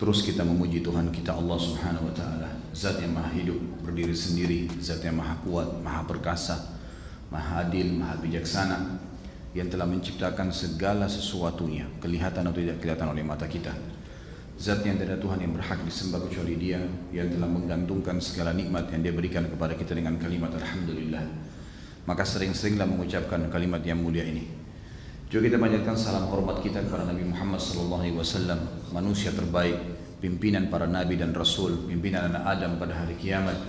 Terus kita memuji Tuhan kita Allah Subhanahu wa taala, Zat yang Maha hidup, berdiri sendiri, Zat yang Maha kuat, Maha perkasa, Maha adil, Maha bijaksana, yang telah menciptakan segala sesuatunya, kelihatan atau tidak kelihatan oleh mata kita. Zat yang tidak ada Tuhan yang berhak disembah kecuali Dia, yang telah menggantungkan segala nikmat yang Dia berikan kepada kita dengan kalimat Alhamdulillah. Maka sering-seringlah mengucapkan kalimat yang mulia ini. Juga kita panjatkan salam hormat kita kepada Nabi Muhammad SAW, manusia terbaik, pimpinan para nabi dan rasul, pimpinan anak Adam pada hari kiamat.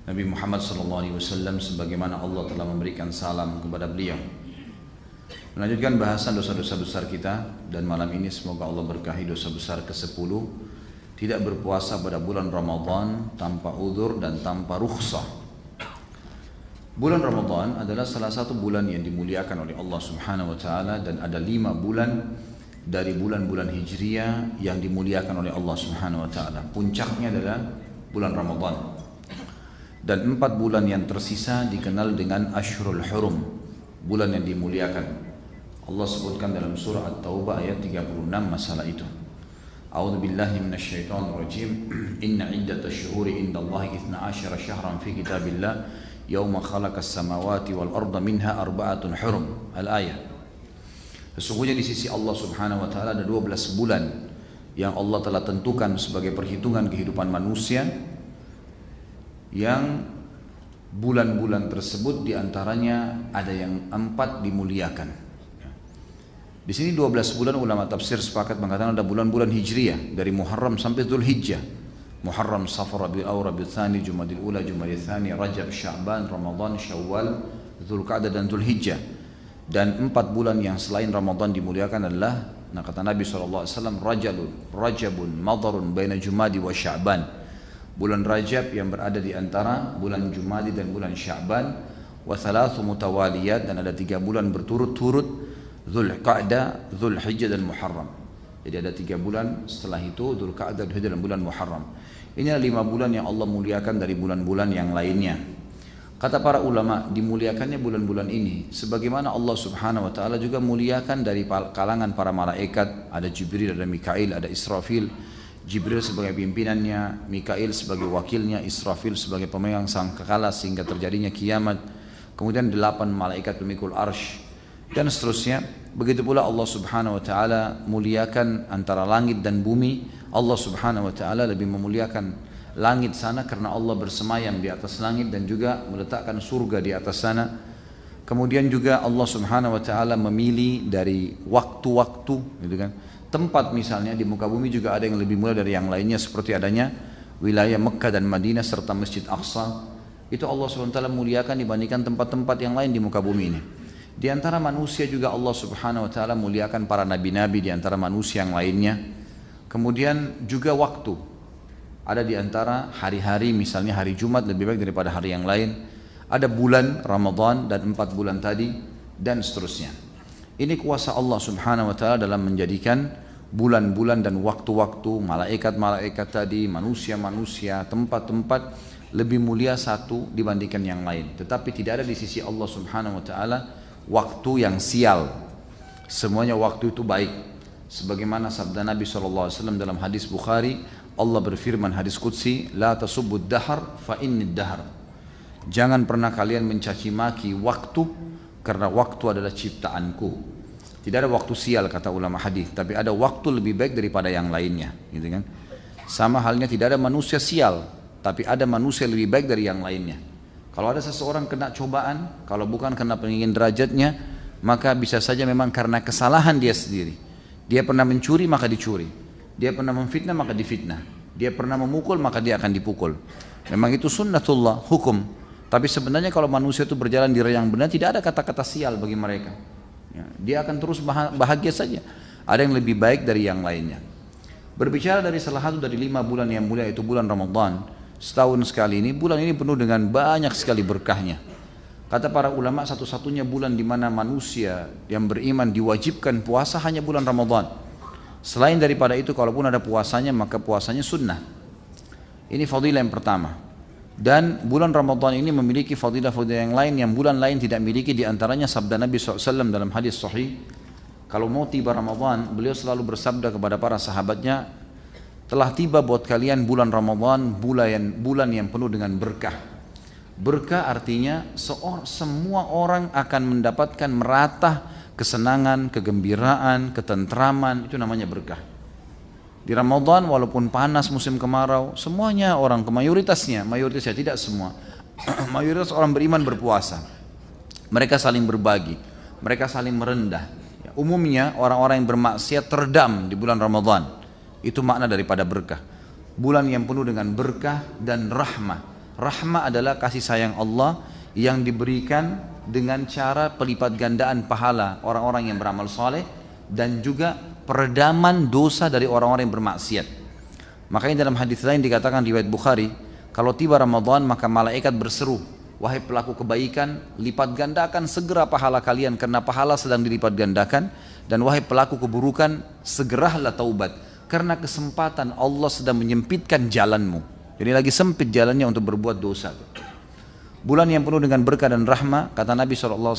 Nabi Muhammad SAW sebagaimana Allah telah memberikan salam kepada beliau. Melanjutkan bahasan dosa-dosa besar kita, dan malam ini semoga Allah berkahi dosa besar ke-10, tidak berpuasa pada bulan Ramadan tanpa udzur dan tanpa rukhsah. Bulan Ramadan adalah salah satu bulan yang dimuliakan oleh Allah Subhanahu wa taala, dan ada 5 bulan dari bulan-bulan Hijriah yang dimuliakan oleh Allah Subhanahu wa taala. Puncaknya adalah bulan Ramadan. Dan 4 bulan yang tersisa dikenal dengan Ashhurul Hurum, bulan yang dimuliakan. Allah sebutkan dalam surah At-Taubah ayat 36 masalah itu. A'udzu billahi minasyaitonir rajim. Inna iddatash syuhuri indallahi 12 syahran fi kitabillah Yauma khalaqas samawati wal arda minha arba'atun hurum. Al-ayat. Sesungguhnya di sisi Allah Subhanahu wa taala ada 12 bulan yang Allah telah tentukan sebagai perhitungan kehidupan manusia, yang bulan-bulan tersebut diantaranya ada yang 4 dimuliakan. Di sini 12 bulan ulama tafsir sepakat mengatakan ada bulan-bulan Hijriah dari Muharram sampai Dzulhijjah. Muharram, Safar, Rabiul Awwal, Rabiul Tsani, Jumadil Ula, Jumadil Tsani, Rajab, Sya'ban, Ramadan, Syawal, Dzulqa'dah dan Dzulhijjah. Dan 4 bulan yang selain Ramadan dimuliakan adalah, nah kata Nabi SAW, Rajabun, Madharun, Baina Jumadi wa Sya'ban. Bulan Rajab yang berada di antara bulan Jumadi dan bulan Sya'ban. Wa thalathu mutawaliyat, dan ada 3 bulan berturut-turut, Dzulqa'dah, Dzulhijjah dan Muharram. Jadi ada 3 bulan setelah itu, Dzulqa'dah, Dzulhijjah dan bulan Muharram. Ini adalah 5 bulan yang Allah muliakan dari bulan-bulan yang lainnya. Kata para ulama, dimuliakannya bulan-bulan ini sebagaimana Allah Subhanahu wa taala juga muliakan dari kalangan para malaikat, ada Jibril, ada Mikail, ada Israfil. Jibril sebagai pimpinannya, Mikail sebagai wakilnya, Israfil sebagai pemegang sangkakala sehingga terjadinya kiamat. Kemudian 8 malaikat pemikul arsy dan seterusnya. Begitu pula Allah Subhanahu wa taala muliakan antara langit dan bumi. Allah Subhanahu wa taala lebih memuliakan langit sana karena Allah bersemayam di atas langit dan juga meletakkan surga di atas sana. Kemudian juga Allah Subhanahu wa taala memilih dari waktu-waktu, gitu kan. Tempat misalnya di muka bumi juga ada yang lebih mulia dari yang lainnya, seperti adanya wilayah Mekkah dan Madinah serta Masjid Aqsa. Itu Allah Subhanahu wa taala muliakan dibandingkan tempat-tempat yang lain di muka bumi ini. Di antara manusia juga Allah Subhanahu wa taala muliakan para nabi-nabi di antara manusia yang lainnya. Kemudian juga waktu. Ada di antara hari-hari, misalnya hari Jumat lebih baik daripada hari yang lain. Ada bulan Ramadan dan 4 bulan tadi dan seterusnya. Ini kuasa Allah Subhanahu wa taala dalam menjadikan bulan-bulan dan waktu-waktu, malaikat-malaikat tadi, manusia-manusia, tempat-tempat lebih mulia satu dibandingkan yang lain. Tetapi tidak ada di sisi Allah Subhanahu wa taala waktu yang sial. Semuanya waktu itu baik. Sebagaimana sabda Nabi SAW dalam hadis Bukhari, Allah berfirman hadis qudsi, La tasubbud dahar fa innid dahar. Jangan pernah kalian mencaci maki waktu, karena waktu adalah ciptaanku. Tidak ada waktu sial kata ulama hadis, tapi ada waktu lebih baik daripada yang lainnya, gitu kan? Sama halnya tidak ada manusia sial, tapi ada manusia lebih baik dari yang lainnya. Kalau ada seseorang kena cobaan, kalau bukan karena peninggian derajatnya, maka bisa saja memang karena kesalahan dia sendiri. Dia pernah mencuri maka dicuri, dia pernah memfitnah maka difitnah, dia pernah memukul maka dia akan dipukul. Memang itu sunnatullah, hukum. Tapi sebenarnya kalau manusia itu berjalan di yang benar, tidak ada kata-kata sial bagi mereka. Dia akan terus bahagia saja. Ada yang lebih baik dari yang lainnya. Berbicara dari salah satu dari 5 bulan yang mulia, itu bulan Ramadan. Setahun sekali ini, bulan ini penuh dengan banyak sekali berkahnya. Kata para ulama, satu-satunya bulan di mana manusia yang beriman diwajibkan puasa hanya bulan Ramadan. Selain daripada itu, kalaupun ada puasanya, maka puasanya sunnah. Ini fadilah yang pertama. Dan bulan Ramadan ini memiliki fadilah-fadilah yang lain yang bulan lain tidak miliki. Di antaranya sabda Nabi SAW dalam hadis sahih, kalau mau tiba Ramadan, beliau selalu bersabda kepada para sahabatnya, telah tiba buat kalian bulan Ramadan, bulan yang penuh dengan berkah. Berkah artinya semua orang akan mendapatkan merata kesenangan, kegembiraan, ketentraman, itu namanya berkah. Di Ramadan walaupun panas musim kemarau, semuanya orang, mayoritasnya tidak semua, mayoritas orang beriman berpuasa. Mereka saling berbagi, mereka saling merendah. Umumnya orang-orang yang bermaksiat terdam di bulan Ramadan. Itu makna daripada berkah. Bulan yang penuh dengan berkah dan rahmah. Rahmah adalah kasih sayang Allah yang diberikan dengan cara pelipat gandaan pahala orang-orang yang beramal soleh dan juga peredaman dosa dari orang-orang yang bermaksiat. Makanya dalam hadis lain dikatakan riwayat Bukhari, kalau tiba Ramadan maka malaikat berseru, wahai pelaku kebaikan, lipat gandakan segera pahala kalian karena pahala sedang dilipat gandakan, dan wahai pelaku keburukan, segeralah taubat karena kesempatan Allah sedang menyempitkan jalanmu. Jadi lagi sempit jalannya untuk berbuat dosa. Bulan yang penuh dengan berkah dan rahmah, kata Nabi SAW,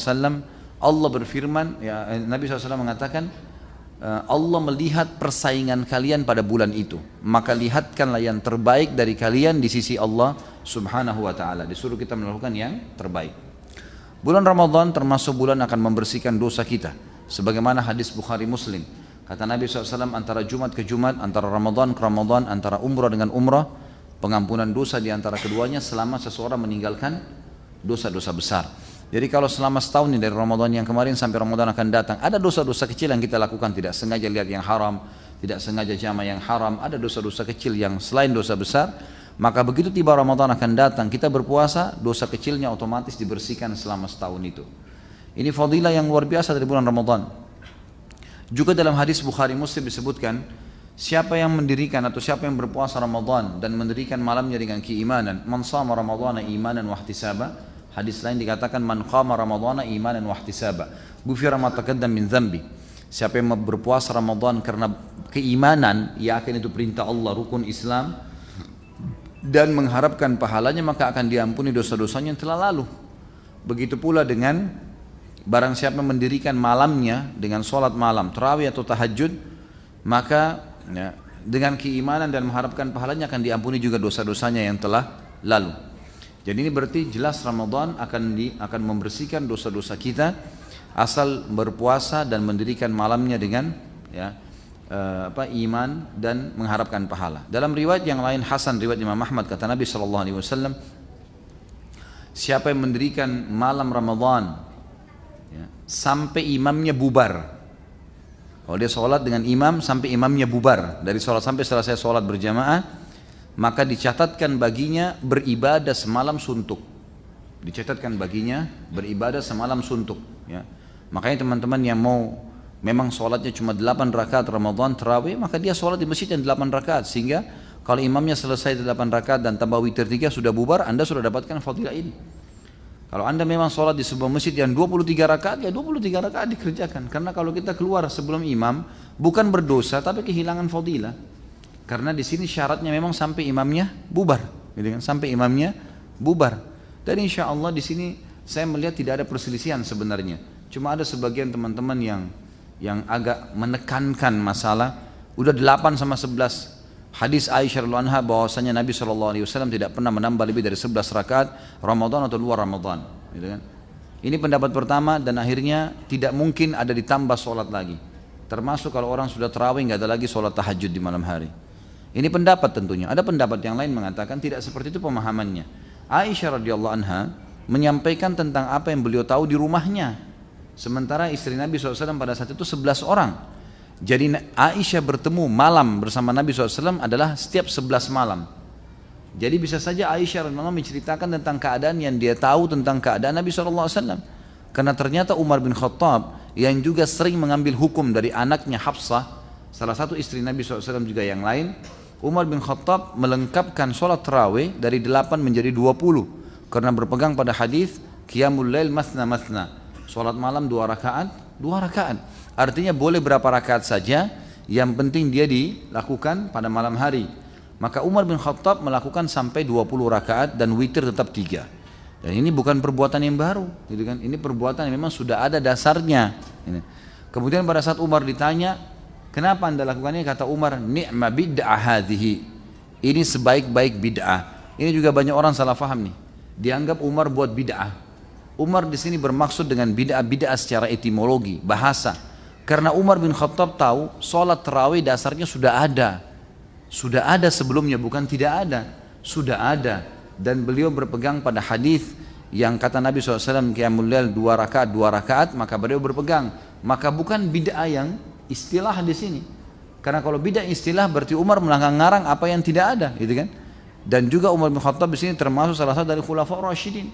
Allah berfirman, Nabi SAW mengatakan, Allah melihat persaingan kalian pada bulan itu, maka lihatkanlah yang terbaik dari kalian di sisi Allah Subhanahu wa ta'ala. Disuruh kita melakukan yang terbaik. Bulan Ramadan termasuk bulan akan membersihkan dosa kita, sebagaimana hadis Bukhari Muslim. Kata Nabi SAW, antara Jumat ke Jumat, antara Ramadan ke Ramadan, antara umrah dengan umrah, pengampunan dosa di antara keduanya selama seseorang meninggalkan dosa-dosa besar. Jadi kalau selama setahun ini dari Ramadan yang kemarin sampai Ramadan akan datang, ada dosa-dosa kecil yang kita lakukan, tidak sengaja lihat yang haram, tidak sengaja jama yang haram, ada dosa-dosa kecil yang selain dosa besar, maka begitu tiba Ramadan akan datang, kita berpuasa, dosa kecilnya otomatis dibersihkan selama setahun itu. Ini fadilah yang luar biasa dari bulan Ramadan. Juga dalam hadis Bukhari Muslim disebutkan, siapa yang mendirikan atau siapa yang berpuasa Ramadan dan mendirikan malamnya dengan keimanan, man shama Ramadhana imanan wa ihtisaba. Hadis lain dikatakan man qama Ramadhana imanan wa ihtisaba, ghufira ma taqaddam min dzambi. Siapa yang berpuasa Ramadan karena keimanan, yakin itu perintah Allah, rukun Islam, dan mengharapkan pahalanya, maka akan diampuni dosa-dosanya yang telah lalu. Begitu pula dengan barang siapa mendirikan malamnya dengan sholat malam, tarawih atau tahajud, maka dengan keimanan dan mengharapkan pahalanya akan diampuni juga dosa-dosanya yang telah lalu. Jadi ini berarti jelas Ramadan akan membersihkan dosa-dosa kita asal berpuasa dan mendirikan malamnya dengan iman dan mengharapkan pahala. Dalam riwayat yang lain hasan, riwayat Imam Ahmad, kata Nabi SAW, siapa yang mendirikan malam Ramadan sampai imamnya bubar. Kalau dia sholat dengan imam sampai imamnya bubar, dari sholat sampai selesai sholat berjamaah, maka dicatatkan baginya beribadah semalam suntuk. Dicatatkan baginya beribadah semalam suntuk. Ya. Makanya teman-teman yang mau memang sholatnya cuma 8 rakaat Ramadan tarawih, maka dia sholat di masjid yang 8 rakaat, sehingga kalau imamnya selesai 8 rakaat dan tambah witir 3 sudah bubar, Anda sudah dapatkan fadilah ini. Kalau Anda memang sholat di sebuah masjid yang 23 rakaat, ya 23 rakaat dikerjakan. Karena kalau kita keluar sebelum imam, bukan berdosa, tapi kehilangan fadilah. Karena di sini syaratnya memang sampai imamnya bubar, gitu kan? Sampai imamnya bubar. Dan insya Allah di sini saya melihat tidak ada perselisihan sebenarnya. Cuma ada sebagian teman-teman yang agak menekankan masalah, udah 8 sama 11. Hadis Aisyah radhiyallahu anha bahwasanya Nabi SAW tidak pernah menambah lebih dari 11 rakaat Ramadan atau luar Ramadan, gitu kan? Ini pendapat pertama, dan akhirnya tidak mungkin ada ditambah sholat lagi. Termasuk kalau orang sudah tarawih nggak ada lagi sholat tahajud di malam hari. Ini pendapat tentunya. Ada pendapat yang lain mengatakan tidak seperti itu pemahamannya. Aisyah radhiyallahu anha menyampaikan tentang apa yang beliau tahu di rumahnya. Sementara istri Nabi SAW pada saat itu 11 orang. Jadi Aisyah bertemu malam bersama Nabi SAW adalah setiap 11 malam. Jadi bisa saja Aisyah radhiyallahu anha menceritakan tentang keadaan yang dia tahu tentang keadaan Nabi SAW. Karena ternyata Umar bin Khattab yang juga sering mengambil hukum dari anaknya Hafsah, salah satu istri Nabi SAW juga yang lain, Umar bin Khattab melengkapkan sholat tarawih dari 8 menjadi 20. Karena berpegang pada hadis Qiyamul Lail Mathna Mathna, sholat malam 2 rakaat, 2 rakaat. Artinya boleh berapa rakaat saja, yang penting dia dilakukan pada malam hari. Maka Umar bin Khattab melakukan sampai 20 rakaat dan witir tetap 3. Dan ini bukan perbuatan yang baru, gitu kan? Ini perbuatan yang memang sudah ada dasarnya. Kemudian pada saat Umar ditanya, Kenapa anda lakukan ini? Kata Umar, ni'ma bid'ah hadhihi. Ini sebaik-baik bid'ah. Ini juga banyak orang salah faham nih. Dianggap Umar buat bid'ah. Umar di sini bermaksud dengan bid'ah secara etimologi, bahasa. Karena Umar bin Khattab tahu sholat tarawih dasarnya sudah ada. Sudah ada sebelumnya, bukan tidak ada. Sudah ada. Dan beliau berpegang pada hadis yang kata Nabi SAW, qiyamul lail 2 rakaat, maka beliau berpegang. Maka bukan bid'ah yang istilah di sini. Karena kalau bid'ah istilah berarti Umar melarang-larang apa yang tidak ada, gitu kan? Dan juga Umar bin Khattab di sini termasuk salah satu dari khulafaur rasyidin.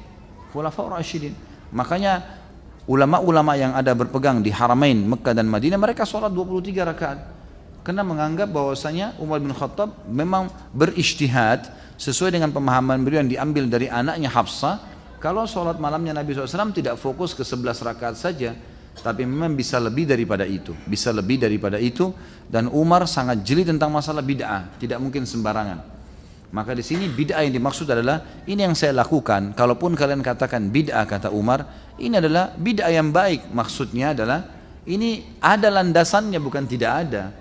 Khulafaur rasyidin. Makanya ulama-ulama yang ada berpegang di Haramain Mekah dan Madinah, mereka sholat 23 rakaat. Karena menganggap bahwasanya Umar bin Khattab memang berijtihad sesuai dengan pemahaman beliau yang diambil dari anaknya Hafsah. Kalau sholat malamnya Nabi SAW tidak fokus ke 11 rakaat saja, tapi memang bisa lebih daripada itu. Bisa lebih daripada itu. Dan Umar sangat jeli tentang masalah bid'ah, tidak mungkin sembarangan. Maka di sini bid'ah yang dimaksud adalah ini yang saya lakukan. Kalaupun kalian katakan bid'ah, kata Umar, ini adalah bid'ah yang baik. Maksudnya adalah ini ada landasannya, bukan tidak ada.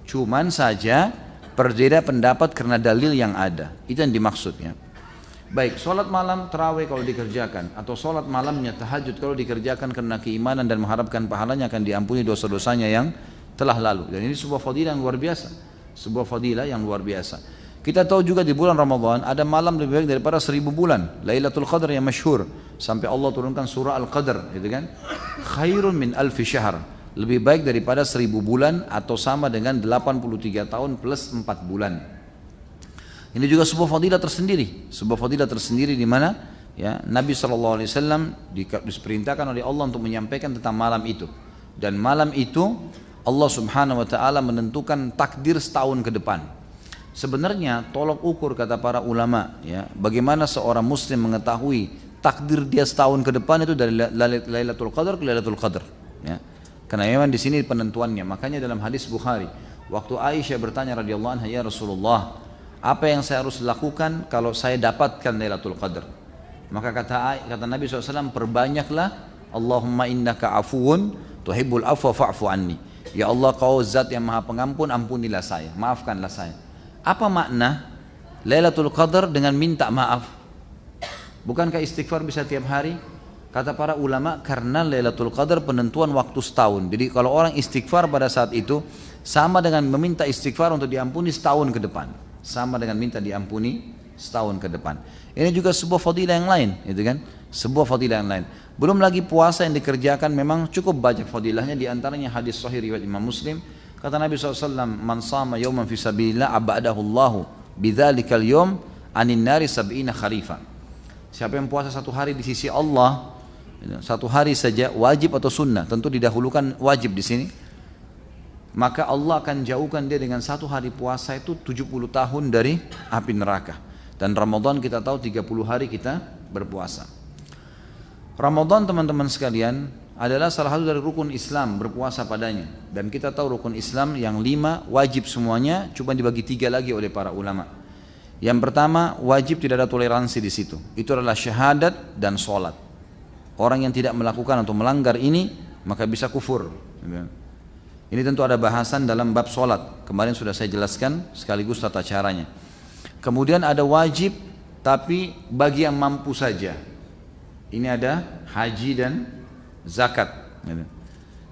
Cuman saja berbeda pendapat karena dalil yang ada. Itu yang dimaksudnya. Baik, sholat malam tarawih kalau dikerjakan, atau sholat malamnya tahajud kalau dikerjakan karena keimanan dan mengharapkan pahalanya, akan diampuni dosa-dosanya yang telah lalu. Dan ini sebuah fadilah yang luar biasa. Sebuah fadilah yang luar biasa. Kita tahu juga di bulan Ramadan ada malam lebih baik daripada 1000 bulan. Lailatul Qadar yang masyhur. Sampai Allah turunkan surah Al-Qadar, gitu kan? Khairun min alfi syahr. Lebih baik daripada 1000 bulan atau sama dengan 83 tahun plus 4 bulan. Ini juga sebuah fadilah tersendiri, di mana ya Nabi SAW diperintahkan oleh Allah untuk menyampaikan tentang malam itu. Dan malam itu Allah Subhanahu Wa Taala menentukan takdir setahun ke depan. Sebenarnya tolok ukur kata para ulama, ya, bagaimana seorang Muslim mengetahui takdir dia setahun ke depan itu dari Lailatul Qadar ke Lailatul Qadar. Ya. Karena memang di sini penentuannya. Makanya dalam hadis Bukhari, waktu Aisyah bertanya radhiyallahu anha, ya Rasulullah, apa yang saya harus lakukan kalau saya dapatkan Lailatul Qadar? Maka kata Nabi SAW, perbanyaklah Allahumma innaka afuun tuhibbul afwa fa'fu anni. Ya Allah, kau zat yang maha pengampun, ampunilah saya, maafkanlah saya. Apa makna Lailatul Qadar dengan minta maaf? Bukankah istighfar bisa tiap hari? Kata para ulama, karena Lailatul Qadar penentuan waktu setahun. Jadi kalau orang istighfar pada saat itu sama dengan meminta istighfar untuk diampuni setahun ke depan. Sama dengan minta diampuni setahun ke depan. Ini juga sebuah fadilah yang lain, gitu kan? Sebuah fadilah yang lain. Belum lagi puasa yang dikerjakan memang cukup banyak fadilahnya, di antaranya hadis sahih riwayat Imam Muslim. Kata Nabi SAW, man sama yawman fi sabilillah abadahu Allahu bidzalikal yawm anin nari sab'ina kharifa. Siapa yang puasa satu hari di sisi Allah, satu hari saja, wajib atau sunnah, tentu didahulukan wajib di sini, maka Allah akan jauhkan dia dengan satu hari puasa itu 70 tahun dari api neraka. Dan Ramadan kita tahu 30 hari kita berpuasa. Ramadan teman-teman sekalian adalah salah satu dari rukun Islam, berpuasa padanya. Dan kita tahu rukun Islam yang 5 wajib semuanya, cuma dibagi 3 lagi oleh para ulama. Yang pertama, wajib tidak ada toleransi di situ. Itu adalah syahadat dan sholat. Orang yang tidak melakukan atau melanggar ini maka bisa kufur. Ini tentu ada bahasan dalam bab sholat. Kemarin sudah saya jelaskan sekaligus tata caranya. Kemudian ada wajib tapi bagi yang mampu saja. Ini ada haji dan zakat.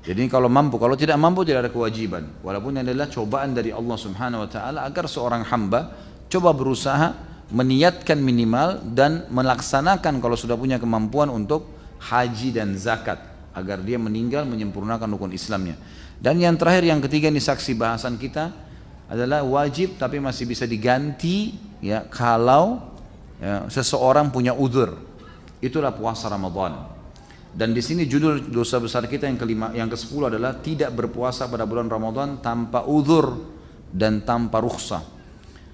Jadi kalau mampu, kalau tidak mampu tidak ada kewajiban. Walaupun ini adalah cobaan dari Allah Subhanahu Wa Taala agar seorang hamba coba berusaha meniatkan minimal dan melaksanakan kalau sudah punya kemampuan untuk haji dan zakat, agar dia meninggal menyempurnakan rukun Islamnya. Dan yang terakhir, yang ketiga, ini saksi bahasan kita, adalah wajib tapi masih bisa diganti ya kalau ya, seseorang punya udzur. Itulah puasa Ramadan. Dan di sini judul dosa besar kita yang kelima, yang ke-10 adalah tidak berpuasa pada bulan Ramadan tanpa udzur dan tanpa rukhsah.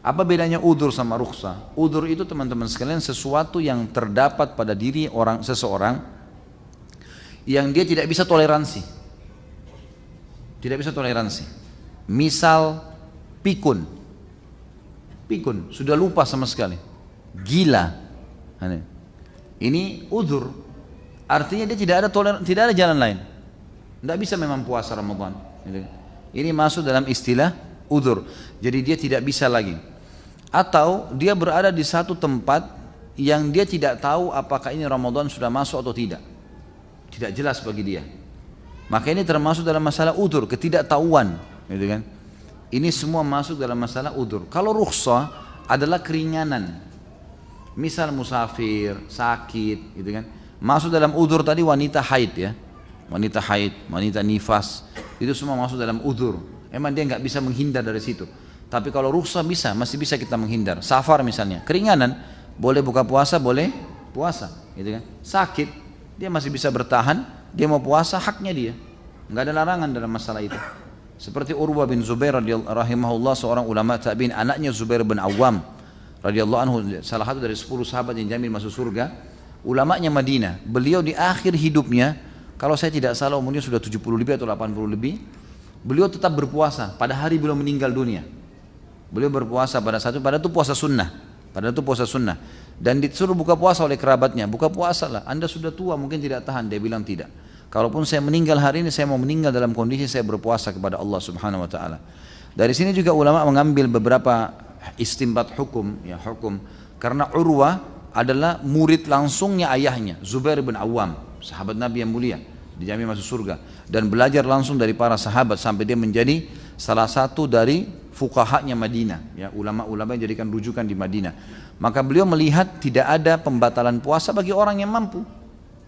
Apa bedanya udzur sama rukhsah? Udzur itu teman-teman sekalian sesuatu yang terdapat pada diri seseorang yang dia tidak bisa toleransi. Tidak bisa toleransi. Misal pikun, sudah lupa sama sekali, gila. Ini udzur. Artinya dia tidak ada jalan lain. Tidak bisa memang puasa Ramadan. Ini masuk dalam istilah udzur. Jadi dia tidak bisa lagi. Atau dia berada di satu tempat yang dia tidak tahu apakah ini Ramadan sudah masuk atau tidak. Tidak jelas bagi dia. Maka ini termasuk dalam masalah udzur, ketidaktahuan, gitu kan? Ini semua masuk dalam masalah udzur. Kalau rukhsah adalah keringanan. Misal musafir, sakit, gitu kan. Masuk dalam udzur tadi wanita haid ya. Wanita haid, wanita nifas, itu semua masuk dalam udzur. Emang dia nggak bisa menghindar dari situ. Tapi kalau rukhsah bisa, masih bisa kita menghindar. Safar misalnya, keringanan, boleh buka puasa, boleh puasa, gitu kan. Sakit, dia masih bisa bertahan, dia mau puasa, haknya dia. Nggak ada larangan dalam masalah itu. Seperti Urwah bin Zubair rahimahullah, seorang ulama tabi'in, anaknya Zubair bin Awam radhiyallahu anhu, salah satu dari 10 sahabat yang jamin masuk surga, ulamanya Madinah. Beliau di akhir hidupnya, kalau saya tidak salah umurnya sudah 70 lebih atau 80 lebih, beliau tetap berpuasa pada hari beliau meninggal dunia. Beliau berpuasa pada itu puasa sunnah. Padahal itu puasa sunnah. Dan disuruh buka puasa oleh kerabatnya. Buka puasa lah, Anda sudah tua mungkin tidak tahan. Dia bilang tidak. Kalaupun saya meninggal hari ini, saya mau meninggal dalam kondisi saya berpuasa kepada Allah Subhanahu Wa Taala. Dari sini juga ulama mengambil beberapa istinbat hukum, ya hukum. Karena Urwah adalah murid langsungnya ayahnya, Zubair bin Awam, sahabat Nabi yang mulia, dijamin masuk surga. Dan belajar langsung dari para sahabat sampai dia menjadi salah satu dari fuqahanya Madinah, ya, ulama-ulama yang jadikan rujukan di Madinah. Maka beliau melihat tidak ada pembatalan puasa bagi orang yang mampu.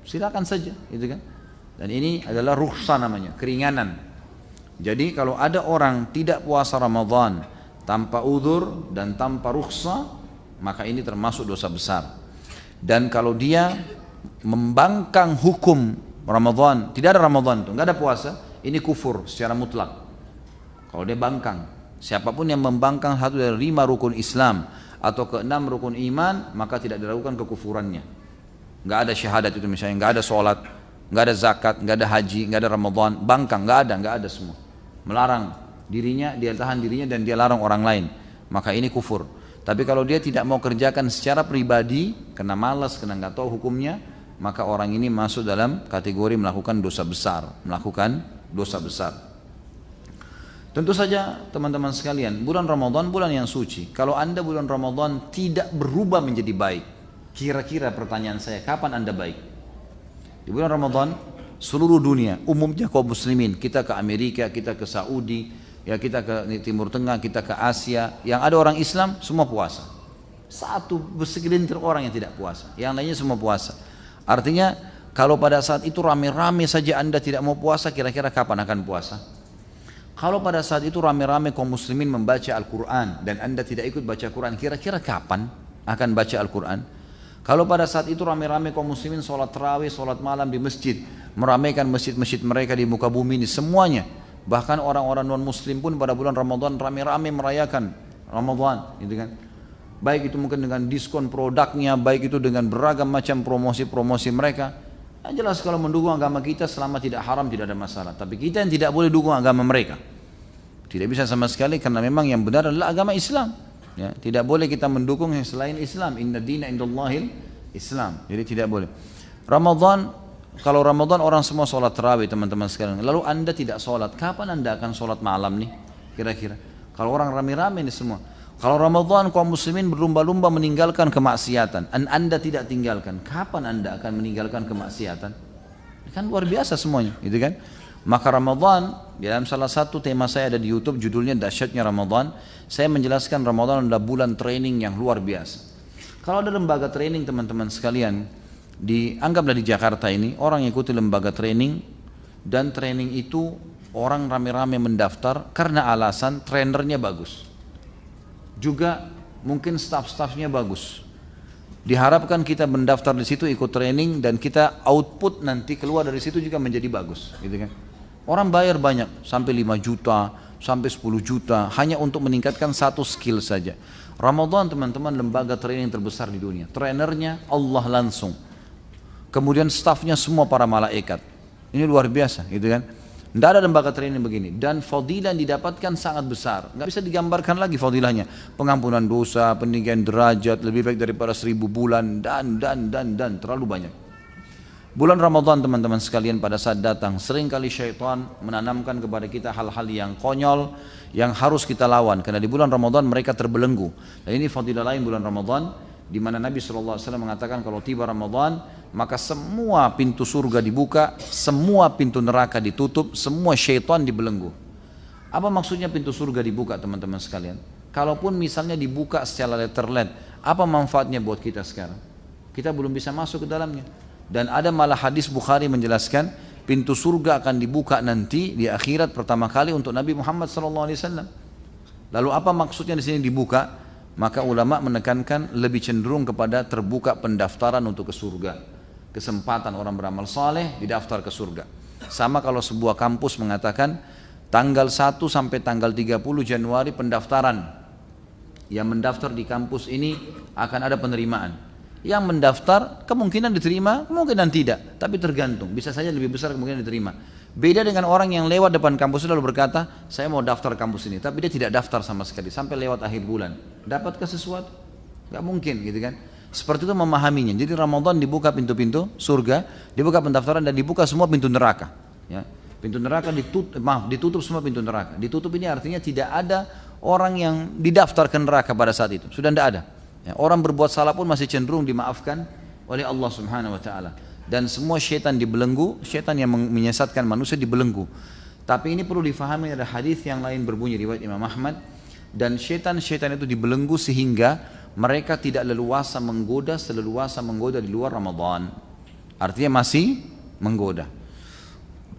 Silakan saja, gitu kan. Dan ini adalah rukhsah namanya, keringanan. Jadi kalau ada orang tidak puasa Ramadan tanpa udzur dan tanpa rukhsah, maka ini termasuk dosa besar. Dan kalau dia membangkang hukum Ramadan, tidak ada Ramadan itu, nggak ada puasa, ini kufur secara mutlak. Kalau dia bangkang, siapapun yang membangkang satu dari 5 rukun Islam atau ke-6 rukun iman, maka tidak diragukan kekufurannya. Nggak ada syahadat itu misalnya, nggak ada sholat, nggak ada zakat, nggak ada haji, nggak ada Ramadan, bangkang, nggak ada semua. Melarang dirinya, dia tahan dirinya dan dia larang orang lain, maka ini kufur. Tapi kalau dia tidak mau kerjakan secara pribadi, karena malas, karena nggak tahu hukumnya, maka orang ini masuk dalam kategori melakukan dosa besar, Tentu saja teman-teman sekalian, bulan Ramadan bulan yang suci. Kalau Anda bulan Ramadan tidak berubah menjadi baik, kira-kira pertanyaan saya, kapan Anda baik? Di bulan Ramadan seluruh dunia, umumnya kaum muslimin, kita ke Amerika, kita ke Saudi, ya kita ke Timur Tengah, kita ke Asia, yang ada orang Islam semua puasa. Satu segelintir orang yang tidak puasa, yang lainnya semua puasa. Artinya kalau pada saat itu rame-rame saja Anda tidak mau puasa, kira-kira kapan akan puasa? Kalau pada saat itu rame-rame kaum muslimin membaca Al-Quran dan Anda tidak ikut baca Quran, kira-kira kapan akan baca Al-Quran? Kalau pada saat itu rame-rame kaum muslimin sholat tarawih, sholat malam di masjid, meramaikan masjid-masjid mereka di muka bumi ini semuanya. Bahkan orang-orang non-muslim pun pada bulan Ramadan rame-rame merayakan Ramadan, gitu kan. Baik itu mungkin dengan diskon produknya, baik itu dengan beragam macam promosi-promosi mereka. Yang jelas kalau mendukung agama kita selama tidak haram tidak ada masalah. Tapi kita yang tidak boleh dukung agama mereka. Tidak bisa sama sekali karena memang yang benar adalah agama Islam. Ya, tidak boleh kita mendukung yang selain Islam. Inna dina indallahil Islam. Jadi tidak boleh. Ramadan, kalau Ramadan orang semua sholat tarawih teman-teman sekalian. Lalu Anda tidak sholat, kapan Anda akan sholat malam nih? Kira-kira. Kalau orang rame-rame ini semua. Kalau Ramadan kaum muslimin berlumba-lumba meninggalkan kemaksiatan, dan Anda tidak tinggalkan, kapan Anda akan meninggalkan kemaksiatan? Kan luar biasa semuanya, gitu kan? Maka Ramadan, dalam salah satu tema saya ada di YouTube, judulnya Dahsyatnya Ramadan, saya menjelaskan Ramadan adalah bulan training yang luar biasa. Kalau ada lembaga training teman-teman sekalian, anggaplah di Jakarta ini, orang ikuti lembaga training, dan training itu orang rame-rame mendaftar karena alasan trainernya bagus. Juga mungkin staff-staffnya bagus. Diharapkan kita mendaftar di situ ikut training dan kita output nanti keluar dari situ juga menjadi bagus, gitu kan? Orang bayar banyak, sampai 5 juta, sampai 10 juta hanya untuk meningkatkan satu skill saja. Ramadan teman-teman lembaga training terbesar di dunia. Trainernya Allah langsung. Kemudian staffnya semua para malaikat. Ini luar biasa, gitu kan? Tidak ada lembaga training begini. Dan fadilah yang didapatkan sangat besar. Nggak bisa digambarkan lagi fadilahnya. Pengampunan dosa, peninggian derajat, lebih baik daripada 1000 bulan, dan terlalu banyak. Bulan Ramadan teman-teman sekalian pada saat datang, seringkali syaitan menanamkan kepada kita hal-hal yang konyol yang harus kita lawan. Karena di bulan Ramadan mereka terbelenggu. Dan ini fadilah lain bulan Ramadan, di mana Nabi SAW mengatakan kalau tiba Ramadan, maka semua pintu surga dibuka, semua pintu neraka ditutup, semua syaitan dibelenggu. Apa maksudnya pintu surga dibuka teman-teman sekalian? Kalaupun misalnya dibuka secara letterlet, apa manfaatnya buat kita sekarang? Kita belum bisa masuk ke dalamnya. Dan ada malah hadis Bukhari menjelaskan pintu surga akan dibuka nanti di akhirat pertama kali untuk Nabi Muhammad SAW. Lalu apa maksudnya di sini dibuka? Maka ulama menekankan lebih cenderung kepada terbuka pendaftaran untuk ke surga. Kesempatan orang beramal saleh didaftar ke surga. Sama kalau sebuah kampus mengatakan tanggal 1 sampai tanggal 30 Januari pendaftaran. Yang mendaftar di kampus ini akan ada penerimaan. Yang mendaftar kemungkinan diterima, kemungkinan tidak, tapi tergantung, bisa saja lebih besar kemungkinan diterima. Beda dengan orang yang lewat depan kampus lalu berkata, saya mau daftar kampus ini, tapi dia tidak daftar sama sekali sampai lewat akhir bulan. Dapatkah sesuatu? Gak mungkin gitu kan. Seperti itu memahaminya. Jadi Ramadan dibuka pintu-pintu surga, dibuka pendaftaran dan dibuka semua pintu neraka. Ya. Pintu neraka ditutup semua pintu neraka. Ditutup ini artinya tidak ada orang yang didaftar ke neraka pada saat itu, sudah tidak ada. Ya, orang berbuat salah pun masih cenderung dimaafkan oleh Allah Subhanahu wa taala. Dan semua syaitan dibelenggu, syaitan yang menyesatkan manusia dibelenggu. Tapi ini perlu difahami, ada hadis yang lain berbunyi riwayat Imam Ahmad, dan syaitan-syaitan itu dibelenggu sehingga mereka tidak leluasa menggoda seleluasa menggoda di luar Ramadan. Artinya masih menggoda.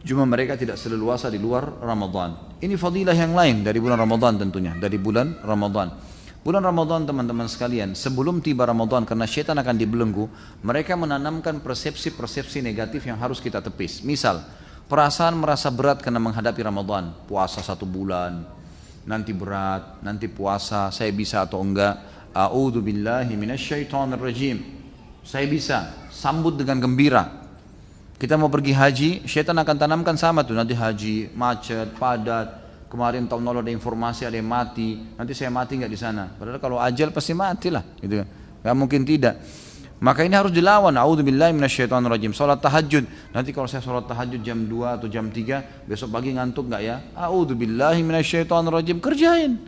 Cuma mereka tidak seleluasa di luar Ramadan. Ini fadilah yang lain dari bulan Ramadan tentunya, dari bulan Ramadan. Bulan Ramadan teman-teman sekalian, sebelum tiba Ramadan karena syaitan akan dibelenggu, mereka menanamkan persepsi-persepsi negatif yang harus kita tepis. Misal, perasaan merasa berat karena menghadapi Ramadan, puasa 1 bulan, nanti berat, nanti puasa, saya bisa atau enggak, a'udzu billahi minasyaitonir rajim. Saya bisa, sambut dengan gembira. Kita mau pergi haji, syaitan akan tanamkan sama tuh, nanti haji macet, padat. Kemarin tahun lalu ada informasi ada yang mati, nanti saya mati nggak di sana. Padahal kalau ajal pasti mati lah, gitu kan? Nggak mungkin tidak. Maka ini harus dilawan. A'udzubillahi minasyaitonirrajim. Salat tahajud. Nanti kalau saya salat tahajud jam 2 atau jam 3, besok pagi ngantuk nggak ya? A'udzubillahi minasyaitonirrajim. Kerjain.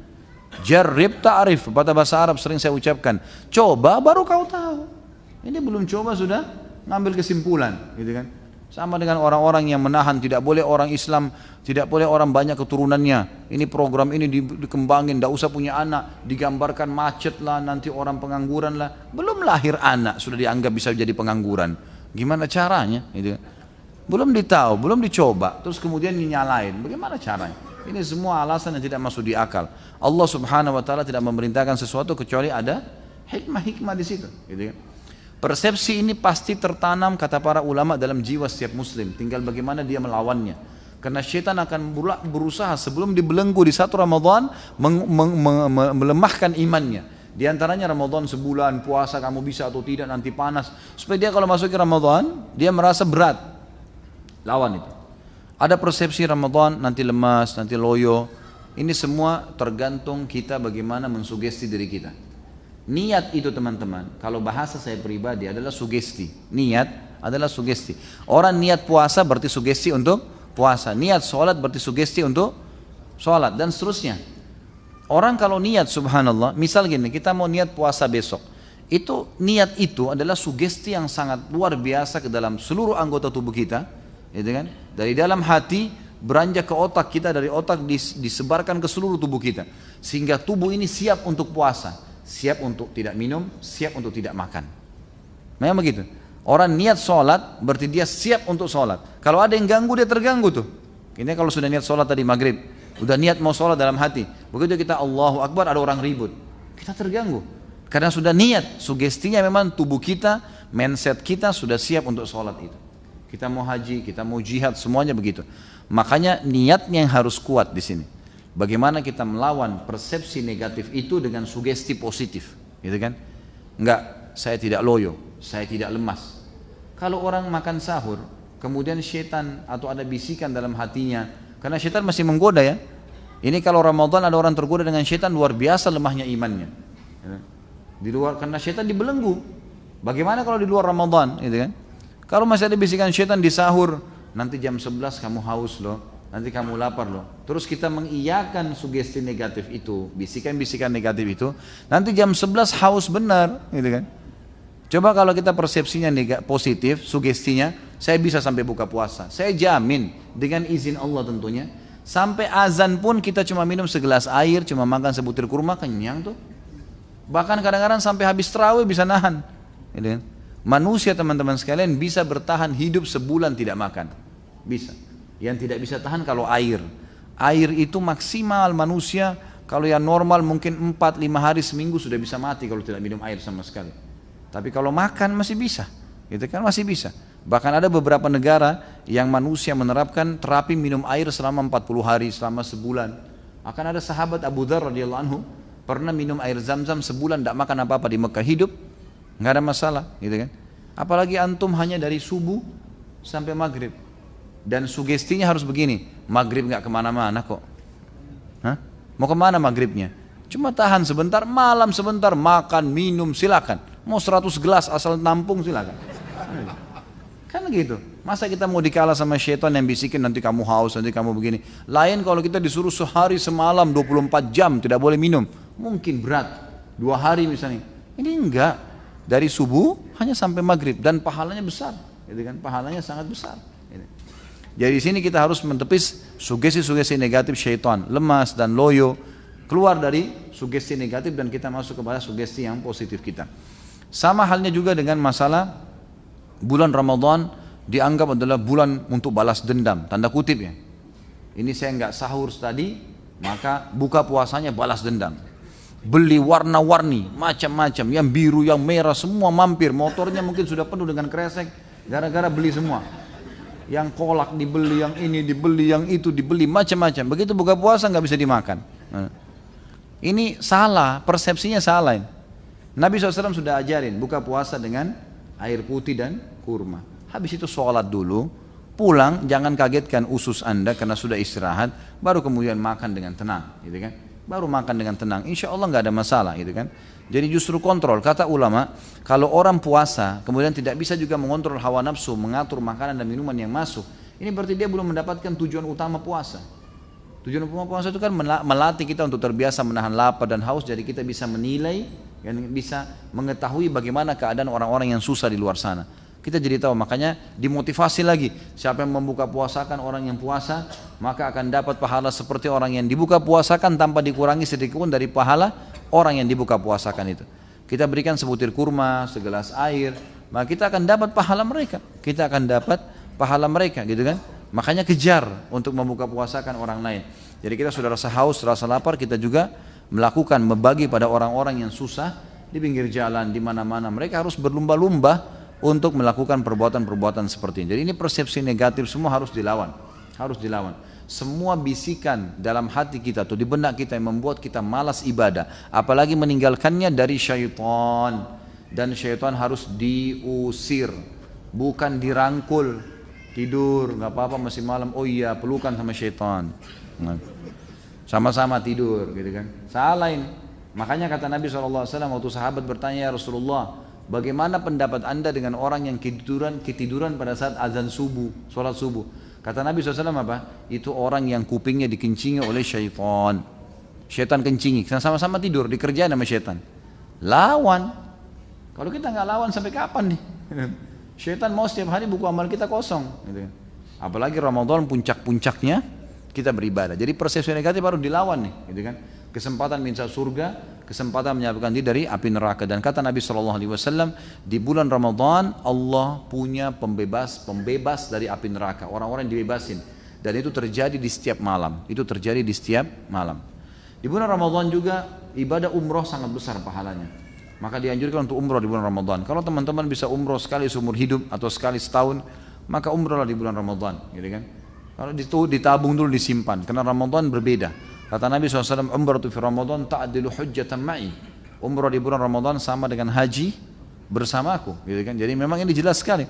Jarrib ta'rif. Kata bahasa Arab sering saya ucapkan. Coba baru kau tahu. Ini belum coba sudah ngambil kesimpulan, gitu kan? Sama dengan orang-orang yang menahan, tidak boleh orang Islam, tidak boleh orang banyak keturunannya. Ini program ini dikembangin, tidak usah punya anak, digambarkan macet lah, nanti orang pengangguran lah. Belum lahir anak sudah dianggap bisa jadi pengangguran. Gimana caranya? Gitu. Belum ditahu, belum dicoba, terus kemudian dinyalain. Bagaimana caranya? Ini semua alasan yang tidak masuk di akal. Allah Subhanahu Wa Taala tidak memerintahkan sesuatu kecuali ada hikmah-hikmah di situ. Gitu kan? Persepsi ini pasti tertanam kata para ulama dalam jiwa setiap muslim, tinggal bagaimana dia melawannya. Karena syaitan akan berusaha sebelum dibelenggu di satu Ramadan melemahkan imannya. Di antaranya Ramadan sebulan, puasa kamu bisa atau tidak, nanti panas. Supaya dia kalau masuk ke Ramadan, dia merasa berat. Lawan itu. Ada persepsi Ramadan nanti lemas, nanti loyo. Ini semua tergantung kita bagaimana mensugesti diri kita. Niat itu teman-teman, kalau bahasa saya pribadi adalah sugesti. Niat adalah sugesti. Orang niat puasa berarti sugesti untuk puasa. Niat sholat berarti sugesti untuk sholat dan seterusnya. Orang kalau niat subhanallah, misal gini, kita mau niat puasa besok. Itu niat itu adalah sugesti yang sangat luar biasa ke dalam seluruh anggota tubuh kita. Gitu kan? Dari dalam hati beranjak ke otak kita, dari otak disebarkan ke seluruh tubuh kita. Sehingga tubuh ini siap untuk puasa. Siap untuk tidak minum, siap untuk tidak makan. Memang begitu. Orang niat sholat berarti dia siap untuk sholat. Kalau ada yang ganggu dia terganggu tuh. Ini kalau sudah niat sholat tadi maghrib, udah niat mau sholat dalam hati. Begitu kita Allahu Akbar ada orang ribut, kita terganggu. Karena sudah niat, sugestinya memang tubuh kita, mindset kita sudah siap untuk sholat itu. Kita mau haji, kita mau jihad, semuanya begitu. Makanya niatnya yang harus kuat di sini. Bagaimana kita melawan persepsi negatif itu dengan sugesti positif, gitu kan? Enggak, saya tidak loyo, saya tidak lemas. Kalau orang makan sahur, kemudian syaitan atau ada bisikan dalam hatinya, karena syaitan masih menggoda ya. Ini kalau Ramadan ada orang tergoda dengan syaitan, luar biasa lemahnya imannya. Di luar, karena syaitan dibelenggu. Bagaimana kalau di luar Ramadan, gitu kan? Kalau masih ada bisikan syaitan di sahur, nanti jam 11 kamu haus loh, nanti kamu lapar loh. Terus kita mengiyakan sugesti negatif itu, bisikan-bisikan negatif itu, nanti jam 11 haus benar, gitu kan. Coba kalau kita persepsinya positif, sugestinya, saya bisa sampai buka puasa. Saya jamin, dengan izin Allah tentunya, sampai azan pun kita cuma minum segelas air, cuma makan sebutir kurma, kenyang tuh. Bahkan kadang-kadang sampai habis tarawih bisa nahan, gitu kan. Manusia teman-teman sekalian bisa bertahan hidup sebulan tidak makan, bisa. Yang tidak bisa tahan kalau air. Air itu maksimal manusia, kalau yang normal mungkin 4-5 hari seminggu sudah bisa mati kalau tidak minum air sama sekali. Tapi kalau makan masih bisa, gitu kan, masih bisa. Bahkan ada beberapa negara yang manusia menerapkan terapi minum air selama 40 hari, selama sebulan. Akan ada sahabat Abu Dzar radhiyallahu anhu pernah minum air zam-zam sebulan, tidak makan apa-apa di Mekah, hidup, nggak ada masalah, gitu kan. Apalagi antum hanya dari subuh sampai maghrib, dan sugestinya harus begini, maghrib nggak kemana-mana kok. Hah? Mau kemana maghribnya? Cuma tahan sebentar, malam sebentar, makan, minum, silakan. Mau 100 gelas asal nampung silakan. Kan gitu. Masa kita mau dikalah sama syaitan yang bisikin nanti kamu haus, nanti kamu begini. Lain kalau kita disuruh sehari semalam 24 jam tidak boleh minum, mungkin berat. 2 hari misalnya. Ini enggak. Dari subuh hanya sampai maghrib dan pahalanya besar, gitu kan? Pahalanya sangat besar. Jadi di sini kita harus mentepis sugesti-sugesti negatif syaitan, lemas dan loyo, keluar dari sugesti negatif dan kita masuk kepada sugesti yang positif kita. Sama halnya juga dengan masalah bulan Ramadan dianggap adalah bulan untuk balas dendam, tanda kutip ya. Ini saya nggak sahur tadi, maka buka puasanya balas dendam. Beli warna-warni, macam-macam, yang biru, yang merah, semua mampir. Motornya mungkin sudah penuh dengan kresek, gara-gara beli semua. Yang kolak dibeli, yang ini dibeli, yang itu dibeli, macam-macam. Begitu buka puasa nggak bisa dimakan. Ini salah, persepsinya salah. Nabi SAW sudah ajarin buka puasa dengan air putih dan kurma. Habis itu sholat dulu, pulang jangan kagetkan usus anda karena sudah istirahat, baru kemudian makan dengan tenang, gitu kan? Baru makan dengan tenang, insya Allah nggak ada masalah, gitu kan? Jadi justru kontrol. Kata ulama, kalau orang puasa kemudian tidak bisa juga mengontrol hawa nafsu, mengatur makanan dan minuman yang masuk, ini berarti dia belum mendapatkan tujuan utama puasa. Tujuan utama puasa itu kan melatih kita untuk terbiasa menahan lapar dan haus, jadi kita bisa menilai dan bisa mengetahui bagaimana keadaan orang-orang yang susah di luar sana. Kita jadi tahu, makanya dimotivasi lagi. Siapa yang membuka puasakan orang yang puasa, maka akan dapat pahala seperti orang yang dibuka puasakan tanpa dikurangi sedikit pun dari pahala orang yang dibuka puasakan itu. Kita berikan sebutir kurma, segelas air, maka kita akan dapat pahala mereka. Kita akan dapat pahala mereka, gitu kan? Makanya kejar untuk membuka puasakan orang lain. Jadi kita sudah rasa haus, rasa lapar, kita juga melakukan, membagi pada orang-orang yang susah di pinggir jalan, di mana-mana. Mereka harus berlumba-lumba untuk melakukan perbuatan-perbuatan seperti ini. Jadi ini persepsi negatif semua harus dilawan, harus dilawan. Semua bisikan dalam hati kita atau di benak kita yang membuat kita malas ibadah, apalagi meninggalkannya, dari syaitan. Dan syaitan harus diusir, bukan dirangkul. Tidur, nggak apa-apa masih malam, oh iya pelukan sama syaitan. Sama-sama tidur, gitu kan? Salah ini. Makanya kata Nabi SAW waktu sahabat bertanya, ya Rasulullah, bagaimana pendapat anda dengan orang yang ketiduran pada saat azan subuh, sholat subuh? Kata Nabi SAW apa? Itu orang yang kupingnya dikencingi oleh syaitan. Syaitan kencingi, sama-sama tidur, dikerjain sama syaitan. Lawan. Kalau kita nggak lawan sampai kapan nih? Syaitan mau setiap hari buku amal kita kosong. Gitu. Apalagi Ramadan puncak-puncaknya kita beribadah. Jadi persepsi negatif baru dilawan nih, gitu kan? Kesempatan minta surga, kesempatan menyelamatkan diri dari api neraka. Dan kata Nabi SAW, di bulan Ramadan Allah punya pembebas dari api neraka. Orang-orang yang dibebasin. Dan itu terjadi di setiap malam. Itu terjadi di setiap malam. Di bulan Ramadan juga ibadah umroh sangat besar pahalanya. Maka dianjurkan untuk umroh di bulan Ramadan. Kalau teman-teman bisa umroh sekali seumur hidup atau sekali setahun, maka umrohlah di bulan Ramadan, gitu kan? Kalau itu ditabung dulu, disimpan, karena Ramadan berbeda. Kata Nabi SAW, umratu fi Ramadan ta'dilu hujjatan ma'i. Umrah di bulan Ramadan sama dengan haji bersamaku, gitu kan? Jadi memang ini jelas sekali.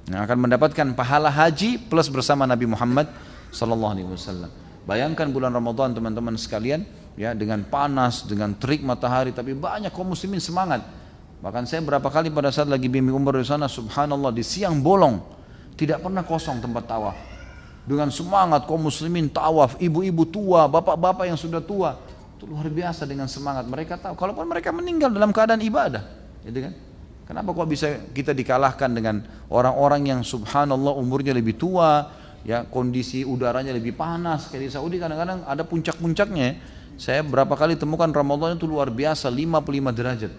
Nah, akan mendapatkan pahala haji plus bersama Nabi Muhammad SAW. Bayangkan bulan Ramadan teman-teman sekalian, ya, dengan panas, dengan terik matahari, tapi banyak kaum muslimin semangat. Bahkan saya berapa kali pada saat lagi bimbing umroh di sana, subhanallah di siang bolong, tidak pernah kosong tempat tawaf. Dengan semangat kaum muslimin tawaf, ibu-ibu tua, bapak-bapak yang sudah tua, itu luar biasa dengan semangat. Mereka tahu, kalaupun mereka meninggal dalam keadaan ibadah, gitu kan? Kenapa kok bisa kita dikalahkan dengan orang-orang yang subhanallah umurnya lebih tua, ya kondisi udaranya lebih panas. Kayak di Saudi kadang-kadang ada puncak-puncaknya. Saya berapa kali temukan Ramadan itu luar biasa, 55 derajat.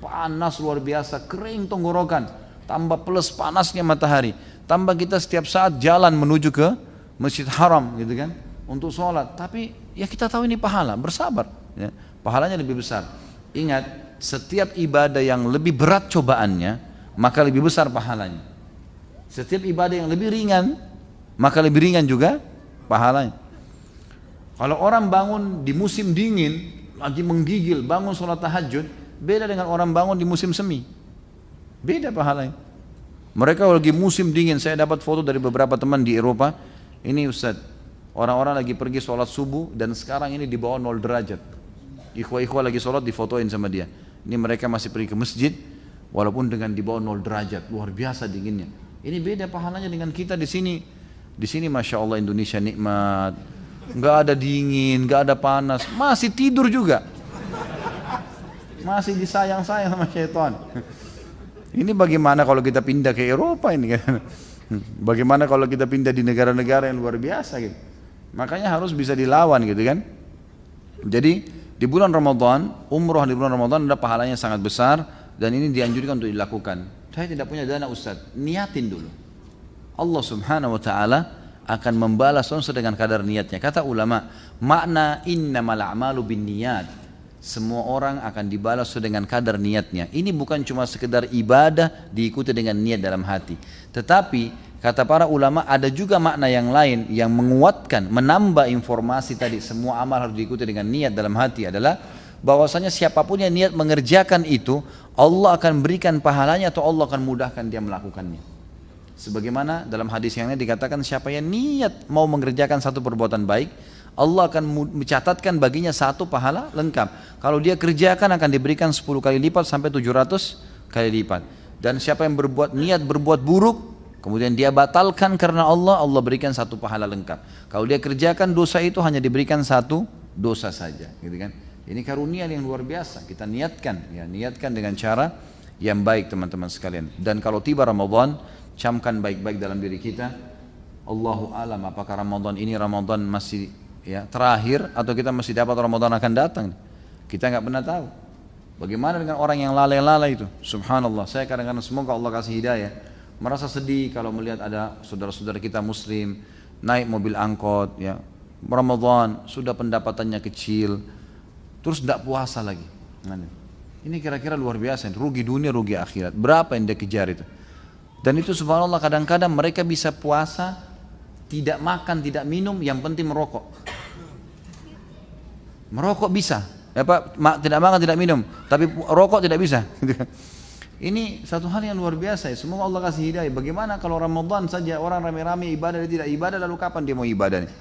Panas luar biasa, kering tenggorokan, tambah plus panasnya matahari, tambah kita setiap saat jalan menuju ke Masjid Haram gitu kan, untuk sholat. Tapi ya kita tahu ini pahala, bersabar ya, pahalanya lebih besar. Ingat, setiap ibadah yang lebih berat cobaannya, maka lebih besar pahalanya. Setiap ibadah yang lebih ringan, maka lebih ringan juga pahalanya. Kalau orang bangun di musim dingin, lagi menggigil, bangun sholat tahajud, beda dengan orang bangun di musim semi. Beda pahalanya. Mereka lagi musim dingin, saya dapat foto dari beberapa teman di Eropa. Ini Ustaz, orang-orang lagi pergi sholat subuh dan sekarang ini di bawah 0 derajat. Ikhwah-ikhwah lagi sholat difotoin sama dia. Ini mereka masih pergi ke masjid, walaupun dengan di bawah 0 derajat, luar biasa dinginnya. Ini beda pahalanya dengan kita di sini. Di sini Masya Allah Indonesia nikmat, nggak ada dingin, nggak ada panas, masih tidur juga. Masih disayang-sayang sama syaitan. Ini bagaimana kalau kita pindah ke Eropa ini kan? Bagaimana kalau kita pindah di negara-negara yang luar biasa gitu? Makanya harus bisa dilawan gitu kan? Jadi di bulan Ramadan, umroh di bulan Ramadan ada pahalanya sangat besar dan ini dianjurkan untuk dilakukan. Saya tidak punya dana Ustaz, niatin dulu. Allah Subhanahu wa taala akan membalas sesuai dengan kadar niatnya. Kata ulama, makna innamal a'malu binniyat. Semua orang akan dibalas dengan kadar niatnya. Ini bukan cuma sekedar ibadah diikuti dengan niat dalam hati. Tetapi kata para ulama ada juga makna yang lain yang menguatkan, menambah informasi tadi semua amal harus diikuti dengan niat dalam hati adalah bahwasanya siapapun yang niat mengerjakan itu, Allah akan berikan pahalanya atau Allah akan mudahkan dia melakukannya. Sebagaimana dalam hadis yang lain dikatakan siapa yang niat mau mengerjakan satu perbuatan baik, Allah akan mencatatkan baginya satu pahala lengkap. Kalau dia kerjakan akan diberikan 10 kali lipat sampai 700 kali lipat. Dan siapa yang niat berbuat buruk, kemudian dia batalkan karena Allah, Allah berikan satu pahala lengkap. Kalau dia kerjakan dosa itu hanya diberikan satu dosa saja, gitu kan? Ini karunia yang luar biasa. Kita niatkan, ya niatkan dengan cara yang baik teman-teman sekalian. Dan kalau tiba Ramadan, camkan baik-baik dalam diri kita. Allahu alam, apakah Ramadan ini Ramadan masih ya terakhir atau kita masih dapat Ramadan akan datang? Kita nggak pernah tahu. Bagaimana dengan orang yang lalai-lalai itu? Subhanallah, saya kadang-kadang semoga Allah kasih hidayah. Merasa sedih kalau melihat ada saudara-saudara kita Muslim naik mobil angkot, ya Ramadan sudah pendapatannya kecil, terus tidak puasa lagi. Ini kira-kira luar biasa, rugi dunia, rugi akhirat. Berapa yang dia kejar itu? Dan itu subhanallah kadang-kadang mereka bisa puasa, tidak makan, tidak minum, yang penting merokok. Merokok bisa, tidak makan, tidak minum, tapi rokok tidak bisa. Ini satu hal yang luar biasa ya. Semoga Allah kasih hidayah. Bagaimana kalau Ramadan saja orang rame-rame ibadah, dia tidak ibadah, lalu kapan dia mau ibadah nih?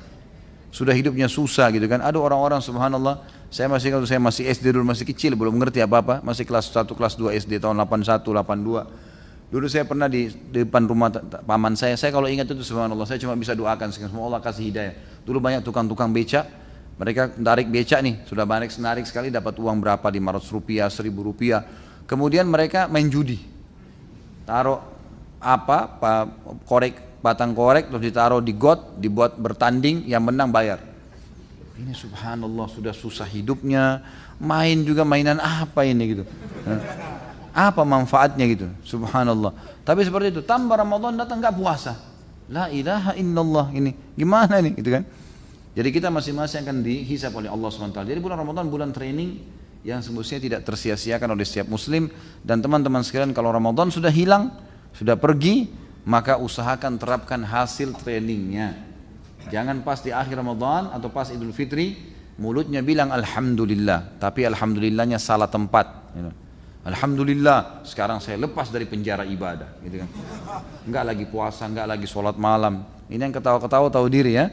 Sudah hidupnya susah gitu kan. Ada orang-orang subhanallah, saya masih SD dulu, masih kecil, belum ngerti apa-apa, masih kelas 1, kelas 2 SD tahun 81, 82. Dulu saya pernah di depan rumah paman saya kalau ingat itu subhanallah, saya cuma bisa doakan semoga Allah kasih hidayah. Dulu banyak tukang-tukang becak, mereka tarik becak nih, sudah banyak senarik sekali, dapat uang berapa, 500 rupiah, 1000 rupiah. Kemudian mereka main judi, taruh batang korek, terus ditaruh di got, dibuat bertanding, yang menang bayar. Ini subhanallah sudah susah hidupnya, main juga mainan apa ini gitu. Apa manfaatnya gitu, subhanallah. Tapi seperti itu, tambah Ramadan datang nggak puasa, la ilaha illallah, ini gimana nih gitu kan. Jadi kita masing-masing akan dihisab oleh Allah SWT. Jadi bulan Ramadan bulan training yang semestinya tidak tersia-siakan oleh setiap muslim. Dan teman-teman sekalian, kalau Ramadan sudah hilang, sudah pergi, maka usahakan terapkan hasil trainingnya. Jangan pas di akhir Ramadan atau pas Idul Fitri mulutnya bilang alhamdulillah, tapi alhamdulillahnya salah tempat gitu. Alhamdulillah, sekarang saya lepas dari penjara ibadah, gitu kan? Enggak lagi puasa, enggak lagi sholat malam. Ini yang ketawa-ketawa tahu diri ya.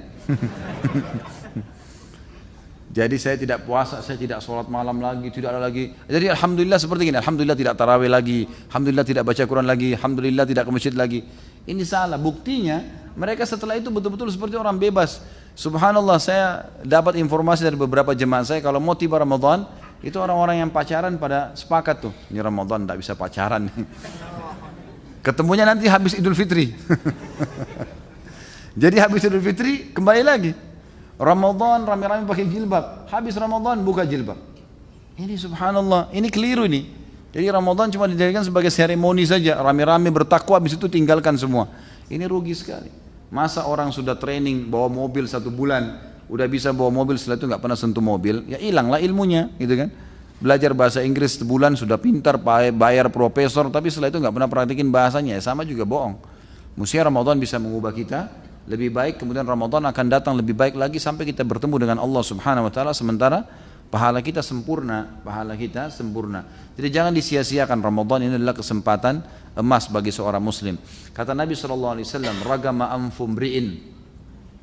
Jadi saya tidak puasa, saya tidak sholat malam lagi, tidak ada lagi. Jadi alhamdulillah seperti ini, alhamdulillah tidak tarawih lagi, alhamdulillah tidak baca Quran lagi, alhamdulillah tidak ke masjid lagi. Ini salah. Buktinya mereka setelah itu betul-betul seperti orang bebas. Subhanallah, saya dapat informasi dari beberapa jemaah saya kalau mau tiba Ramadan, itu orang-orang yang pacaran pada sepakat tuh, ini Ramadan tidak bisa pacaran. Ketemunya nanti habis Idul Fitri. Jadi habis Idul Fitri kembali lagi. Ramadan rame-rame pakai jilbab, habis Ramadan buka jilbab. Ini subhanallah, ini keliru ini. Jadi Ramadan cuma dijadikan sebagai seremoni saja, rame-rame bertakwa, habis itu tinggalkan semua. Ini rugi sekali. Masa orang sudah training bawa mobil 1 bulan, udah bisa bawa mobil, setelah itu nggak pernah sentuh mobil, ya hilanglah ilmunya, gitu kan? Belajar bahasa Inggris sebulan sudah pintar, bayar profesor, tapi setelah itu nggak pernah praktikin bahasanya, ya sama juga bohong. Mestinya Ramadan bisa mengubah kita lebih baik, kemudian Ramadan akan datang lebih baik lagi sampai kita bertemu dengan Allah Subhanahu wa taala, sementara pahala kita sempurna, Jadi jangan disia-siakan. Ramadan ini adalah kesempatan emas bagi seorang muslim. Kata Nabi sallallahu alaihi wasallam, "Ragama anfu mri'in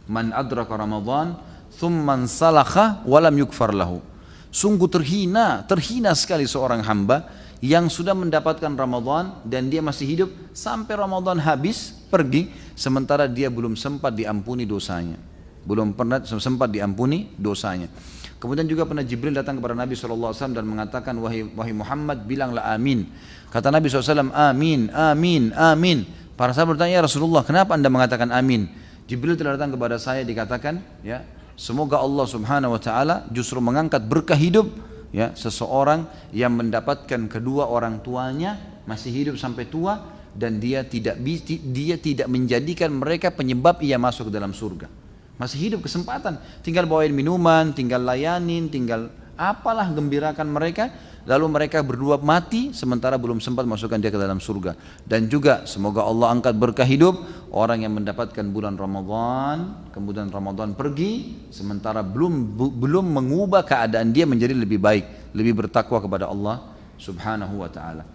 man adraka Ramadan thumma salakha wa lam yukfar lahu." Sungguh terhina sekali seorang hamba yang sudah mendapatkan Ramadan dan dia masih hidup sampai Ramadan habis pergi, sementara dia belum sempat diampuni dosanya. Kemudian juga pernah Jibril datang kepada Nabi SAW dan mengatakan, wahai Muhammad, bilanglah amin. Kata Nabi SAW, amin, amin, amin. Para sahabat bertanya, ya Rasulullah, kenapa anda mengatakan amin? Jibril telah datang kepada saya, dikatakan, ya, semoga Allah Subhanahu wa taala justru mengangkat berkah hidup, ya, seseorang yang mendapatkan kedua orang tuanya masih hidup sampai tua, dan dia tidak menjadikan mereka penyebab ia masuk ke dalam surga. Masih hidup, kesempatan, tinggal bawain minuman, tinggal layanin, tinggal apalah, gembirakan mereka, lalu mereka berdua mati sementara belum sempat masukkan dia ke dalam surga. Dan juga semoga Allah angkat berkah hidup orang yang mendapatkan bulan Ramadan, kemudian Ramadan pergi sementara belum mengubah keadaan dia menjadi lebih baik, lebih bertakwa kepada Allah Subhanahu wa taala.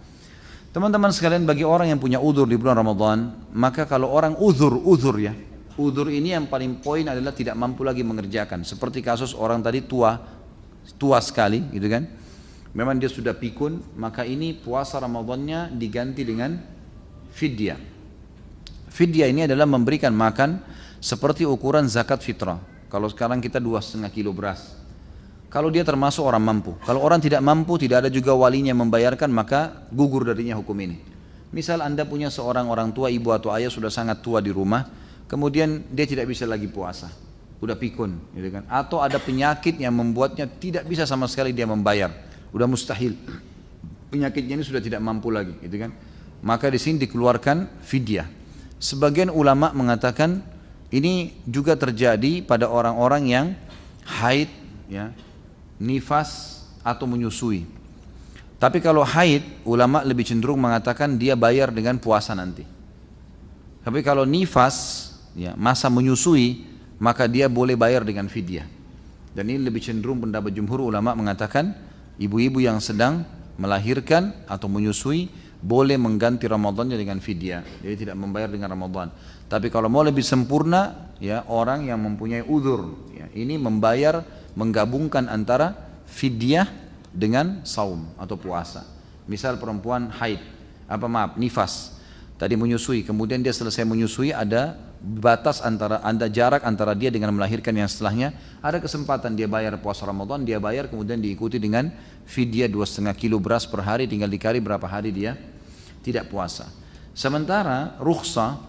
Teman-teman sekalian, bagi orang yang punya uzur di bulan Ramadan, maka kalau orang uzur ya, uzur ini yang paling poin adalah tidak mampu lagi mengerjakan. Seperti kasus orang tadi tua sekali, gitu kan? Memang dia sudah pikun, maka ini puasa Ramadannya diganti dengan fidyah. Fidyah ini adalah memberikan makan seperti ukuran zakat fitrah. Kalau sekarang kita 2,5 kilo beras. Kalau dia termasuk orang mampu. Kalau orang tidak mampu, tidak ada juga walinya membayarkan, maka gugur darinya hukum ini. Misal anda punya seorang orang tua, ibu atau ayah sudah sangat tua di rumah, kemudian dia tidak bisa lagi puasa, udah pikun, gitu kan? Atau ada penyakit yang membuatnya tidak bisa sama sekali dia membayar, udah mustahil, penyakitnya ini sudah tidak mampu lagi, gitu kan? Maka di sini dikeluarkan fidyah. Sebagian ulama mengatakan ini juga terjadi pada orang-orang yang haid, ya, nifas atau menyusui. Tapi kalau haid, ulama lebih cenderung mengatakan dia bayar dengan puasa nanti. Tapi kalau nifas, ya, masa menyusui, maka dia boleh bayar dengan fidyah. Dan ini lebih cenderung pendapat jumhur ulama mengatakan ibu-ibu yang sedang melahirkan atau menyusui boleh mengganti Ramadannya dengan fidyah, jadi tidak membayar dengan Ramadan. Tapi kalau mau lebih sempurna, ya, orang yang mempunyai uzur, ya, ini membayar, menggabungkan antara fidyah dengan saum atau puasa. Misal perempuan haid, nifas, tadi menyusui, kemudian dia selesai menyusui, ada batas ada jarak antara dia dengan melahirkan yang setelahnya, ada kesempatan dia bayar puasa Ramadan, dia bayar, kemudian diikuti dengan fidyah 2,5 kilo beras per hari, tinggal dikali berapa hari dia tidak puasa. Sementara rukhsah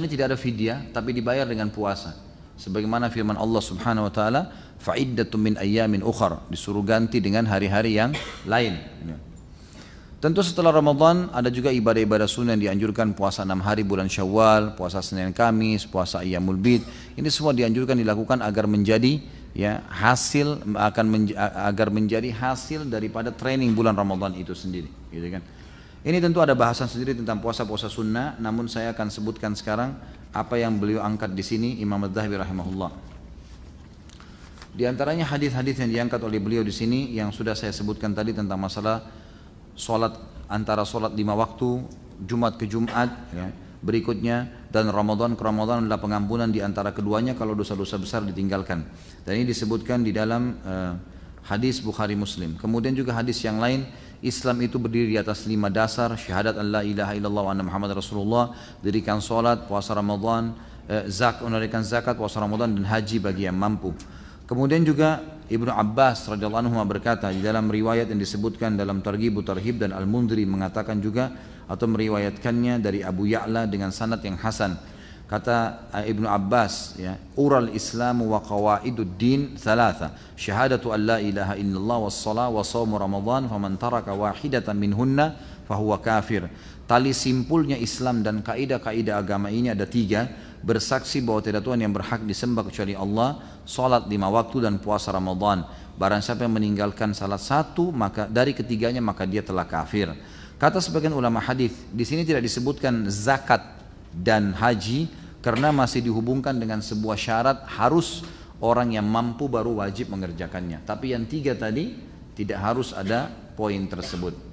ini tidak ada fidyah tapi dibayar dengan puasa. Sebagaimana firman Allah Subhanahu wa taala, fa'iddatun min ayyamin ukhar, disuruh ganti dengan hari-hari yang lain. Tentu setelah Ramadan ada juga ibadah-ibadah sunnah yang dianjurkan, puasa 6 hari bulan Syawal, puasa Senin Kamis, puasa Ayyamul Bid. Ini semua dianjurkan dilakukan agar menjadi, ya, agar menjadi hasil daripada training bulan Ramadan itu sendiri, gitu kan. Ini tentu ada bahasan sendiri tentang puasa-puasa sunnah, namun saya akan sebutkan sekarang apa yang beliau angkat di sini Imam Az-Zahabi rahimahullah. Di antaranya hadis-hadis yang diangkat oleh beliau di sini yang sudah saya sebutkan tadi tentang masalah solat, antara solat 5 waktu Jumat ke Jumat, ya. Berikutnya dan Ramadan ke Ramadan adalah pengampunan di antara keduanya kalau dosa-dosa besar ditinggalkan. Dan ini disebutkan di dalam hadis Bukhari Muslim. Kemudian juga hadis yang lain, Islam itu berdiri di atas 5 dasar, syahadat an la ilaha illallah wa anna Muhammad Rasulullah, dirikan salat, puasa Ramadan, menunaikan zakat, puasa Ramadan dan haji bagi yang mampu. Kemudian juga Ibnu Abbas radhiyallahu anhu berkata di dalam riwayat yang disebutkan dalam Targhib Tarhib, dan Al-Mundhiri mengatakan juga atau meriwayatkannya dari Abu Ya'la dengan sanad yang hasan. Kata Ibnu Abbas, ya, ural Islamu wa qawaidud din thalatha, syahadatu an la ilaha illallah was salat wa shaum Ramadan, faman taraka wahidatan minhunna fahuwa kafir. Tali simpulnya Islam dan kaidah-kaidah agama ini ada 3. Bersaksi bahwa tidak Tuhan yang berhak disembah kecuali Allah, salat 5 waktu dan puasa Ramadan. Barang siapa yang meninggalkan salah satu maka dari ketiganya maka dia telah kafir. Kata sebagian ulama hadis, di sini tidak disebutkan zakat dan haji karena masih dihubungkan dengan sebuah syarat harus orang yang mampu baru wajib mengerjakannya. Tapi yang 3 tadi tidak harus ada poin tersebut.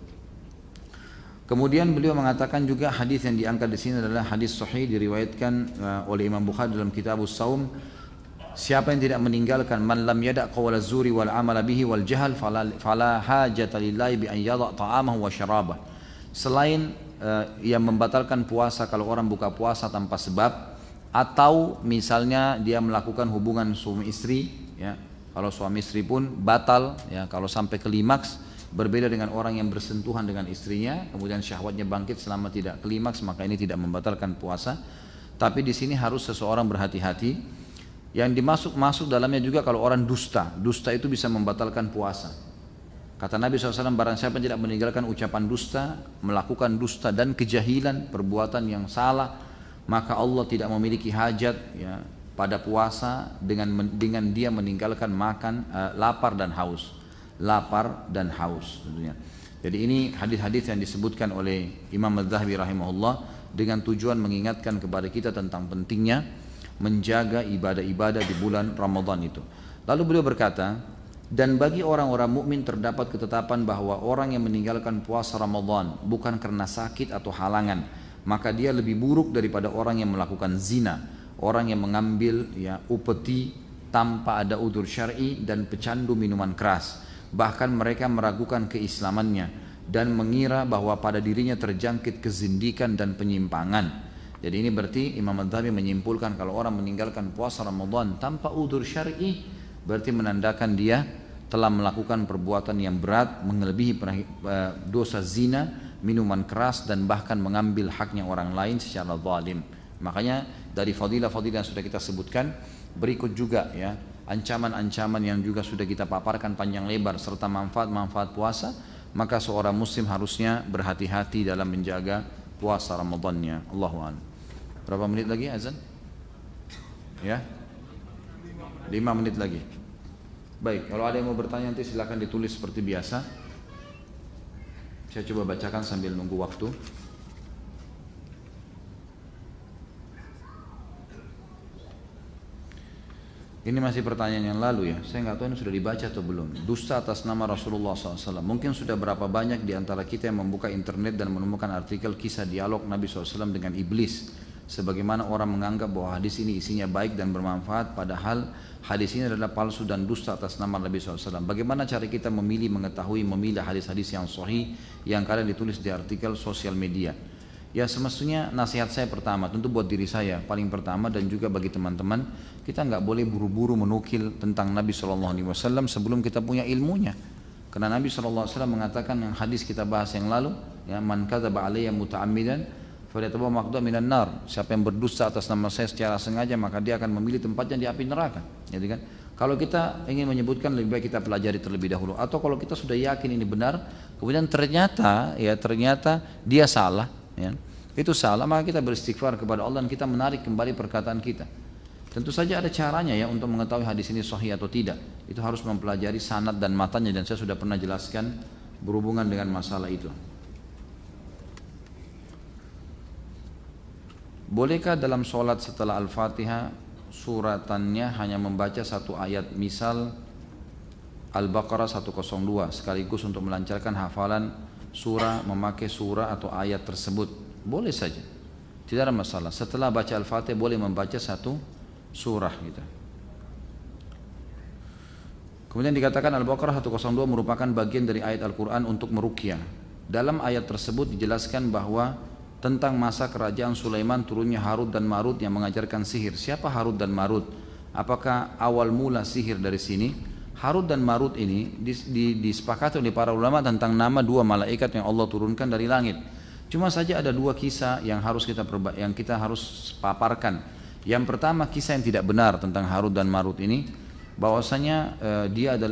Kemudian beliau mengatakan juga hadis yang diangkat di sini adalah hadis sahih diriwayatkan oleh Imam Bukhari dalam Kitabus Shaum. Siapa yang tidak meninggalkan man lam yada' qawla zuri wal amala bihi wal jahal fala hajata lillahi bi an yada' ta'amahu wa syarabah. Selain yang membatalkan puasa kalau orang buka puasa tanpa sebab, atau misalnya dia melakukan hubungan suami istri, ya. Kalau suami istri pun batal, ya, kalau sampai klimaks. Berbeda dengan orang yang bersentuhan dengan istrinya, kemudian syahwatnya bangkit selama tidak klimaks, maka ini tidak membatalkan puasa. Tapi di sini harus seseorang berhati-hati. Yang masuk dalamnya juga kalau orang dusta itu bisa membatalkan puasa. Kata Nabi SAW, barang siapa tidak meninggalkan ucapan dusta, melakukan dusta dan kejahilan, perbuatan yang salah, maka Allah tidak memiliki hajat, ya, pada puasa dengan dia meninggalkan makan, lapar dan haus. Lapar dan haus tentunya. Jadi ini hadis-hadis yang disebutkan oleh Imam Az-Zahabi rahimahullah dengan tujuan mengingatkan kepada kita tentang pentingnya menjaga ibadah-ibadah di bulan Ramadan itu. Lalu beliau berkata, dan bagi orang-orang mukmin terdapat ketetapan bahwa orang yang meninggalkan puasa Ramadan bukan karena sakit atau halangan, maka dia lebih buruk daripada orang yang melakukan zina, orang yang mengambil, ya, upeti tanpa ada udzur syar'i dan pecandu minuman keras. Bahkan mereka meragukan keislamannya dan mengira bahwa pada dirinya terjangkit kezindikan dan penyimpangan. Jadi ini berarti Imam Az-Zahabi menyimpulkan kalau orang meninggalkan puasa Ramadan tanpa udzur syar'i berarti menandakan dia telah melakukan perbuatan yang berat, melebihi dosa zina, minuman keras, dan bahkan mengambil haknya orang lain secara zalim. Makanya dari fadilah-fadilah yang sudah kita sebutkan berikut juga, ya, ancaman-ancaman yang juga sudah kita paparkan panjang lebar serta manfaat-manfaat puasa, maka seorang muslim harusnya berhati-hati dalam menjaga puasa Ramadannya. Allahu a'lam. Berapa menit lagi azan? Ya? 5 menit lagi. Baik, kalau ada yang mau bertanya nanti silakan ditulis seperti biasa. Saya coba bacakan sambil nunggu waktu. Ini masih pertanyaan yang lalu, ya. Saya nggak tahu ini sudah dibaca atau belum. Dusta atas nama Rasulullah SAW. Mungkin sudah berapa banyak di antara kita yang membuka internet dan menemukan artikel kisah dialog Nabi SAW dengan iblis. Sebagaimana orang menganggap bahwa hadis ini isinya baik dan bermanfaat, padahal hadis ini adalah palsu dan dusta atas nama Nabi SAW. Bagaimana cara kita memilah hadis-hadis yang sahih yang kadang ditulis di artikel sosial media? Ya, semestinya nasihat saya pertama, tentu buat diri saya paling pertama dan juga bagi teman-teman, kita nggak boleh buru-buru menukil tentang Nabi SAW sebelum kita punya ilmunya. Karena Nabi SAW mengatakan yang hadis kita bahas yang lalu, ya, man kadzaba alayya muta'ammidan falyatabawa maq'adahu minan nar. Siapa yang berdusta atas nama saya secara sengaja maka dia akan memilih tempatnya di api neraka. Jadi kan, kalau kita ingin menyebutkan lebih baik kita pelajari terlebih dahulu. Atau kalau kita sudah yakin ini benar, kemudian ternyata dia salah, ya, itu salah, maka kita beristighfar kepada Allah dan kita menarik kembali perkataan kita. Tentu saja ada caranya, ya, untuk mengetahui hadis ini sahih atau tidak. Itu harus mempelajari sanad dan matanya, dan saya sudah pernah jelaskan berhubungan dengan masalah itu. Bolehkah dalam sholat setelah Al-Fatihah suratannya hanya membaca satu ayat, misal Al-Baqarah 102, sekaligus untuk melancarkan hafalan surah memakai surah atau ayat tersebut? Boleh saja. Tidak ada masalah. Setelah baca Al-Fatihah boleh membaca satu surah gitu. Kemudian dikatakan Al-Baqarah 102 merupakan bagian dari ayat Al-Quran untuk meruqyah. Dalam ayat tersebut dijelaskan bahwa tentang masa kerajaan Sulaiman turunnya Harut dan Marut yang mengajarkan sihir. Siapa Harut dan Marut? Apakah awal mula sihir dari sini? Harut dan Marut ini disepakati oleh para ulama tentang nama dua malaikat yang Allah turunkan dari langit. Cuma saja ada dua kisah yang kita harus paparkan. Yang pertama kisah yang tidak benar tentang Harut dan Marut ini, bahwasanya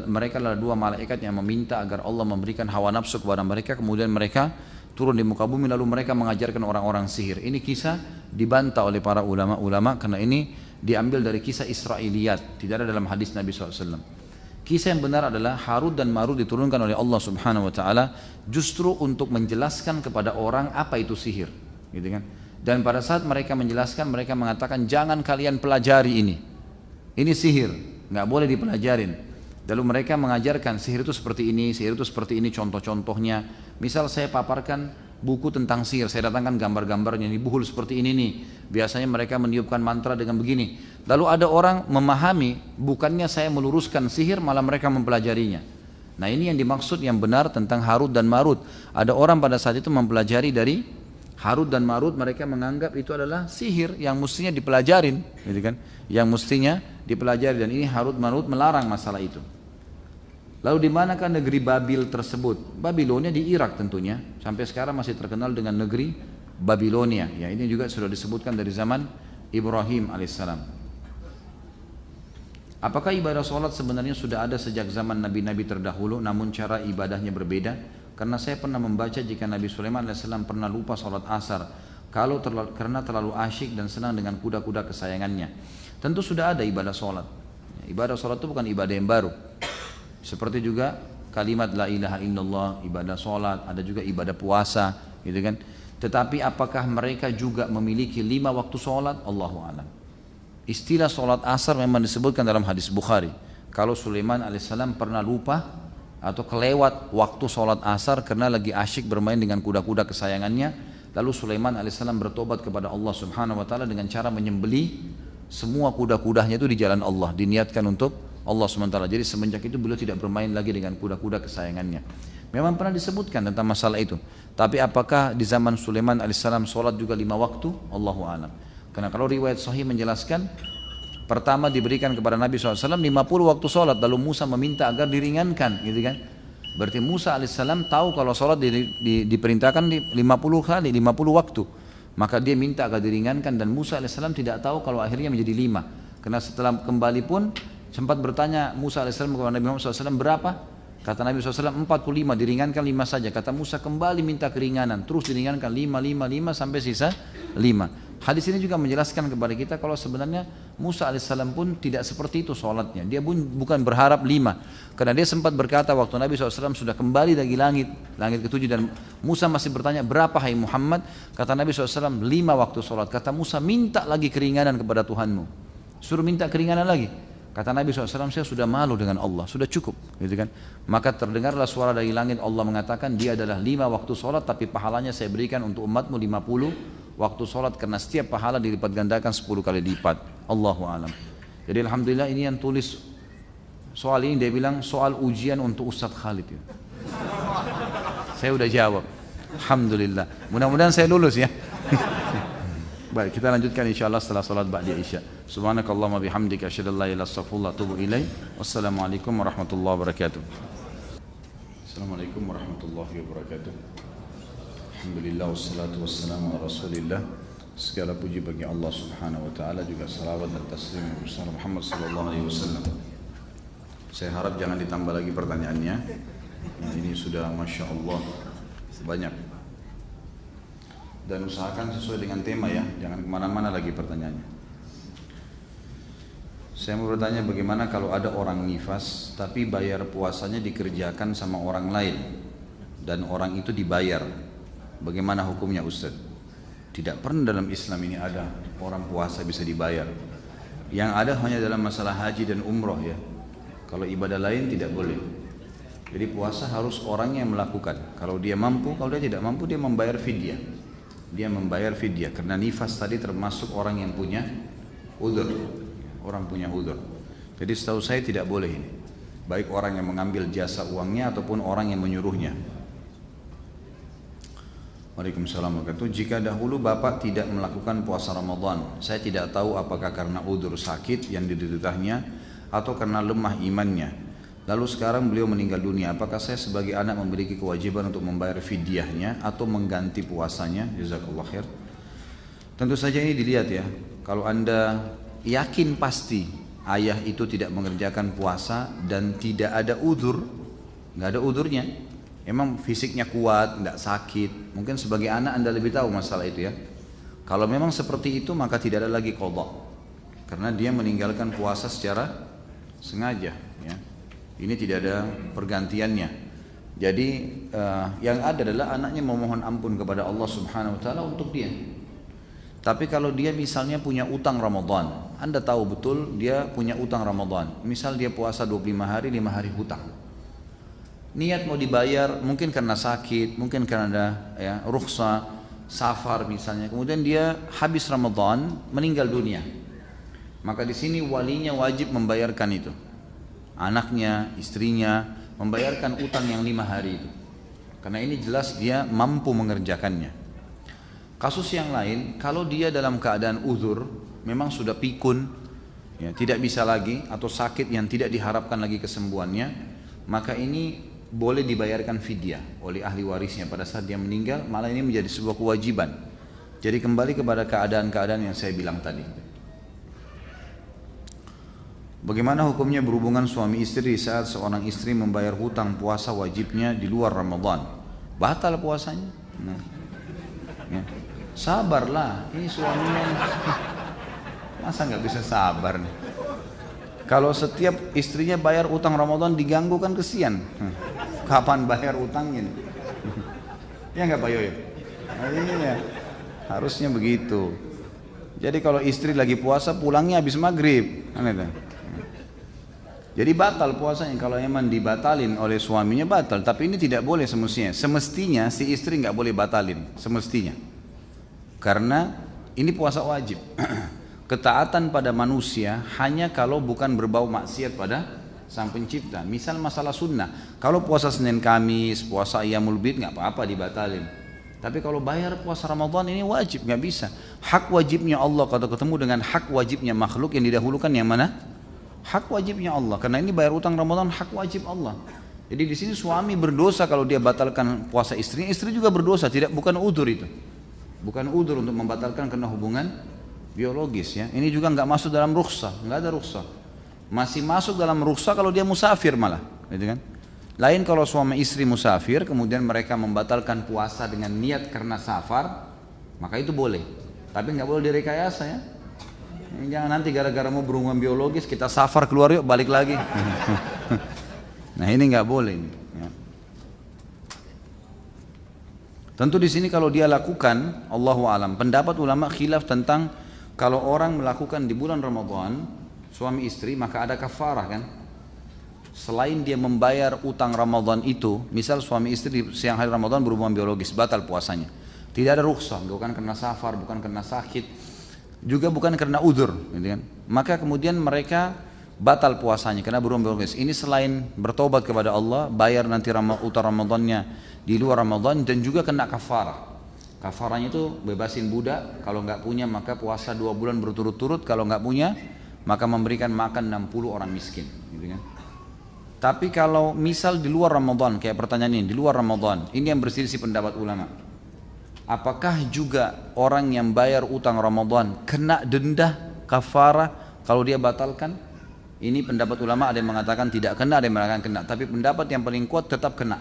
mereka adalah dua malaikat yang meminta agar Allah memberikan hawa nafsu kepada mereka, kemudian mereka turun di muka bumi lalu mereka mengajarkan orang-orang sihir. Ini kisah dibantah oleh para ulama-ulama karena ini diambil dari kisah Israiliyat, tidak ada dalam hadis Nabi SAW. Kisah yang benar adalah Harut dan Marut diturunkan oleh Allah Subhanahu Wa Taala justru untuk menjelaskan kepada orang apa itu sihir, gitu kan? Dan pada saat mereka menjelaskan, mereka mengatakan jangan kalian pelajari ini sihir, nggak boleh dipelajarin. Lalu mereka mengajarkan sihir itu seperti ini, sihir itu seperti ini, contoh-contohnya. Misal saya paparkan buku tentang sihir, saya datangkan gambar-gambarnya, ini buhul seperti ini nih. Biasanya mereka meniupkan mantra dengan begini. Lalu ada orang memahami, bukannya saya meluruskan sihir, malah mereka mempelajarinya. Nah ini yang dimaksud yang benar tentang Harut dan Marut. Ada orang pada saat itu mempelajari dari Harut dan Marut, mereka menganggap itu adalah sihir yang mestinya dipelajarin, gitu kan? Yang mestinya dipelajari, dan ini Harut Marut melarang masalah itu. Lalu di manakah negeri Babil tersebut? Babilonia di Irak tentunya. Sampai sekarang masih terkenal dengan negeri Babilonia. Ya, ini juga sudah disebutkan dari zaman Ibrahim alaihissalam. Apakah ibadah sholat sebenarnya sudah ada sejak zaman nabi-nabi terdahulu, namun cara ibadahnya berbeda? Karena saya pernah membaca jika Nabi Sulaiman alaihissalam pernah lupa sholat asar karena terlalu asyik dan senang dengan kuda-kuda kesayangannya. Tentu sudah ada ibadah sholat. Ibadah sholat itu bukan ibadah yang baru. Seperti juga kalimat la ilaha illallah, ibadah sholat, ada juga ibadah puasa, gitu kan. Tetapi apakah mereka juga memiliki 5 waktu sholat? Allahu a'lam. Istilah sholat asar memang disebutkan dalam hadis Bukhari. Kalau Sulaiman alaihissalam pernah lupa atau kelewat waktu sholat asar karena lagi asyik bermain dengan kuda-kuda kesayangannya, lalu Sulaiman alaihissalam bertobat kepada Allah Subhanahu Wa Taala dengan cara menyembelih semua kuda-kudanya itu di jalan Allah, diniatkan untuk Allah SWT. Jadi semenjak itu beliau tidak bermain lagi dengan kuda-kuda kesayangannya. Memang pernah disebutkan tentang masalah itu. Tapi apakah di zaman Sulaiman alaihissalam sholat juga 5 waktu? Allahu a'lam. Karena kalau riwayat sahih menjelaskan, pertama diberikan kepada Nabi SAW 50 waktu sholat, lalu Musa meminta agar diringankan, gitu kan? Berarti Musa alaihissalam tahu kalau sholat diperintahkan 50 kali, 50 waktu. Maka dia minta agar diringankan, dan Musa alaihissalam tidak tahu kalau akhirnya menjadi 5. Karena setelah kembali pun sempat bertanya Musa alaihissalam kepada Nabi Muhammad SAW, berapa? Kata Nabi SAW 45, diringankan 5 saja. Kata Musa kembali minta keringanan, terus diringankan 5 sampai sisa 5. Hadis ini juga menjelaskan kepada kita kalau sebenarnya Musa alaihissalam pun tidak seperti itu sholatnya. Dia pun bukan berharap 5. Karena dia sempat berkata waktu Nabi SAW sudah kembali dari langit ke-7, dan Musa masih bertanya, berapa hai Muhammad? Kata Nabi SAW 5 waktu sholat. Kata Musa, minta lagi keringanan kepada Tuhanmu. Suruh minta keringanan lagi. Kata Nabi SAW, saya sudah malu dengan Allah, sudah cukup, gitu kan? Maka terdengarlah suara dari langit, Allah mengatakan, dia adalah 5 waktu sholat, tapi pahalanya saya berikan untuk umatmu 50 waktu sholat, karena setiap pahala dilipat gandakan 10 kali lipat. Allahu a'lam. Jadi alhamdulillah ini yang tulis soal ini, dia bilang soal ujian untuk Ustadz Khalid ya. Saya udah jawab, alhamdulillah. Mudah-mudahan saya lulus ya. Baik, kita lanjutkan insyaallah setelah salat ba'da isya. Subhanakallahumma bihamdika asyhadu an la ilaha illa anta astaghfiruka wa atubu ilaik. Wassalamualaikum warahmatullahi wabarakatuh. Assalamualaikum warahmatullahi wabarakatuh. Alhamdulillah wassalatu wassalamu ala Rasulillah. Segala puji bagi Allah Subhanahu wa taala, juga salawat dan taslim kepada Muhammad sallallahu alaihi wasallam. Saya harap jangan ditambah lagi pertanyaannya. Ini sudah Masya Allah banyak. Dan usahakan sesuai dengan tema ya, jangan kemana-mana lagi pertanyaannya. Saya mau bertanya, bagaimana kalau ada orang nifas tapi bayar puasanya dikerjakan sama orang lain dan orang itu dibayar, bagaimana hukumnya Ustaz? Tidak pernah dalam Islam ini ada orang puasa bisa dibayar. Yang ada hanya dalam masalah haji dan umroh ya. Kalau ibadah lain tidak boleh. Jadi puasa harus orang yang melakukan. Kalau dia mampu, kalau dia tidak mampu dia membayar fidyah. dia membayar fidyah karena nifas tadi termasuk orang yang punya udzur, orang punya udzur. Jadi setahu saya tidak boleh ini, baik orang yang mengambil jasa uangnya ataupun orang yang menyuruhnya. Waalaikumsalam warahmatullahi wabarakatuh. Jika dahulu Bapak tidak melakukan puasa Ramadan, saya tidak tahu apakah karena udzur sakit yang dideritanya atau karena lemah imannya. Lalu sekarang beliau meninggal dunia, apakah saya sebagai anak memiliki kewajiban untuk membayar fidyahnya atau mengganti puasanya? Jazakallah khair. Tentu saja ini dilihat ya. Kalau Anda yakin pasti ayah itu tidak mengerjakan puasa dan tidak ada udzur, nggak ada udzurnya, emang fisiknya kuat, nggak sakit, mungkin sebagai anak Anda lebih tahu masalah itu ya. Kalau memang seperti itu maka tidak ada lagi qadha, karena dia meninggalkan puasa secara sengaja ya. Ini tidak ada pergantiannya. Jadi yang ada adalah anaknya memohon ampun kepada Allah Subhanahu wa taala untuk dia. Tapi kalau dia misalnya punya utang Ramadan, Anda tahu betul dia punya utang Ramadan. Misal dia puasa 25 hari, 5 hari hutang. Niat mau dibayar, mungkin karena sakit, mungkin karena ada ya, rukhsah, safar misalnya. Kemudian dia habis Ramadan, meninggal dunia. Maka di sini walinya wajib membayarkan itu. Anaknya, istrinya, membayarkan utang yang 5 hari itu. Karena ini jelas dia mampu mengerjakannya. Kasus yang lain, kalau dia dalam keadaan uzur, memang sudah pikun, ya, tidak bisa lagi, atau sakit yang tidak diharapkan lagi kesembuhannya, maka ini boleh dibayarkan fidyah oleh ahli warisnya pada saat dia meninggal, malah ini menjadi sebuah kewajiban. Jadi kembali kepada keadaan-keadaan yang saya bilang tadi. Bagaimana hukumnya berhubungan suami istri saat seorang istri membayar hutang puasa wajibnya di luar Ramadan? Batal puasanya. Nah, ya. Sabarlah, ini suaminya masa nggak bisa sabar nih? Kalau setiap istrinya bayar utang Ramadan diganggu kan kesian. Kapan bayar utangnya? Ya nggak Pak Yoyo? Nah, iya, harusnya begitu. Jadi kalau istri lagi puasa pulangnya habis maghrib, kan itu. Jadi batal puasanya kalau emang dibatalin oleh suaminya batal. Tapi ini tidak boleh semestinya. Semestinya si istri nggak boleh batalin, semestinya. Karena ini puasa wajib. Ketaatan pada manusia hanya kalau bukan berbau maksiat pada Sang Pencipta. Misal masalah sunnah. Kalau puasa Senin Kamis, puasa Ayyamul Bid nggak apa-apa dibatalin. Tapi kalau bayar puasa Ramadan ini wajib, nggak bisa. Hak wajibnya Allah kalau ketemu dengan hak wajibnya makhluk yang didahulukan yang mana? Hak wajibnya Allah, karena ini bayar utang Ramadan hak wajib Allah. Jadi di sini suami berdosa kalau dia batalkan puasa istrinya, istri juga berdosa, bukan udzur itu. Bukan udzur untuk membatalkan karena hubungan biologis ya. Ini juga nggak masuk dalam rukhsah, nggak ada rukhsah. Masih masuk dalam rukhsah kalau dia musafir malah, gitu kan? Lain kalau suami istri musafir, kemudian mereka membatalkan puasa dengan niat karena safar, maka itu boleh. Tapi nggak boleh direkayasa ya. Jangan nanti gara-gara mau berhubungan biologis kita safar keluar yuk balik lagi. Nah ini nggak boleh. Ya. Tentu di sini kalau dia lakukan, Allahu alam. Pendapat ulama khilaf tentang kalau orang melakukan di bulan Ramadan suami istri maka ada kafarah kan. Selain dia membayar utang Ramadan itu, misal suami istri di siang hari Ramadan berhubungan biologis batal puasanya. Tidak ada rukhsah, bukan karena safar, bukan karena sakit. Juga bukan karena udzur, gitu kan? Maka kemudian mereka batal puasanya karena berhubungan biologis. Ini selain bertobat kepada Allah, bayar nanti utang Ramadannya di luar Ramadan dan juga kena kafarah. Kafarahnya itu bebasin budak, kalau nggak punya maka puasa 2 bulan berturut-turut, kalau nggak punya maka memberikan makan 60 orang miskin, gitu kan? Tapi kalau misal di luar Ramadan, kayak pertanyaan ini, di luar Ramadan, ini yang berselisih pendapat ulama. Apakah juga orang yang bayar utang Ramadan kena denda kafarah kalau dia batalkan? Ini pendapat ulama, ada yang mengatakan tidak kena, ada yang mengatakan kena. Tapi pendapat yang paling kuat tetap kena.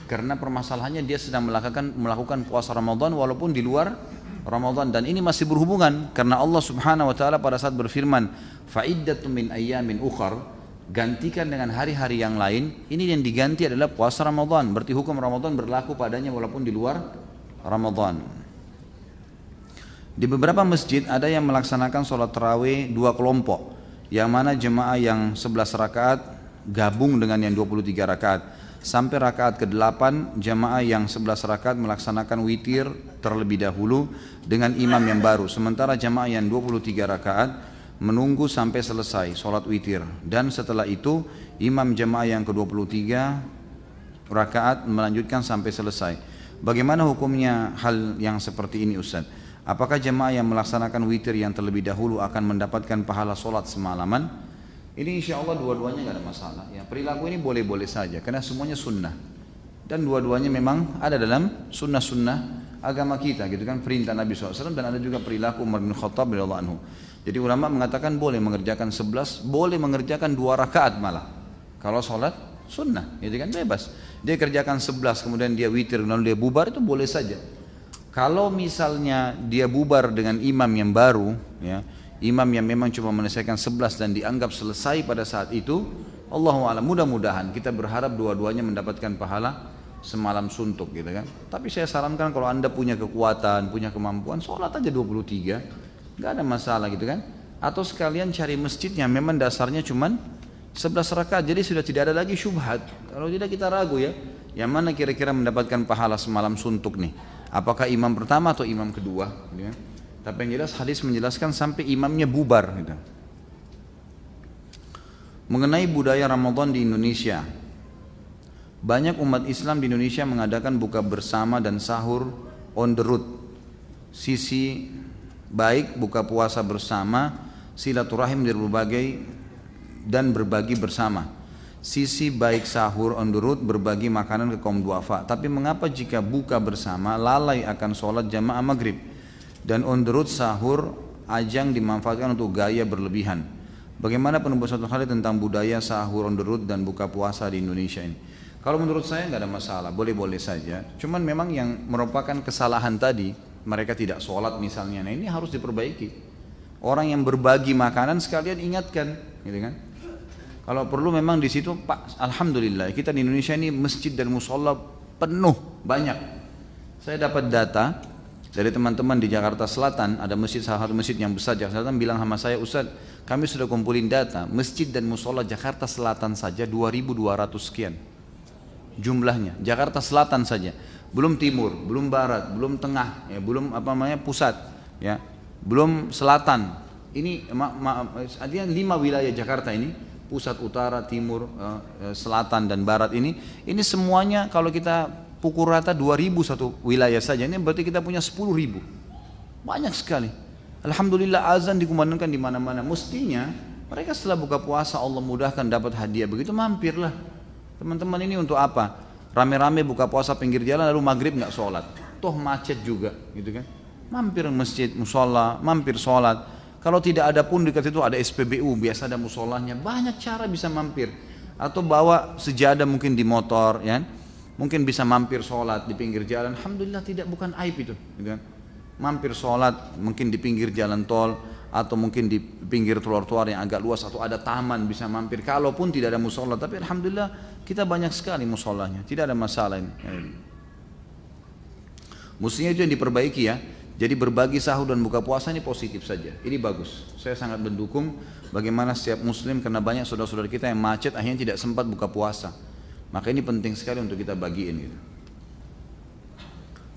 Karena permasalahannya dia sedang melakukan puasa Ramadan walaupun di luar Ramadan. Dan ini masih berhubungan karena Allah Subhanahu wa taala pada saat berfirman, "Fa'iddatun min ayyamin ukhar", gantikan dengan hari-hari yang lain. Ini yang diganti adalah puasa Ramadan. Berarti hukum Ramadan berlaku padanya walaupun di luar Ramadan. Di beberapa masjid ada yang melaksanakan sholat tarawih 2 kelompok, yang mana jemaah yang 11 rakaat gabung dengan yang 23 rakaat. sampai rakaat ke-8 jamaah yang 11 rakaat melaksanakan witir terlebih dahulu dengan imam yang baru, sementara jamaah yang 23 rakaat menunggu sampai selesai sholat witir, dan setelah itu imam jamaah yang ke-23 rakaat melanjutkan sampai selesai. Bagaimana hukumnya hal yang seperti ini Ustaz? Apakah jemaah yang melaksanakan witir yang terlebih dahulu akan mendapatkan pahala solat semalaman? Ini insya Allah dua-duanya nggak ada masalah. Ya, perilaku ini boleh-boleh saja karena semuanya sunnah. Dan dua-duanya memang ada dalam sunnah-sunnah agama kita gitu kan, perintah Nabi SAW, dan ada juga perilaku Umar bin Khattab radhiyallahu anhu. Jadi ulama mengatakan boleh mengerjakan 11, boleh mengerjakan 2 rakaat malah. Kalau solat sunnah, gitu kan, bebas. Dia kerjakan 11 kemudian dia witir lalu dia bubar, itu boleh saja. Kalau misalnya dia bubar dengan imam yang baru, ya, imam yang memang cuma menyelesaikan 11 dan dianggap selesai pada saat itu, Allahu a'lam, mudah-mudahan kita berharap dua-duanya mendapatkan pahala semalam suntuk gitu kan. Tapi saya sarankan kalau anda punya kekuatan, punya kemampuan, sholat aja 23, nggak ada masalah gitu kan. Atau sekalian cari masjid yang memang dasarnya cuman 11 rakaat, jadi sudah tidak ada lagi syubhat. Kalau tidak kita ragu ya, yang mana kira-kira mendapatkan pahala semalam suntuk nih, apakah imam pertama atau imam kedua gitu ya. Tapi yang jelas hadis menjelaskan sampai imamnya bubar gitu. Mengenai budaya Ramadan di Indonesia, banyak umat Islam di Indonesia mengadakan buka bersama dan sahur on the road. Sisi baik buka puasa bersama, silaturahim dari berbagai dan berbagi bersama. Sisi baik sahur on the road, berbagi makanan ke kaum duafa. Tapi mengapa jika buka bersama lalai akan sholat jamaah maghrib, dan on the road sahur ajang dimanfaatkan untuk gaya berlebihan? Bagaimana pendapat Ustaz Khalid tentang budaya sahur on the road dan buka puasa di Indonesia ini? Kalau menurut saya nggak ada masalah, boleh-boleh saja. Cuman memang yang merupakan kesalahan tadi, mereka tidak sholat misalnya, nah ini harus diperbaiki. Orang yang berbagi makanan sekalian ingatkan, gitu kan? Kalau perlu memang di situ, Pak, alhamdulillah kita di Indonesia ini masjid dan musola penuh, banyak. Saya dapat data dari teman-teman di Jakarta Selatan, ada masjid, salah satu masjid yang besar Jakarta Selatan bilang sama saya, Ustaz, kami sudah kumpulin data, masjid dan musola Jakarta Selatan saja 2.200 sekian jumlahnya, Jakarta Selatan saja, belum timur, belum barat, belum tengah, ya, belum apa namanya pusat, ya, belum selatan. Ini artinya 5 wilayah Jakarta ini, pusat, utara, timur, selatan dan barat ini semuanya kalau kita pukul rata 2.000 satu wilayah saja, ini berarti kita punya 10.000, banyak sekali. Alhamdulillah azan dikumandangkan di mana-mana. Mestinya mereka setelah buka puasa Allah mudahkan dapat hadiah begitu, mampirlah. Teman-teman ini untuk apa? Rame-rame buka puasa pinggir jalan lalu maghrib nggak sholat, toh macet juga, gitu kan? Mampir masjid, musola, mampir sholat. Kalau tidak ada pun dekat itu ada SPBU, biasa ada musolahnya, banyak cara bisa mampir. Atau bawa sejadah mungkin di motor, ya, mungkin bisa mampir sholat di pinggir jalan. Alhamdulillah tidak, bukan aib itu, gitu kan? Mampir sholat mungkin di pinggir jalan tol atau mungkin di pinggir trotoar yang agak luas atau ada taman bisa mampir. Kalaupun tidak ada musola, tapi alhamdulillah kita banyak sekali musolahnya, tidak ada masalah ini. Mestinya itu yang diperbaiki ya. Jadi berbagi sahur dan buka puasa ini positif saja, ini bagus. Saya sangat mendukung bagaimana setiap muslim, karena banyak saudara-saudara kita yang macet akhirnya tidak sempat buka puasa. Maka ini penting sekali untuk kita bagiin gitu.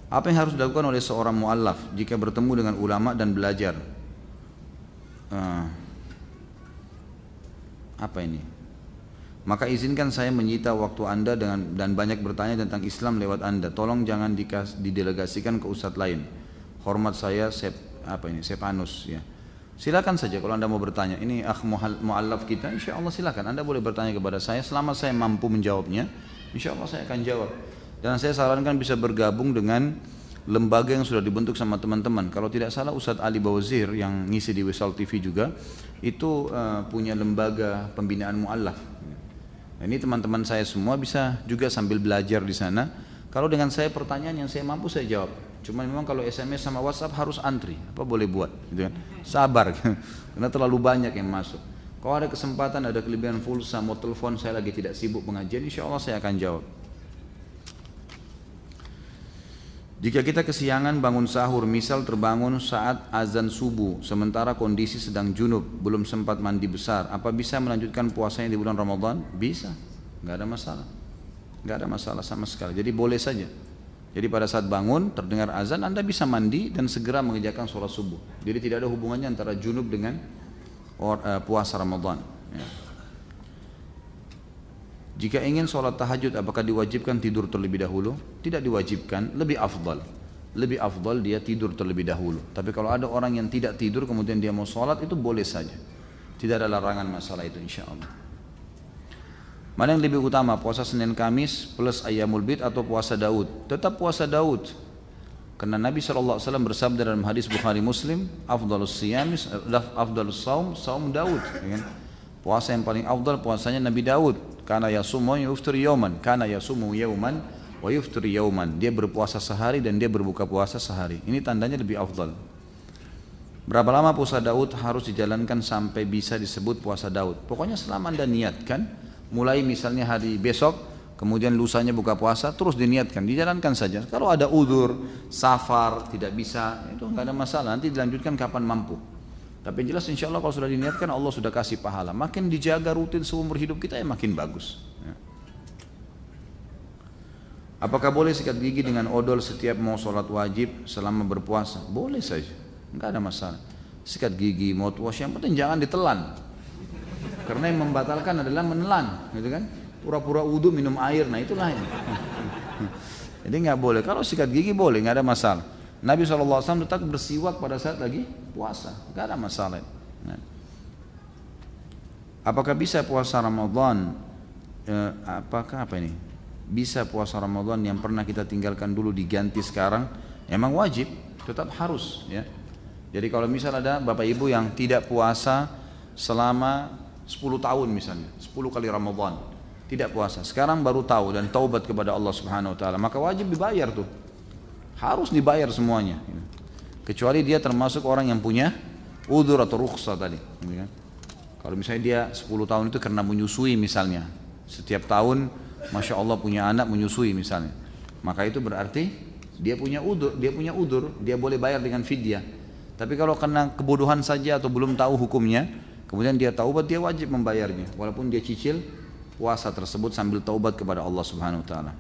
Apa yang harus dilakukan oleh seorang mu'allaf jika bertemu dengan ulama dan belajar? Apa ini? Maka izinkan saya menyita waktu Anda dan banyak bertanya tentang Islam lewat Anda. Tolong jangan didelegasikan ke ustadz lain. Hormat saya Sepanus ya. Silakan saja kalau Anda mau bertanya. Ini mu'allaf kita, insya Allah silakan. Anda boleh bertanya kepada saya selama saya mampu menjawabnya. Insya Allah saya akan jawab. Dan saya sarankan bisa bergabung dengan lembaga yang sudah dibentuk sama teman-teman. Kalau tidak salah Ustadz Ali Bawazir yang ngisi di Wisal TV juga itu punya lembaga pembinaan mu'allaf. Nah, ini teman-teman saya semua bisa juga sambil belajar di sana. Kalau dengan saya pertanyaan yang saya mampu saya jawab. Cuma memang kalau SMS sama WhatsApp harus antri. Apa boleh buat? Gitu kan? Sabar, karena terlalu banyak yang masuk. Kalau ada kesempatan, ada kelebihan pulsa, mau telepon, saya lagi tidak sibuk pengajian, insya Allah saya akan jawab. Jika kita kesiangan bangun sahur, misal terbangun saat azan subuh, sementara kondisi sedang junub, belum sempat mandi besar, apa bisa melanjutkan puasanya di bulan Ramadan? Bisa, nggak ada masalah. nggak ada masalah sama sekali. Jadi boleh saja. Jadi pada saat bangun terdengar azan, Anda bisa mandi dan segera mengerjakan sholat subuh. Jadi tidak ada hubungannya antara junub dengan puasa Ramadan. Ya. Jika ingin sholat tahajud, apakah diwajibkan tidur terlebih dahulu? Tidak diwajibkan, lebih afdal. Lebih afdal dia tidur terlebih dahulu. Tapi kalau ada orang yang tidak tidur kemudian dia mau sholat, itu boleh saja. Tidak ada larangan masalah itu insya Allah. Mana yang lebih utama, puasa Senin Kamis plus Ayyamul Bid atau puasa Daud? Tetap puasa Daud. Karena Nabi SAW bersabda dalam hadis Bukhari Muslim, afdalus siyamis, afdalus saum Daud. Ya kan? Puasa yang paling afdal puasanya Nabi Daud. Kana yasumu yuftir yauman, kana yasumu yauman wa yuftir yauman. Dia berpuasa sehari dan dia berbuka puasa sehari. Ini tandanya lebih afdal. Berapa lama puasa Daud harus dijalankan sampai bisa disebut puasa Daud? Pokoknya selama Anda niatkan, mulai misalnya hari besok, kemudian lusanya buka puasa, terus diniatkan, dijalankan saja. Kalau ada udzur, safar, tidak bisa, itu nggak ada masalah. Nanti dilanjutkan kapan mampu. Tapi yang jelas insya Allah kalau sudah diniatkan, Allah sudah kasih pahala. Makin dijaga rutin seumur hidup kita, ya makin bagus. Ya. Apakah boleh sikat gigi dengan odol setiap mau sholat wajib selama berpuasa? Boleh saja, nggak ada masalah. Sikat gigi, mouthwash, yang penting jangan ditelan. Karena yang membatalkan adalah menelan, gitu kan? Pura-pura wudu minum air, nah itulah ini. Jadi nggak boleh. Kalau sikat gigi boleh, nggak ada masalah. Nabi SAW tetap bersiwak pada saat lagi puasa, nggak ada masalah. Nah. Apakah bisa puasa Ramadan? Apakah apa ini? Bisa puasa Ramadan yang pernah kita tinggalkan dulu diganti sekarang? Emang wajib, tetap harus, ya. Jadi kalau misal ada bapak ibu yang tidak puasa selama 10 tahun misalnya, 10 kali Ramadan tidak puasa, sekarang baru tahu dan taubat kepada Allah Subhanahu wa taala, maka wajib dibayar tuh. Harus dibayar semuanya. Kecuali dia termasuk orang yang punya udzur atau rukhsah tadi, Kalau misalnya dia 10 tahun itu karena menyusui misalnya, setiap tahun Masya Allah punya anak menyusui misalnya, maka itu berarti dia punya udzur, dia boleh bayar dengan fidyah. Tapi kalau karena kebodohan saja atau belum tahu hukumnya, kemudian dia taubat, dia wajib membayarnya walaupun dia cicil puasa tersebut sambil taubat kepada Allah Subhanahu wa taala.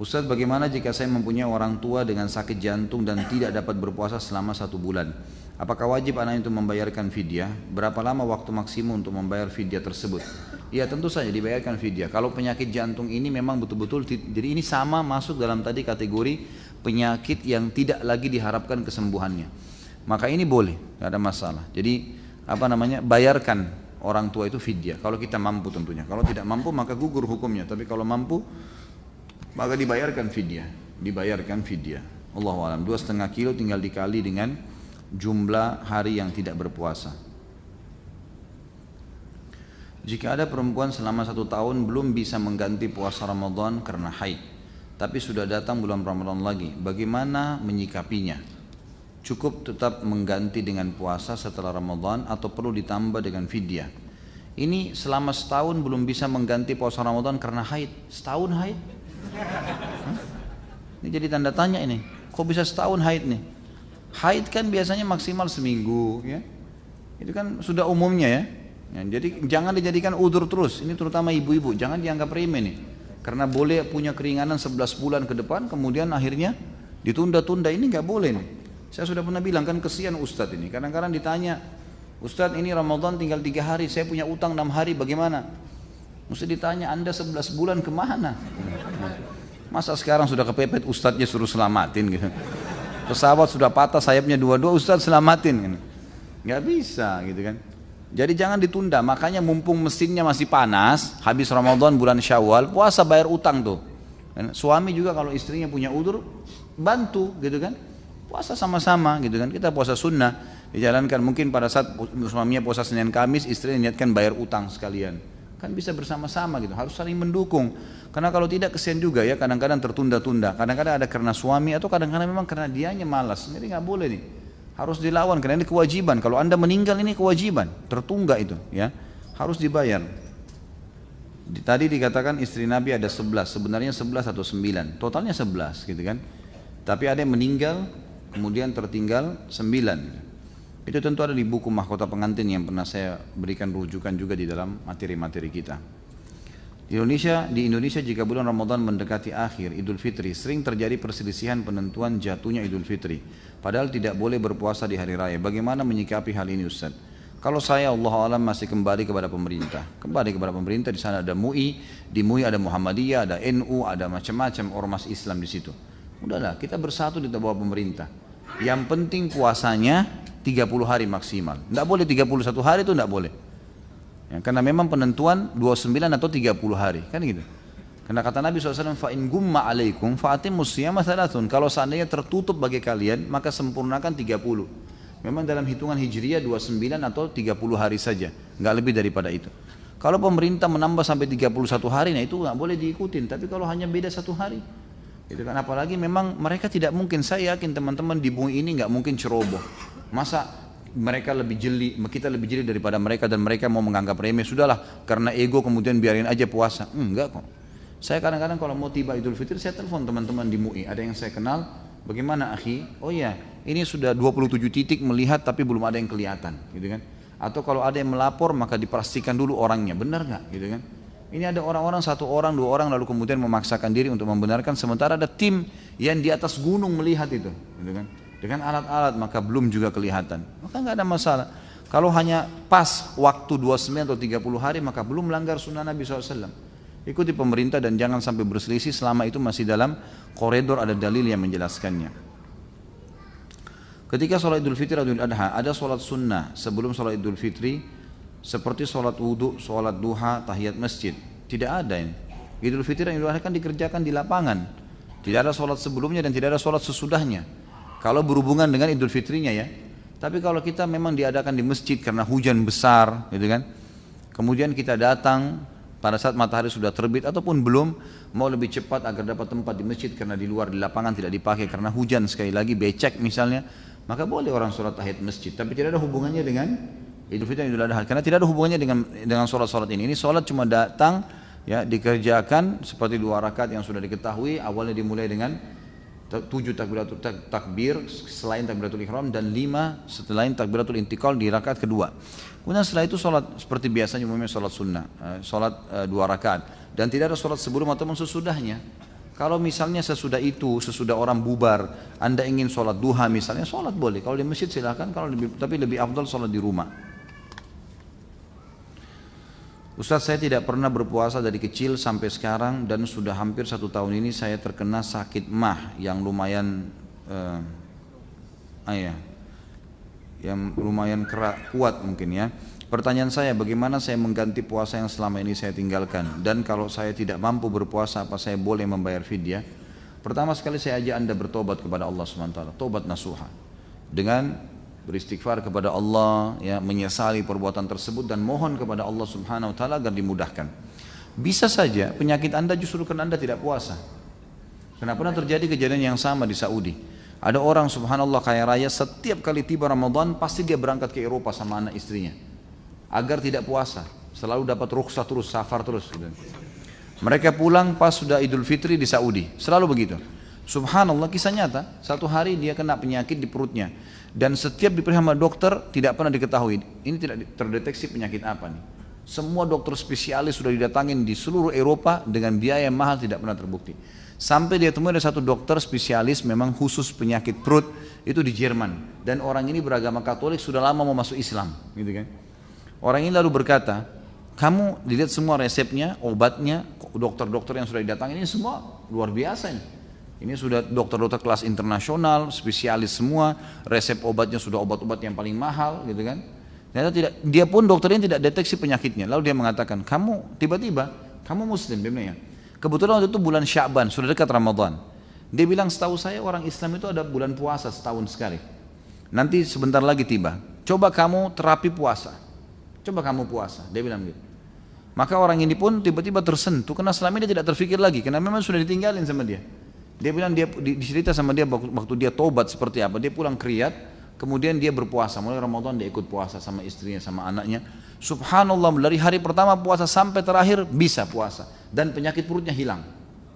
Ustaz, bagaimana jika saya mempunyai orang tua dengan sakit jantung dan tidak dapat berpuasa selama 1 bulan? Apakah wajib anak itu membayarkan fidyah? Berapa lama waktu maksimum untuk membayar fidyah tersebut? Ya tentu saja dibayarkan fidyah. Kalau penyakit jantung ini memang betul-betul, jadi ini sama masuk dalam tadi kategori penyakit yang tidak lagi diharapkan kesembuhannya. Maka ini boleh, tidak ada masalah. Jadi bayarkan orang tua itu fidyah. Kalau kita mampu tentunya. Kalau tidak mampu maka gugur hukumnya. Tapi kalau mampu maka dibayarkan fidyah. Allahu a'lam. 2,5 kilo tinggal dikali dengan jumlah hari yang tidak berpuasa. Jika ada perempuan selama 1 tahun belum bisa mengganti puasa Ramadan karena haid, tapi sudah datang bulan Ramadan lagi, bagaimana menyikapinya? Cukup tetap mengganti dengan puasa setelah Ramadan atau perlu ditambah dengan fidyah? Ini selama setahun belum bisa mengganti puasa Ramadan karena haid. Setahun haid? Ini jadi tanda tanya ini. Kok bisa setahun haid nih? Haid kan biasanya maksimal seminggu, ya. Itu kan sudah umumnya ya. Jadi jangan dijadikan udzur terus. Ini terutama ibu-ibu, jangan dianggap remeh nih. Karena boleh punya keringanan 11 bulan ke depan, kemudian akhirnya ditunda-tunda, ini nggak boleh nih. Saya sudah pernah bilang kan kesian Ustadz ini. Kadang-kadang ditanya, Ustadz ini Ramadan tinggal 3 hari, saya punya utang 6 hari, bagaimana? Mesti ditanya, Anda 11 bulan kemana? Masa sekarang sudah kepepet Ustadznya suruh selamatin gitu. Pesawat sudah patah sayapnya 2-2, Ustadz selamatin gitu. Nggak bisa gitu kan. Jadi jangan ditunda, makanya mumpung mesinnya masih panas, habis Ramadan bulan Syawal, puasa bayar utang tuh. Suami juga kalau istrinya punya udzur, bantu gitu kan. Puasa sama-sama gitu kan, kita puasa sunnah, dijalankan mungkin pada saat suaminya puasa Senin Kamis, istrinya niatkan bayar utang sekalian. Kan bisa bersama-sama gitu, harus saling mendukung. Karena kalau tidak kesian juga ya, kadang-kadang tertunda-tunda, kadang-kadang ada karena suami atau kadang-kadang memang karena dianya malas, jadi nggak boleh nih. Harus dilawan karena ini kewajiban. Kalau Anda meninggal ini kewajiban, tertunggak itu ya, harus dibayar. Tadi dikatakan istri Nabi ada 11, sebenarnya 11 atau 9, totalnya 11 gitu kan. Tapi ada yang meninggal, kemudian tertinggal 9. Itu tentu ada di buku Mahkota Pengantin yang pernah saya berikan rujukan juga di dalam materi-materi kita. Di Indonesia jika bulan Ramadan mendekati akhir Idul Fitri, sering terjadi perselisihan penentuan jatuhnya Idul Fitri. Padahal tidak boleh berpuasa di hari raya. Bagaimana menyikapi hal ini Ustaz? Kalau saya Allah alam masih kembali kepada pemerintah. Kembali kepada pemerintah, di sana ada MUI, di MUI ada Muhammadiyah, ada NU, ada macam-macam ormas Islam di situ. Udahlah, kita bersatu di bawah pemerintah. Yang penting puasanya 30 hari maksimal. Tidak boleh 31 hari, itu tidak boleh. Ya, karena memang penentuan 29 atau 30 hari, kan gitu. Karena kata Nabi SAW, fa'in gumma alaikum fa'atimus siyama thalathun. Kalau seandainya tertutup bagi kalian, maka sempurnakan 30. Memang dalam hitungan hijriyah 29 atau 30 hari saja, nggak lebih daripada itu. Kalau pemerintah menambah sampai 31 hari, nah itu nggak boleh diikutin. Tapi kalau hanya beda 1 hari, itu kan apalagi memang mereka tidak mungkin, saya yakin teman-teman di bumi ini nggak mungkin ceroboh. Masa mereka lebih jeli, kita lebih jeli daripada mereka dan mereka mau menganggap remeh, sudahlah karena ego kemudian biarin aja puasa. Enggak kok. Saya kadang-kadang kalau mau tiba Idul Fitri, saya telepon teman-teman di MUI, ada yang saya kenal, bagaimana akhi? Oh iya, ini sudah 27 titik melihat tapi belum ada yang kelihatan, gitu kan? Atau kalau ada yang melapor maka dipastikan dulu orangnya, benar nggak, gitu kan? Ini ada orang-orang, 1 orang, 2 orang lalu kemudian memaksakan diri untuk membenarkan, sementara ada tim yang di atas gunung melihat itu, gitu kan? Dengan alat-alat maka belum juga kelihatan, maka nggak ada masalah. Kalau hanya pas waktu 29 atau 30 hari maka belum melanggar sunnah Nabi SAW. Ikuti pemerintah dan jangan sampai berselisih selama itu masih dalam koridor ada dalil yang menjelaskannya. Ketika sholat Idul Fitri atau Idul Adha, ada sholat sunnah sebelum sholat Idul Fitri seperti sholat wudhu, sholat duha, tahiyat masjid. Tidak ada ini. Idul Fitri dan Idul Adha kan dikerjakan di lapangan. Tidak ada sholat sebelumnya dan tidak ada sholat sesudahnya. Kalau berhubungan dengan Idul Fitrinya ya. Tapi kalau kita memang diadakan di masjid karena hujan besar, gitu kan. Kemudian kita datang pada saat matahari sudah terbit ataupun belum, mau lebih cepat agar dapat tempat di masjid karena di luar di lapangan tidak dipakai karena hujan, sekali lagi becek misalnya, maka boleh orang sholat tahiyat masjid. Tapi tidak ada hubungannya dengan Idul Fitri dan Idul Adha karena tidak ada hubungannya dengan sholat-sholat ini. Ini sholat cuma datang ya, dikerjakan seperti 2 rakaat yang sudah diketahui, awalnya dimulai dengan 7 takbiratul takbir selain takbiratul ihram dan 5 selain takbiratul intikal di rakaat kedua. Kemudian setelah itu sholat seperti biasanya umumnya sholat sunnah, sholat 2 rakaat dan tidak ada sholat sebelum ataupun sesudahnya. Kalau misalnya sesudah itu, sesudah orang bubar, Anda ingin sholat duha misalnya, sholat boleh. Kalau di masjid silakan, tapi lebih afdal sholat di rumah. Ustaz, saya tidak pernah berpuasa dari kecil sampai sekarang dan sudah hampir 1 tahun ini saya terkena sakit mah yang lumayan kuat mungkin ya. Pertanyaan saya, bagaimana saya mengganti puasa yang selama ini saya tinggalkan? Dan kalau saya tidak mampu berpuasa, apa saya boleh membayar fidyah? Pertama sekali saya ajak Anda bertobat kepada Allah SWT, tobat nasuha, dengan beristighfar kepada Allah, ya, menyesali perbuatan tersebut dan mohon kepada Allah Subhanahu wa taala agar dimudahkan. Bisa saja penyakit Anda justru karena Anda tidak puasa. Karena pernah terjadi kejadian yang sama di Saudi. Ada orang subhanallah kaya raya, setiap kali tiba Ramadan pasti dia berangkat ke Eropa sama anak istrinya agar tidak puasa, selalu dapat rukhsah terus, safar terus gitu. Mereka pulang pas sudah Idul Fitri di Saudi, selalu begitu. Subhanallah, kisah nyata, 1 hari dia kena penyakit di perutnya dan setiap diperiksa sama dokter tidak pernah diketahui ini tidak terdeteksi penyakit apa nih. Semua dokter spesialis sudah didatangin di seluruh Eropa dengan biaya yang mahal, tidak pernah terbukti. Sampai dia temui ada 1 dokter spesialis memang khusus penyakit perut itu di Jerman, dan orang ini beragama Katolik, sudah lama mau masuk Islam gitu kan. Orang ini lalu berkata, kamu dilihat semua resepnya, obatnya, dokter-dokter yang sudah didatangin ini semua luar biasa ini. Ini sudah dokter-dokter kelas internasional, spesialis semua, resep obatnya sudah obat-obat yang paling mahal gitu kan. Ternyata tidak, dia pun dokternya tidak deteksi penyakitnya. Lalu dia mengatakan, kamu tiba-tiba, kamu muslim sebenarnya. Kebetulan waktu itu bulan Sya'ban, sudah dekat Ramadan. Dia bilang, setahu saya orang Islam itu ada bulan puasa setahun sekali. Nanti sebentar lagi tiba, coba kamu terapi puasa. Coba kamu puasa, dia bilang gitu. Maka orang ini pun tiba-tiba tersentuh, karena selama ini dia tidak terfikir lagi, karena memang sudah ditinggalin sama dia. Dia bilang, dia dicerita sama dia waktu dia tobat seperti apa. Dia pulang ke Riyadh, kemudian dia berpuasa. Mulai Ramadan dia ikut puasa sama istrinya, sama anaknya. Subhanallah, dari hari pertama puasa sampai terakhir bisa puasa. Dan penyakit perutnya hilang.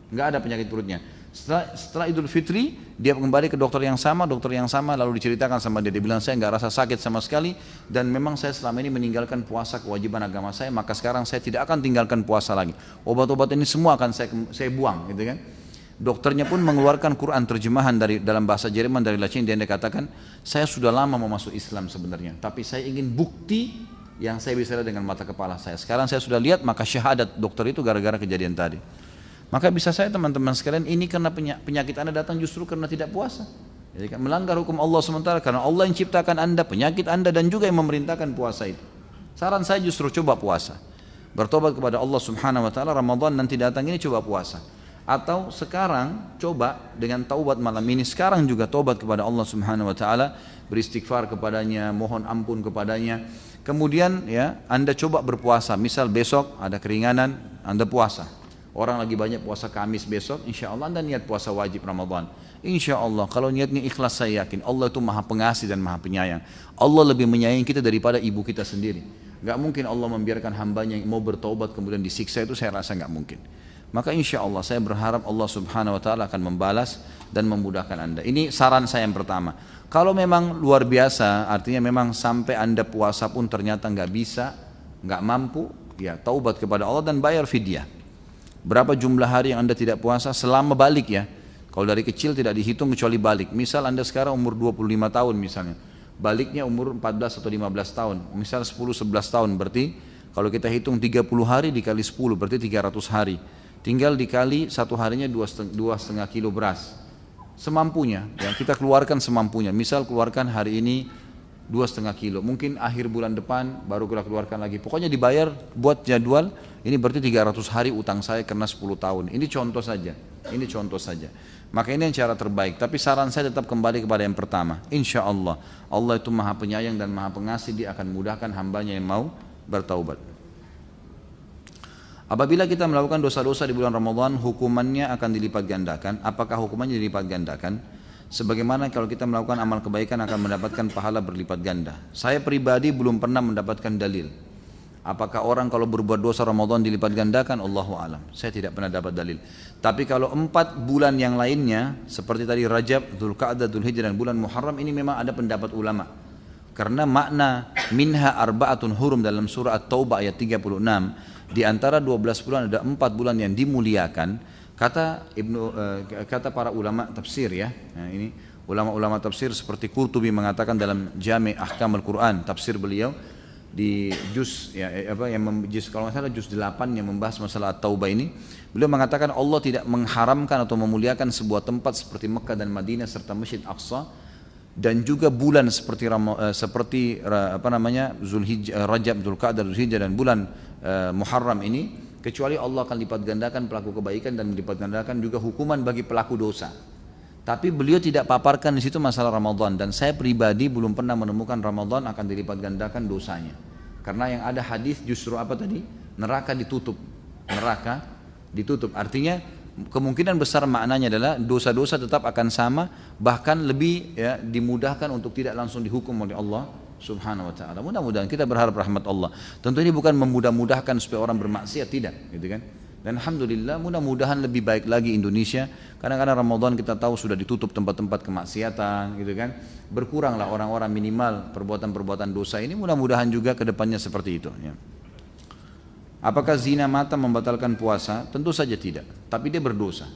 Nggak ada penyakit perutnya. Setelah Idul Fitri, dia kembali ke dokter yang sama, lalu diceritakan sama dia bilang saya nggak rasa sakit sama sekali, dan memang saya selama ini meninggalkan puasa kewajiban agama saya, maka sekarang saya tidak akan tinggalkan puasa lagi. Obat-obat ini semua akan saya buang, gitu kan. Dokternya pun mengeluarkan Quran terjemahan dalam bahasa Jerman dari Latin, dan dia katakan, saya sudah lama mau masuk Islam sebenarnya, tapi saya ingin bukti yang saya bisa lihat dengan mata kepala saya. Sekarang saya sudah lihat, maka syahadat dokter itu gara-gara kejadian tadi. Maka bisa saya teman-teman sekalian, ini karena penyakit Anda datang justru karena tidak puasa. Jadi kan melanggar hukum Allah sementara karena Allah yang ciptakan Anda, penyakit Anda, dan juga yang memerintahkan puasa itu. Saran saya justru coba puasa. Bertobat kepada Allah Subhanahu wa taala, Ramadan nanti datang ini coba puasa. Atau sekarang coba dengan taubat malam ini, sekarang juga taubat kepada Allah Subhanahu wa taala, beristighfar kepadanya, mohon ampun kepadanya. Kemudian ya, Anda coba berpuasa. Misal besok ada keringanan, Anda puasa. Orang lagi banyak puasa Kamis besok, insya Allah Anda niat puasa wajib Ramadan. Insya Allah kalau niatnya ikhlas, saya yakin Allah itu maha pengasih dan maha penyayang. Allah lebih menyayangi kita daripada ibu kita sendiri. Gak mungkin Allah membiarkan hambanya yang mau bertaubat kemudian disiksa, itu saya rasa gak mungkin. Maka insya Allah saya berharap Allah Subhanahu wa taala akan membalas dan memudahkan Anda. Ini saran saya yang pertama. Kalau memang luar biasa, artinya memang sampai Anda puasa pun ternyata gak bisa, gak mampu, ya taubat kepada Allah dan bayar fidyah. Berapa jumlah hari yang Anda tidak puasa selama balik ya. Kalau dari kecil tidak dihitung kecuali balik. Misal Anda sekarang umur 25 tahun misalnya. Baliknya umur 14 atau 15 tahun. Misal 10-11 tahun berarti kalau kita hitung 30 hari dikali 10 berarti 300 hari. Tinggal dikali satu harinya 2,5 kilo beras. Semampunya, ya, kita keluarkan semampunya. Misal keluarkan hari ini 2,5 kilo, mungkin akhir bulan depan baru kita keluarkan lagi. Pokoknya dibayar, buat jadwal, ini berarti 300 hari utang saya kena 10 tahun. Ini contoh saja, Maka ini yang cara terbaik, tapi saran saya tetap kembali kepada yang pertama. Insya Allah, Allah itu maha penyayang dan maha pengasih, dia akan mudahkan hambanya yang mau bertaubat. Apabila kita melakukan dosa-dosa di bulan Ramadan, hukumannya akan dilipat gandakan. Apakah hukumannya dilipat gandakan? Sebagaimana kalau kita melakukan amal kebaikan akan mendapatkan pahala berlipat ganda. Saya pribadi belum pernah mendapatkan dalil. Apakah orang kalau berbuat dosa Ramadan dilipat gandakan? Allahu alam. Saya tidak pernah dapat dalil. Tapi kalau 4 bulan yang lainnya, seperti tadi Rajab, Dzulqa'dah, Dzulhijjah dan bulan Muharram, ini memang ada pendapat ulama. Karena makna minha arba'atun hurum dalam surah At-Taubah ayat 36, di antara 12 bulan ada 4 bulan yang dimuliakan. Kata para ulama tafsir ya, nah ini ulama-ulama tafsir seperti Qurtubi mengatakan dalam Jami' Ahkam Al-Quran, tafsir beliau di juz kalau nggak salah juz 8 yang membahas masalah At-Taubah ini, beliau mengatakan Allah tidak mengharamkan atau memuliakan sebuah tempat seperti Mekah dan Madinah serta Masjid Aqsa, dan juga bulan seperti Zulhijjah, Rajab, Dzulqa'dah, Dzulhijjah dan bulan Muharram ini, kecuali Allah akan lipat gandakan pelaku kebaikan dan lipat gandakan juga hukuman bagi pelaku dosa. Tapi beliau tidak paparkan di situ masalah Ramadan, dan saya pribadi belum pernah menemukan Ramadan akan dilipat gandakan dosanya. Karena yang ada hadis justru apa tadi? Neraka ditutup. Artinya kemungkinan besar maknanya adalah dosa-dosa tetap akan sama, bahkan lebih ya, dimudahkan untuk tidak langsung dihukum oleh Allah Subhanahu wa taala. Mudah-mudahan kita berharap rahmat Allah. Tentu ini bukan memudah-mudahkan supaya orang bermaksiat, tidak, gitu kan. Dan alhamdulillah mudah-mudahan lebih baik lagi Indonesia. Kadang-kadang Ramadan kita tahu sudah ditutup tempat-tempat kemaksiatan, gitu kan. Berkuranglah orang-orang minimal perbuatan-perbuatan dosa ini. Mudah-mudahan juga kedepannya seperti itu. Ya. Apakah zina mata membatalkan puasa? Tentu saja tidak. Tapi dia berdosa.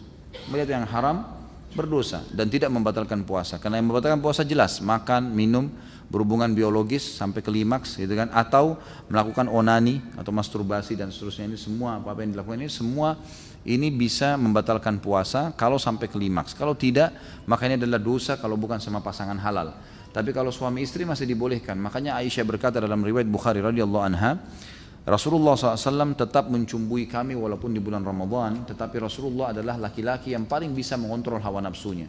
Melihat yang haram berdosa dan tidak membatalkan puasa. Karena yang membatalkan puasa jelas makan, minum, berhubungan biologis sampai klimaks, gitu kan, atau melakukan onani atau masturbasi dan seterusnya. Ini semua apa yang dilakukan ini semua ini bisa membatalkan puasa kalau sampai klimaks. Kalau tidak, maka ini adalah dosa kalau bukan sama pasangan halal. Tapi kalau suami istri masih dibolehkan. Makanya Aisyah berkata dalam riwayat Bukhari radhiyallahu anha, Rasulullah SAW tetap mencumbui kami walaupun di bulan Ramadan, tetapi Rasulullah adalah laki-laki yang paling bisa mengontrol hawa nafsunya,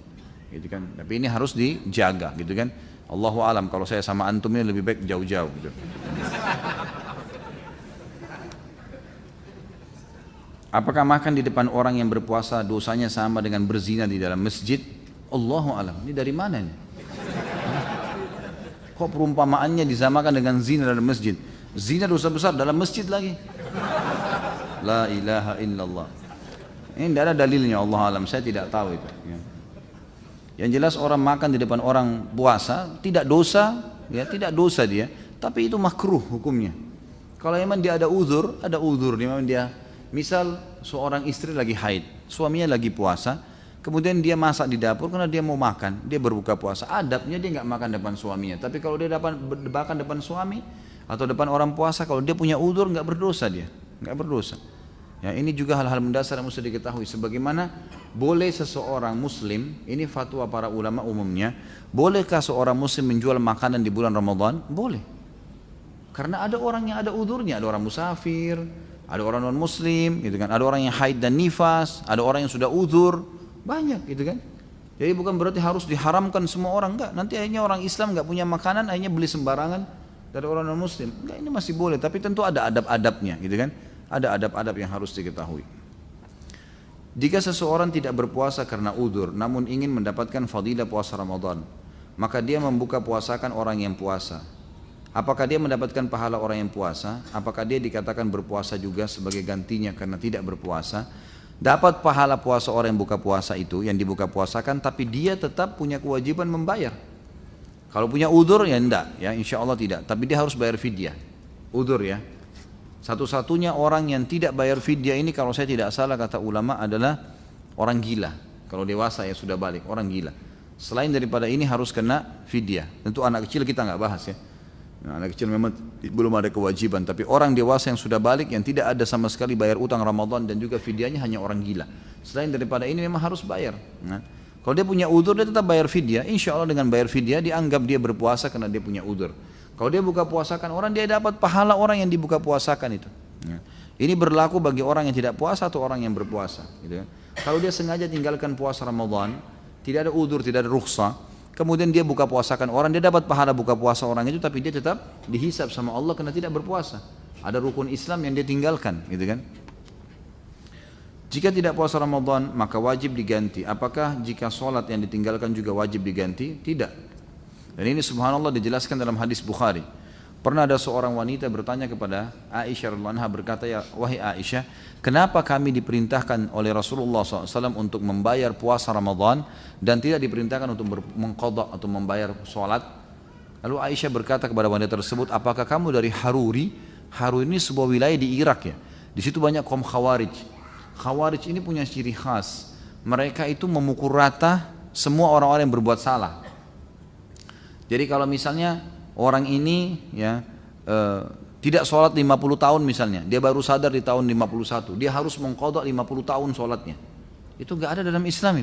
gitu kan. Tapi ini harus dijaga, gitu kan. Allahu alam, kalau saya sama antum ini lebih baik jauh-jauh gitu. Apakah makan di depan orang yang berpuasa dosanya sama dengan berzina di dalam masjid? Allahu alam. Ini dari mana nih? Kok perumpamaannya disamakan dengan zina dalam masjid? Zina dosa besar dalam masjid lagi. La ilaha illallah. Ini tidak ada dalilnya, Allah alam, saya tidak tahu itu. Ya. Yang jelas orang makan di depan orang puasa tidak dosa, ya tidak dosa dia, tapi itu makruh hukumnya. Kalau memang dia ada uzur, memang dia, misal seorang istri lagi haid, suaminya lagi puasa, kemudian dia masak di dapur karena dia mau makan, dia berbuka puasa, adabnya dia nggak makan depan suaminya. Tapi kalau dia makan depan suami atau depan orang puasa, kalau dia punya uzur nggak berdosa dia, nggak berdosa. Ya, ini juga hal-hal mendasar yang mesti diketahui. Sebagaimana boleh seseorang muslim, ini fatwa para ulama umumnya, bolehkah seorang muslim menjual makanan di bulan Ramadan? Boleh. Karena ada orang yang ada udurnya, ada orang musafir, ada orang non muslim, gitu kan, ada orang yang haid dan nifas, ada orang yang sudah udur, banyak gitu kan. Jadi bukan berarti harus diharamkan semua orang, enggak. Nanti akhirnya orang Islam enggak punya makanan, akhirnya beli sembarangan dari orang non muslim. Enggak, ini masih boleh, tapi tentu ada adab-adabnya, gitu kan. Ada adab-adab yang harus diketahui. Jika seseorang tidak berpuasa karena udur, namun ingin mendapatkan fadilah puasa Ramadan, maka dia membuka puasakan orang yang puasa. Apakah dia mendapatkan pahala orang yang puasa? Apakah dia dikatakan berpuasa juga sebagai gantinya karena tidak berpuasa? Dapat pahala puasa orang yang buka puasa itu, yang dibuka puasakan, tapi dia tetap punya kewajiban membayar. Kalau punya udur ya enggak, ya insya Allah tidak. Tapi dia harus bayar fidyah. Udur ya. Satu-satunya orang yang tidak bayar fidyah ini kalau saya tidak salah kata ulama adalah orang gila. Kalau dewasa ya sudah balik, orang gila. Selain daripada ini harus kena fidyah. Tentu anak kecil kita nggak bahas ya. Nah, anak kecil memang belum ada kewajiban. Tapi orang dewasa yang sudah balik yang tidak ada sama sekali bayar utang Ramadan dan juga fidyahnya hanya orang gila. Selain daripada ini memang harus bayar. Nah, kalau dia punya udzur dia tetap bayar fidyah. Insya Allah dengan bayar fidyah dianggap dia berpuasa karena dia punya udzur. Kalau dia buka puasakan orang, dia dapat pahala orang yang dibuka puasakan itu. Ya. Ini berlaku bagi orang yang tidak puasa atau orang yang berpuasa. Gitu ya. Kalau dia sengaja tinggalkan puasa Ramadan, tidak ada udzur, tidak ada rukhsah, kemudian dia buka puasakan orang, dia dapat pahala buka puasa orang itu, tapi dia tetap dihisab sama Allah karena tidak berpuasa. Ada rukun Islam yang dia tinggalkan, gitu kan? Jika tidak puasa Ramadan, maka wajib diganti. Apakah jika sholat yang ditinggalkan juga wajib diganti? Tidak. Dan ini subhanallah dijelaskan dalam hadis Bukhari. Pernah ada seorang wanita bertanya kepada Aisyah radhiyallahu anha, berkata, ya wahai Aisyah, kenapa kami diperintahkan oleh Rasulullah SAW untuk membayar puasa Ramadan dan tidak diperintahkan untuk mengqadha atau membayar sholat? Lalu Aisyah berkata kepada wanita tersebut, apakah kamu dari Haruri? Haruri ini sebuah wilayah di Irak ya. Di situ banyak kaum Khawarij. Khawarij ini punya ciri khas. Mereka itu memukul rata semua orang-orang yang berbuat salah. Jadi kalau misalnya orang ini ya tidak sholat 50 tahun misalnya, dia baru sadar di tahun 51, dia harus mengqadha 50 tahun sholatnya. Itu enggak ada dalam Islam.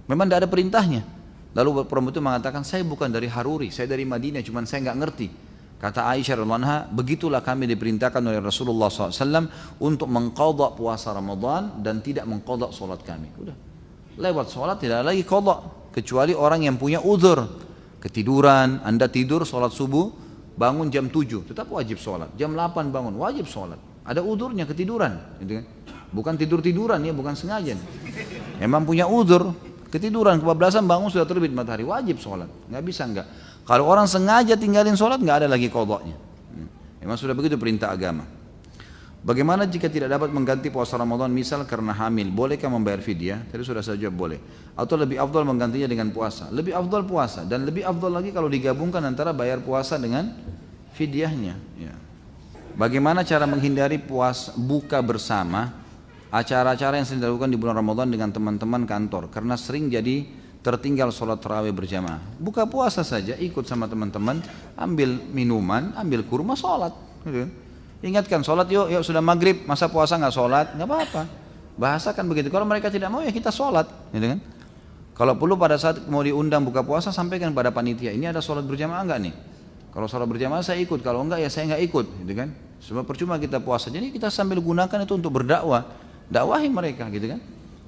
Memang tidak ada perintahnya. Lalu perempuan itu mengatakan, saya bukan dari Haruri, saya dari Madinah, cuman saya enggak ngerti. Kata Aisyah radhiyallahu anha, begitulah kami diperintahkan oleh Rasulullah SAW untuk mengqadha puasa Ramadan dan tidak mengqadha sholat kami. Udah, lewat sholat tidak lagi qadha, kecuali orang yang punya uzur. Ketiduran, anda tidur sholat subuh, bangun jam 7, tetap wajib sholat. Jam 8 bangun, wajib sholat. Ada udurnya ketiduran, gitu kan? Bukan tidur-tiduran ya, bukan sengaja. Emang punya udur, ketiduran, kebablasan bangun sudah terbit matahari, wajib sholat. Nggak bisa enggak. Kalau orang sengaja tinggalin sholat, nggak ada lagi qadhanya. Memang sudah begitu perintah agama. Bagaimana jika tidak dapat mengganti puasa Ramadan misal karena hamil, bolehkah membayar fidyah? Tadi sudah saya jawab boleh. Atau lebih afdal menggantinya dengan puasa? Lebih afdal puasa, dan lebih afdal lagi kalau digabungkan antara bayar puasa dengan fidyahnya. Ya. Bagaimana cara menghindari buka bersama, acara-acara yang sering dilakukan di bulan Ramadan dengan teman-teman kantor, karena sering jadi tertinggal sholat tarawih berjamaah. Buka puasa saja, ikut sama teman-teman, ambil minuman, ambil kurma, sholat. Gitu. Ingatkan sholat, yuk sudah maghrib, masa puasa nggak sholat? Nggak apa-apa, bahasakan begitu. Kalau mereka tidak mau ya kita sholat, gitu kan? Kalau perlu pada saat mau diundang buka puasa sampaikan pada panitia, ini ada sholat berjamaah enggak nih? Kalau sholat berjamaah saya ikut, kalau enggak ya saya nggak ikut, gitu kan? Sebab percuma kita puasa, jadi kita sambil gunakan itu untuk berdakwah, dakwahi mereka, gitu kan?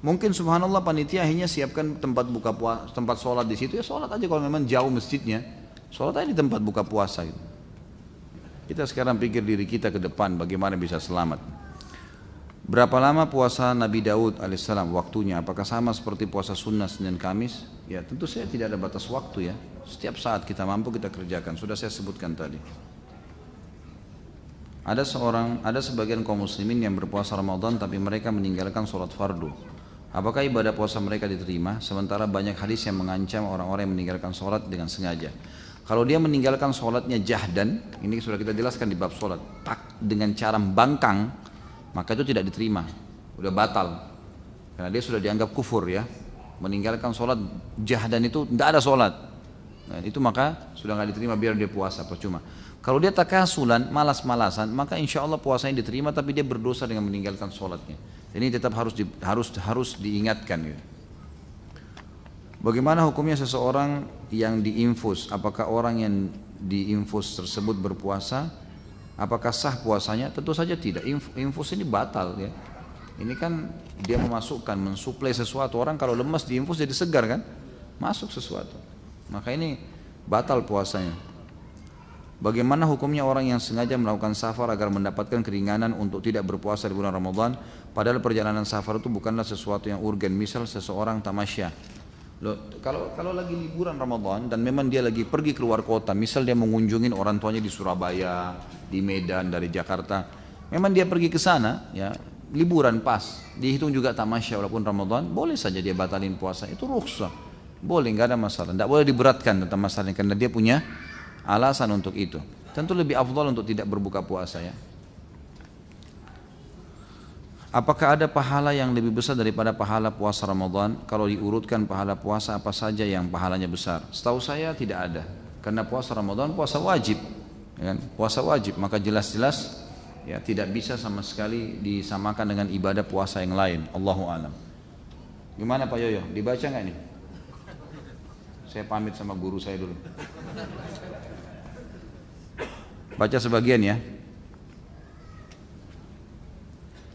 Mungkin subhanallah panitia akhirnya siapkan tempat buka puasa, tempat sholat di situ, ya sholat aja kalau memang jauh masjidnya, sholat aja di tempat buka puasa gitu. Kita sekarang pikir diri kita ke depan bagaimana bisa selamat. Berapa lama puasa Nabi Daud alaihissalam waktunya? Apakah sama seperti puasa sunnah Senin Kamis? Ya tentu saja tidak ada batas waktu ya. Setiap saat kita mampu kita kerjakan. Sudah saya sebutkan tadi. Ada sebagian kaum muslimin yang berpuasa Ramadan tapi mereka meninggalkan sholat fardu. Apakah ibadah puasa mereka diterima? Sementara banyak hadis yang mengancam orang-orang yang meninggalkan sholat dengan sengaja. Kalau dia meninggalkan sholatnya jahdan, ini sudah kita jelaskan di bab sholat, tak dengan cara membangkang, maka itu tidak diterima, udah batal. Karena dia sudah dianggap kufur ya. Meninggalkan sholat jahdan itu tidak ada sholat. Nah, itu maka sudah nggak diterima, biar dia puasa percuma. Kalau dia takasulan, malas-malasan, maka insya Allah puasanya diterima, tapi dia berdosa dengan meninggalkan sholatnya. Ini tetap harus diingatkan. Gitu. Bagaimana hukumnya seseorang yang diinfus? Apakah orang yang diinfus tersebut berpuasa? Apakah sah puasanya? Tentu saja tidak. Infus ini batal ya. Ini kan dia memasukkan, mensuplai sesuatu. Orang kalau lemas diinfus jadi segar kan? Masuk sesuatu. Maka ini batal puasanya. Bagaimana hukumnya orang yang sengaja melakukan safar agar mendapatkan keringanan untuk tidak berpuasa di bulan Ramadan, padahal perjalanan safar itu bukanlah sesuatu yang urgen. Misal seseorang tamasya. Loh, kalau lagi liburan Ramadan dan memang dia lagi pergi keluar kota, misal dia mengunjungi orang tuanya di Surabaya, di Medan, dari Jakarta, memang dia pergi ke sana, ya liburan pas, dihitung juga tamasya walaupun Ramadan, boleh saja dia batalin puasa, itu rukhsah, boleh, nggak ada masalah, tidak boleh diberatkan tentang masalah ini karena dia punya alasan untuk itu. Tentu lebih afdal untuk tidak berbuka puasa ya. Apakah ada pahala yang lebih besar daripada pahala puasa Ramadan? Kalau diurutkan pahala puasa apa saja yang pahalanya besar? Setahu saya tidak ada. Karena puasa Ramadan puasa wajib. Ya kan? Puasa wajib, maka jelas-jelas ya tidak bisa sama sekali disamakan dengan ibadah puasa yang lain. Allahu a'lam. Gimana Pak Yoyo? Dibaca nggak nih? Saya pamit sama guru saya dulu. Baca sebagian ya.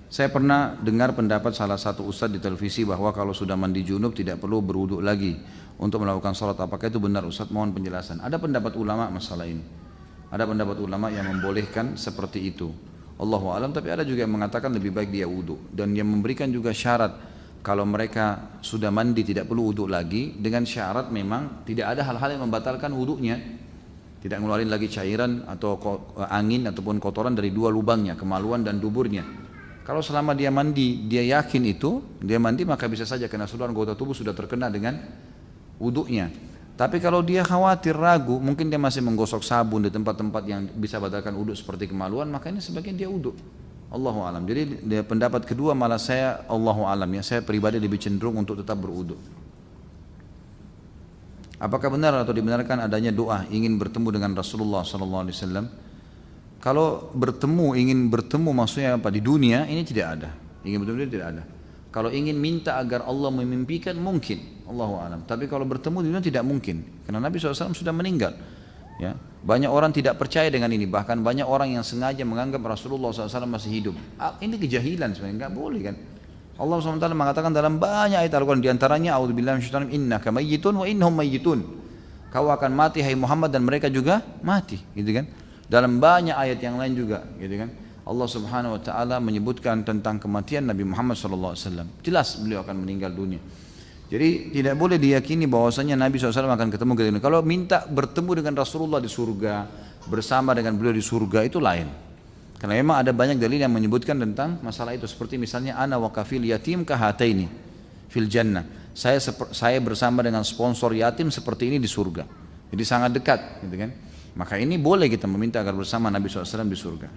Saya pernah dengar pendapat salah satu ustadz di televisi bahwa kalau sudah mandi junub tidak perlu berwudu lagi untuk melakukan sholat. Apakah itu benar Ustadz? Mohon penjelasan. Ada pendapat ulama masalah ini. Ada pendapat ulama yang membolehkan seperti itu. Allahu a'lam, tapi ada juga yang mengatakan lebih baik dia wudu. Dan yang memberikan juga syarat kalau mereka sudah mandi tidak perlu wudu lagi, dengan syarat memang tidak ada hal-hal yang membatalkan wudunya. Tidak ngeluarin lagi cairan atau angin ataupun kotoran dari dua lubangnya, kemaluan dan duburnya. Kalau selama dia mandi, dia yakin itu, dia mandi maka bisa saja karena seluruh anggota tubuh sudah terkena dengan wudunya. Tapi kalau dia khawatir, ragu, mungkin dia masih menggosok sabun di tempat-tempat yang bisa batalkan wudu seperti kemaluan, maka ini sebagian dia wudu. Allahu a'lam. Jadi pendapat kedua malah saya Allahu a'lam ya, saya pribadi lebih cenderung untuk tetap berwudu. Apakah benar atau dibenarkan adanya doa ingin bertemu dengan Rasulullah SAW? Kalau ingin bertemu maksudnya apa di dunia ini tidak ada. Ingin bertemu tidak ada. Kalau ingin minta agar Allah memimpikan mungkin, Allahu a'lam. Tapi kalau bertemu di dunia tidak mungkin, karena Nabi SAW sudah meninggal. Ya, banyak orang tidak percaya dengan ini. Bahkan banyak orang yang sengaja menganggap Rasulullah SAW masih hidup. Ini kejahilan sebenarnya, nggak boleh kan? Allah SWT mengatakan dalam banyak ayat Al-Quran, diantaranya A'udzubillahi minasyaitonir rajim, innaka mayyitun wa innahum mayyitun. Kau akan mati hai Muhammad dan mereka juga mati, gitu kan? Dalam banyak ayat yang lain juga, gitu kan? Allah Subhanahu wa taala menyebutkan tentang kematian Nabi Muhammad SAW. Jelas beliau akan meninggal dunia. Jadi tidak boleh diyakini bahwasanya Nabi SAW akan ketemu ke dunia. Kalau minta bertemu dengan Rasulullah di surga, bersama dengan beliau di surga, itu lain. Karena memang ada banyak dalil yang menyebutkan tentang masalah itu. Seperti misalnya ana wa kafil yatim kahataini fil jannah. Saya bersama dengan sponsor yatim seperti ini di surga. Jadi sangat dekat, gitu kan? Maka ini boleh kita meminta agar bersama Nabi SAW di surga.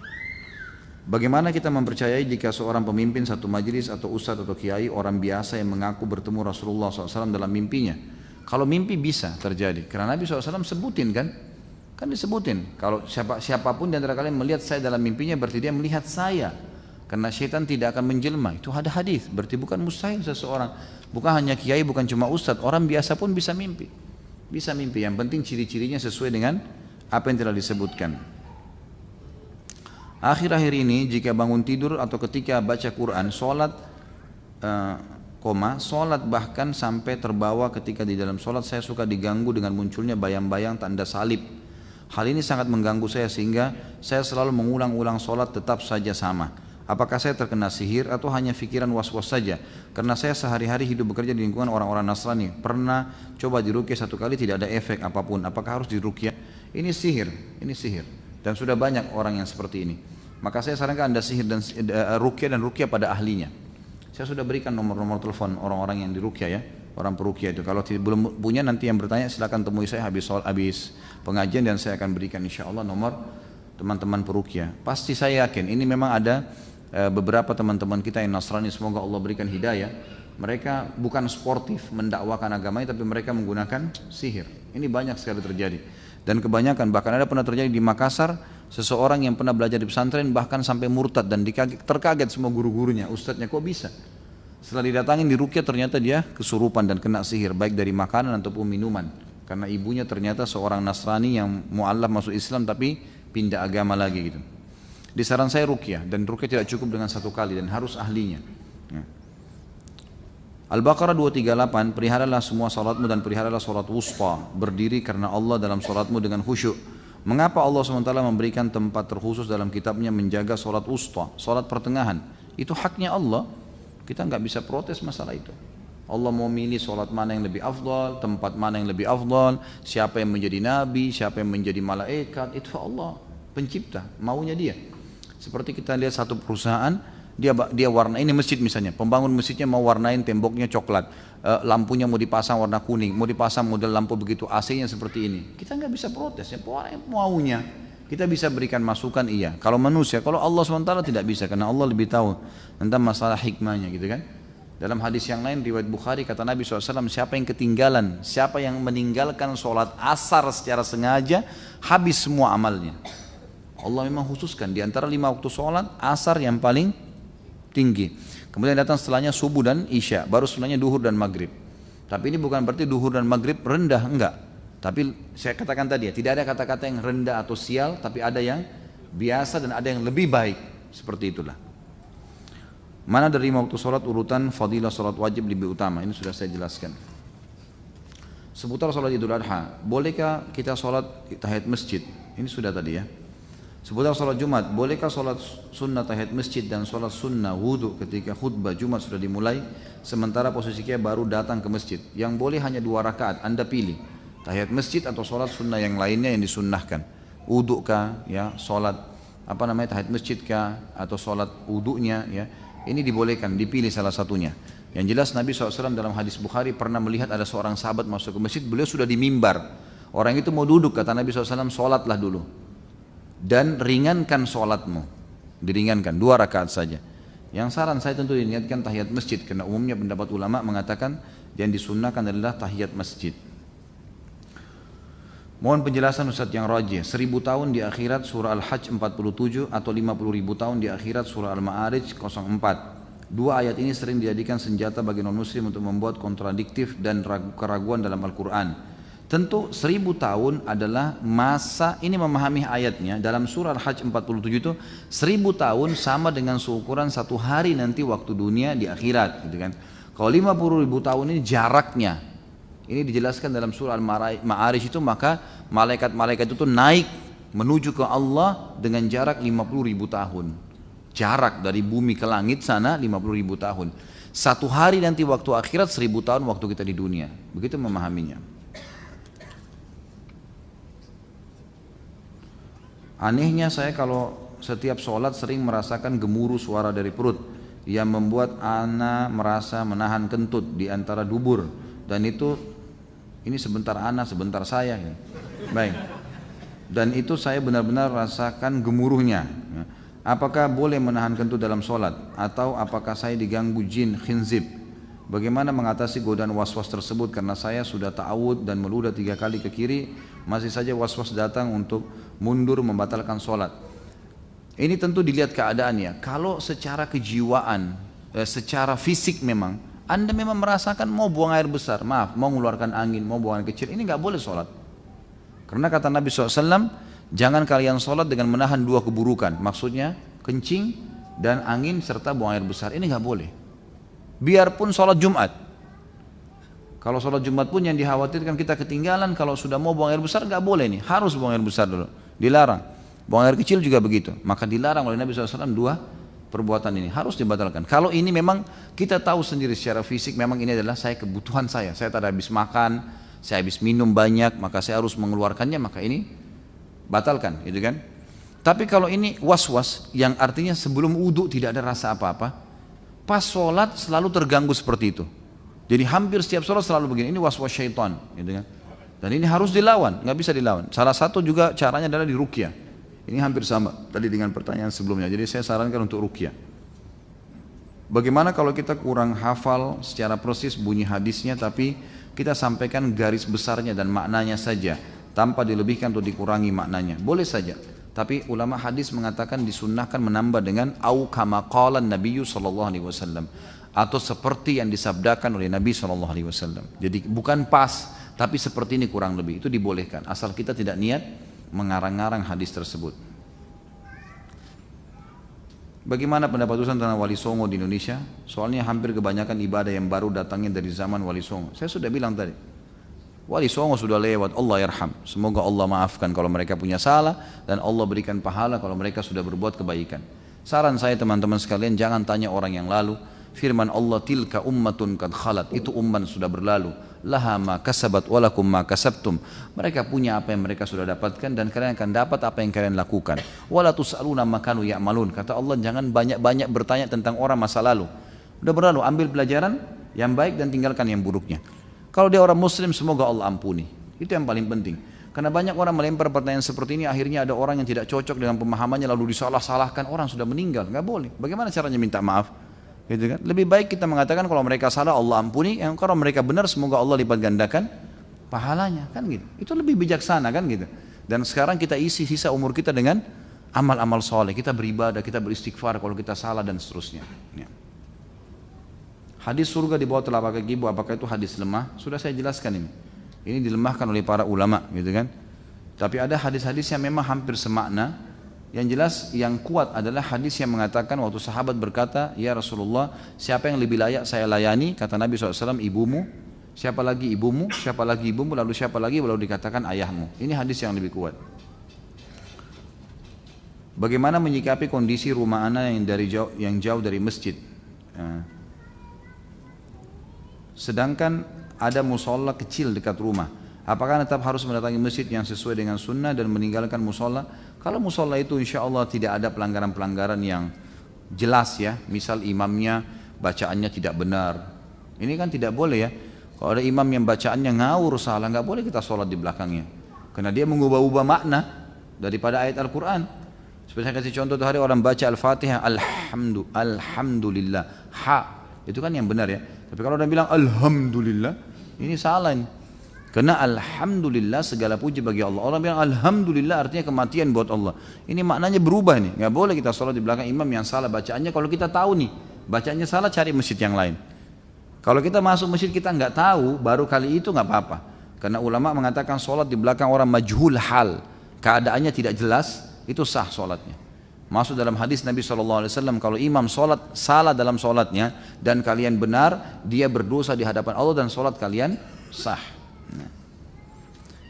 Bagaimana kita mempercayai jika seorang pemimpin satu majelis atau ustadz atau kiai orang biasa yang mengaku bertemu Rasulullah SAW dalam mimpinya? Kalau mimpi bisa terjadi. Karena Nabi SAW sebutin kan disebutin. Kalau siapapun di antara kalian melihat saya dalam mimpinya berarti dia melihat saya. Karena syaitan tidak akan menjelma. Itu ada hadis. Berarti bukan mustahil seseorang. Bukan hanya kiai, bukan cuma ustadz. Orang biasa pun bisa mimpi. Bisa mimpi. Yang penting ciri-cirinya sesuai dengan apa yang telah disebutkan. Akhir-akhir ini jika bangun tidur atau ketika baca Quran, sholat bahkan sampai terbawa ketika di dalam sholat saya suka diganggu dengan munculnya bayang-bayang tanda salib. Hal ini sangat mengganggu saya sehingga saya selalu mengulang-ulang sholat tetap saja sama. Apakah saya terkena sihir atau hanya pikiran was-was saja? Karena saya sehari-hari hidup bekerja di lingkungan orang-orang Nasrani. Pernah coba diruqyah satu kali tidak ada efek apapun. Apakah harus diruqyah? Ini sihir. Dan sudah banyak orang yang seperti ini. Maka saya sarankan Anda sihir dan ruqyah pada ahlinya. Saya sudah berikan nomor-nomor telepon orang-orang yang di ruqyah ya, orang peruqyah itu. Kalau belum punya nanti yang bertanya silakan temui saya habis pengajian dan saya akan berikan insya Allah nomor teman-teman peruqyah. Pasti saya yakin ini memang ada beberapa teman-teman kita yang Nasrani, semoga Allah berikan hidayah. Mereka bukan sportif mendakwakan agamanya, tapi mereka menggunakan sihir. Ini banyak sekali terjadi. Dan kebanyakan, bahkan ada pernah terjadi di Makassar, seseorang yang pernah belajar di pesantren bahkan sampai murtad dan terkaget semua guru-gurunya, ustadznya kok bisa. Setelah didatangin di ruqyah ternyata dia kesurupan dan kena sihir, baik dari makanan ataupun minuman. Karena ibunya ternyata seorang Nasrani yang mu'allaf masuk Islam tapi pindah agama lagi gitu. Di saran saya ruqyah, dan ruqyah tidak cukup dengan satu kali dan harus ahlinya. Ya. Al-Baqarah 238, peliharalah semua salatmu dan peliharalah salat wusta, berdiri karena Allah dalam salatmu dengan khusyuk. Mengapa Allah SWT memberikan tempat terkhusus dalam kitabnya menjaga salat wusta, salat pertengahan? Itu haknya Allah, kita nggak bisa protes masalah itu. Allah mau milih salat mana yang lebih afdal, tempat mana yang lebih afdal, siapa yang menjadi nabi, siapa yang menjadi malaikat, itu Allah pencipta, maunya dia. Seperti kita lihat satu perusahaan, dia warna, ini masjid misalnya, pembangun masjidnya mau warnain temboknya coklat, lampunya mau dipasang warna kuning, mau dipasang model lampu begitu, AC-nya seperti ini. Kita nggak bisa protes, ya maunya. Kita bisa berikan masukan iya. Kalau manusia, kalau Allah SWT tidak bisa, karena Allah lebih tahu tentang masalah hikmahnya gitu kan. Dalam hadis yang lain riwayat Bukhari kata Nabi SAW, siapa yang ketinggalan, siapa yang meninggalkan sholat asar secara sengaja, habis semua amalnya. Allah memang khususkan di antara 5 waktu sholat, asar yang paling tinggi. Kemudian datang setelahnya subuh dan isya, baru setelahnya duhur dan maghrib. Tapi ini bukan berarti duhur dan maghrib rendah, enggak. Tapi saya katakan tadi ya, tidak ada kata-kata yang rendah atau sial, tapi ada yang biasa dan ada yang lebih baik. Seperti itulah. Mana dari 5 waktu sholat urutan fadilah sholat wajib lebih utama? Ini sudah saya jelaskan. Seputar sholat Idul Adha, bolehkah kita sholat tahiyat masjid? Ini sudah tadi ya. Seputar sholat Jumat, bolehkah sholat sunnah tahiyat masjid dan sholat sunnah wudhu ketika khutbah Jumat sudah dimulai, sementara posisi kita baru datang ke masjid? Yang boleh hanya 2 rakaat, Anda pilih tahiyat masjid atau sholat sunnah yang lainnya yang disunnahkan. Wudhu kah, ya, sholat tahiyat masjid kah, atau sholat wudhunya, ya. Ini dibolehkan, dipilih salah satunya. Yang jelas Nabi SAW dalam hadis Bukhari pernah melihat ada seorang sahabat masuk ke masjid, beliau sudah di mimbar. Orang itu mau duduk, kata Nabi SAW, sholatlah dulu. Dan ringankan sholatmu, diringankan 2 rakaat saja. Yang saran saya tentu diniatkan tahiyat masjid, karena umumnya pendapat ulama mengatakan yang disunnahkan adalah tahiyat masjid. Mohon penjelasan Ustaz yang rajih, 1000 tahun di akhirat surah Al-Hajj 47 atau 50.000 tahun di akhirat surah Al-Ma'arij 04. 2 ayat ini sering dijadikan senjata bagi non-muslim untuk membuat kontradiktif dan keraguan dalam Al-Quran. Tentu 1000 tahun adalah masa, ini memahami ayatnya, dalam surah Al-Hajj 47 itu 1000 tahun sama dengan seukuran 1 hari nanti waktu dunia di akhirat gitu kan. Kalau 50.000 tahun ini jaraknya, ini dijelaskan dalam surah Al-Ma'arij itu, maka malaikat-malaikat itu naik menuju ke Allah dengan jarak 50.000 tahun. Jarak dari bumi ke langit sana 50.000 tahun. 1 hari nanti waktu akhirat 1000 tahun waktu kita di dunia. Begitu memahaminya. Anehnya saya kalau setiap sholat sering merasakan gemuruh suara dari perut yang membuat ana merasa menahan kentut di antara dubur, dan itu ini sebentar ana sebentar saya ya. Baik. Dan itu saya benar-benar rasakan gemuruhnya. Apakah boleh menahan kentut dalam sholat, atau apakah saya diganggu jin khinzib? Bagaimana mengatasi godaan was-was tersebut, karena saya sudah ta'awud dan meludah 3 kali ke kiri, masih saja was-was datang untuk mundur membatalkan sholat. Ini tentu dilihat keadaannya. Kalau secara kejiwaan, secara fisik memang Anda memang merasakan mau buang air besar, maaf, mau mengeluarkan angin, mau buang air kecil, ini nggak boleh sholat. Karena kata Nabi SAW, jangan kalian sholat dengan menahan 2 keburukan, maksudnya kencing dan angin serta buang air besar, ini nggak boleh. Biarpun sholat Jumat, kalau sholat Jumat pun yang dikhawatirkan kita ketinggalan, kalau sudah mau buang air besar nggak boleh nih, harus buang air besar dulu, dilarang. Buang air kecil juga begitu, maka dilarang oleh Nabi SAW 2 perbuatan ini, harus dibatalkan. Kalau ini memang kita tahu sendiri secara fisik, memang ini adalah kebutuhan saya tak habis makan, saya habis minum banyak, maka saya harus mengeluarkannya, maka ini batalkan, gitu kan. Tapi kalau ini was-was, yang artinya sebelum wudhu tidak ada rasa apa-apa, Pas sholat selalu terganggu seperti itu. Jadi hampir setiap sholat selalu begini. Ini was-was syaitan, gitu kan. Dan ini harus dilawan, nggak bisa dilawan. Salah satu juga caranya adalah diruqyah. Ini hampir sama tadi dengan pertanyaan sebelumnya. Jadi saya sarankan untuk ruqyah. Bagaimana kalau kita kurang hafal secara persis bunyi hadisnya, tapi kita sampaikan garis besarnya dan maknanya saja, tanpa dilebihkan atau dikurangi maknanya? Boleh saja. Tapi ulama hadis mengatakan disunnahkan menambah dengan au kama qala Nabi sallallahu alaihi wasallam, atau seperti yang disabdakan oleh Nabi sallallahu alaihi wasallam. Jadi bukan pas, tapi seperti ini kurang lebih, itu dibolehkan asal kita tidak niat mengarang-arang hadis tersebut. Bagaimana pendapat Ustaz tentang Wali Songo di Indonesia? Soalnya hampir kebanyakan ibadah yang baru datangnya dari zaman Wali Songo. Saya sudah bilang tadi, Wali Songo sudah lewat, Allah yarham. Semoga Allah maafkan kalau mereka punya salah, dan Allah berikan pahala kalau mereka sudah berbuat kebaikan. Saran saya teman-teman sekalian, jangan tanya orang yang lalu. Firman Allah, tilka ummatun kad khalat, itu umat sudah berlalu. Laha ma kasabat walakum ma kasabtum. Mereka punya apa yang mereka sudah dapatkan, dan kalian akan dapat apa yang kalian lakukan. Wala tus'aluna ma kanu ya'malun. Kata Allah, jangan banyak-banyak bertanya tentang orang masa lalu. Udah berlalu, ambil pelajaran yang baik dan tinggalkan yang buruknya. Kalau dia orang muslim, semoga Allah ampuni. Itu yang paling penting. Karena banyak orang melempar pertanyaan seperti ini, akhirnya ada orang yang tidak cocok dengan pemahamannya lalu disalah-salahkan. Orang sudah meninggal, nggak boleh. Bagaimana caranya minta maaf? Gitu kan? Lebih baik kita mengatakan kalau mereka salah Allah ampuni, yang kalau mereka benar semoga Allah lipat gandakan pahalanya, kan gitu. Itu lebih bijaksana, kan gitu. Dan sekarang kita isi sisa umur kita dengan amal-amal soleh, kita beribadah, kita beristighfar kalau kita salah dan seterusnya. Ya. Hadis surga di bawah telapak kaki ibu, apakah itu hadis lemah? Sudah saya jelaskan ini. Ini dilemahkan oleh para ulama, gitu kan. Tapi ada hadis-hadis yang memang hampir semakna. Yang jelas yang kuat adalah hadis yang mengatakan waktu sahabat berkata, ya Rasulullah, siapa yang lebih layak saya layani? Kata Nabi SAW, ibumu. Siapa lagi ibumu? Siapa lagi ibumu? Lalu siapa lagi? Lalu dikatakan ayahmu. Ini hadis yang lebih kuat. Bagaimana menyikapi kondisi rumah anak yang jauh dari masjid? Sedangkan ada musola kecil dekat rumah. Apakah tetap harus mendatangi masjid yang sesuai dengan sunnah dan meninggalkan musola? Kalau musola itu insya Allah tidak ada pelanggaran-pelanggaran yang jelas ya. Misal imamnya bacaannya tidak benar. Ini kan tidak boleh ya. Kalau ada imam yang bacaannya ngawur salah, nggak boleh kita sholat di belakangnya. Karena dia mengubah-ubah makna daripada ayat Al-Quran. Seperti saya kasih contoh hari orang baca Al-Fatihah, Alhamdulillah, ha. Itu kan yang benar ya. Tapi kalau dia bilang Alhamdulillah, ini salah ini. Karena Alhamdulillah segala puji bagi Allah. Orang bilang Alhamdulillah artinya kematian buat Allah. Ini maknanya berubah nih. Nggak boleh kita sholat di belakang imam yang salah bacaannya. Kalau kita tahu nih bacaannya salah, cari masjid yang lain. Kalau kita masuk masjid kita nggak tahu, baru kali itu nggak apa-apa. Karena ulama mengatakan sholat di belakang orang majhul hal, keadaannya tidak jelas, itu sah sholatnya. Masuk dalam hadis Nabi SAW, kalau imam sholat salah dalam sholatnya dan kalian benar, dia berdosa di hadapan Allah dan sholat kalian sah.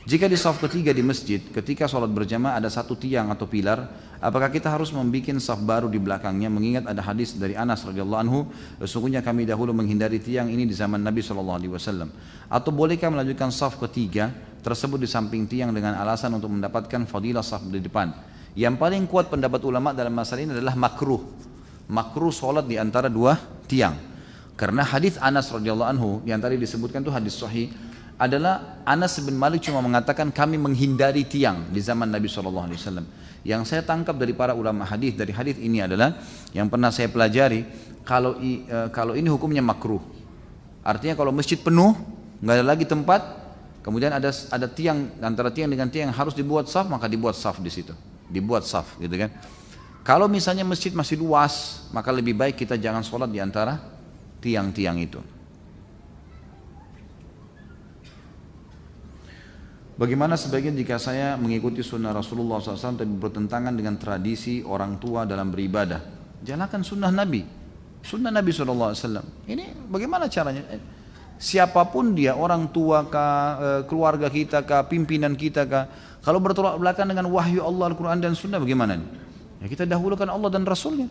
Jika di saf ketiga di masjid, ketika sholat berjamaah ada satu tiang atau pilar, apakah kita harus membuat saf baru di belakangnya? Mengingat ada hadis dari Anas radhiyallahu anhu, sesungguhnya kami dahulu menghindari tiang ini di zaman Nabi SAW. Atau bolehkah melanjutkan saf ketiga tersebut di samping tiang dengan alasan untuk mendapatkan fadilah saf di depan? Yang paling kuat pendapat ulama dalam masalah ini adalah makruh. Makruh sholat di antara dua tiang. Karena hadis Anas radhiyallahu anhu yang tadi disebutkan itu hadis sahih, adalah Anas bin Malik cuma mengatakan kami menghindari tiang di zaman Nabi SAW. Yang saya tangkap dari para ulama hadis dari hadis ini adalah yang pernah saya pelajari, kalau ini hukumnya makruh. Artinya kalau masjid penuh, nggak ada lagi tempat, kemudian ada tiang antara tiang dengan tiang yang harus dibuat saf, maka dibuat saf di situ, dibuat saf, gitu kan? Kalau misalnya masjid masih luas, maka lebih baik kita jangan sholat di antara tiang-tiang itu. Bagaimana sebagian jika saya mengikuti sunnah Rasulullah SAW tapi bertentangan dengan tradisi orang tua dalam beribadah? Jalankan sunnah Nabi. Sunnah Nabi SAW. Ini bagaimana caranya? Siapapun dia, orang tua kah, keluarga kita kah, pimpinan kita kah, kalau bertolak belakang dengan wahyu Allah, Al-Quran dan sunnah bagaimana? Ya kita dahulukan Allah dan Rasulnya.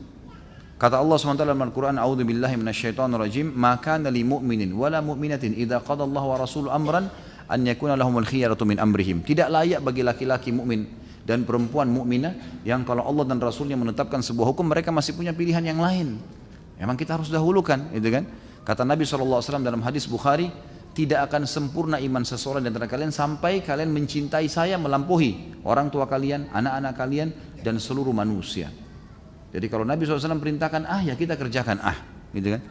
Kata Allah SWT dalam Al-Quran, A'udzu billahi minasyaitonir rajim, ma kana lil mu'minin wala mu'minatin idza qada Allah wa rasuluhu amran an yakuna lahumul khiyaratu min amrihim. Tidak layak bagi laki-laki mukmin dan perempuan mukminah yang kalau Allah dan Rasulnya menetapkan sebuah hukum mereka masih punya pilihan yang lain. Memang kita harus dahulukan, gitu kan? Kata Nabi SAW dalam hadis Bukhari, tidak akan sempurna iman seseorang di antara kalian sampai kalian mencintai saya melampaui orang tua kalian, anak-anak kalian, dan seluruh manusia. Jadi kalau Nabi SAW perintahkan ya kita kerjakan gitu kan?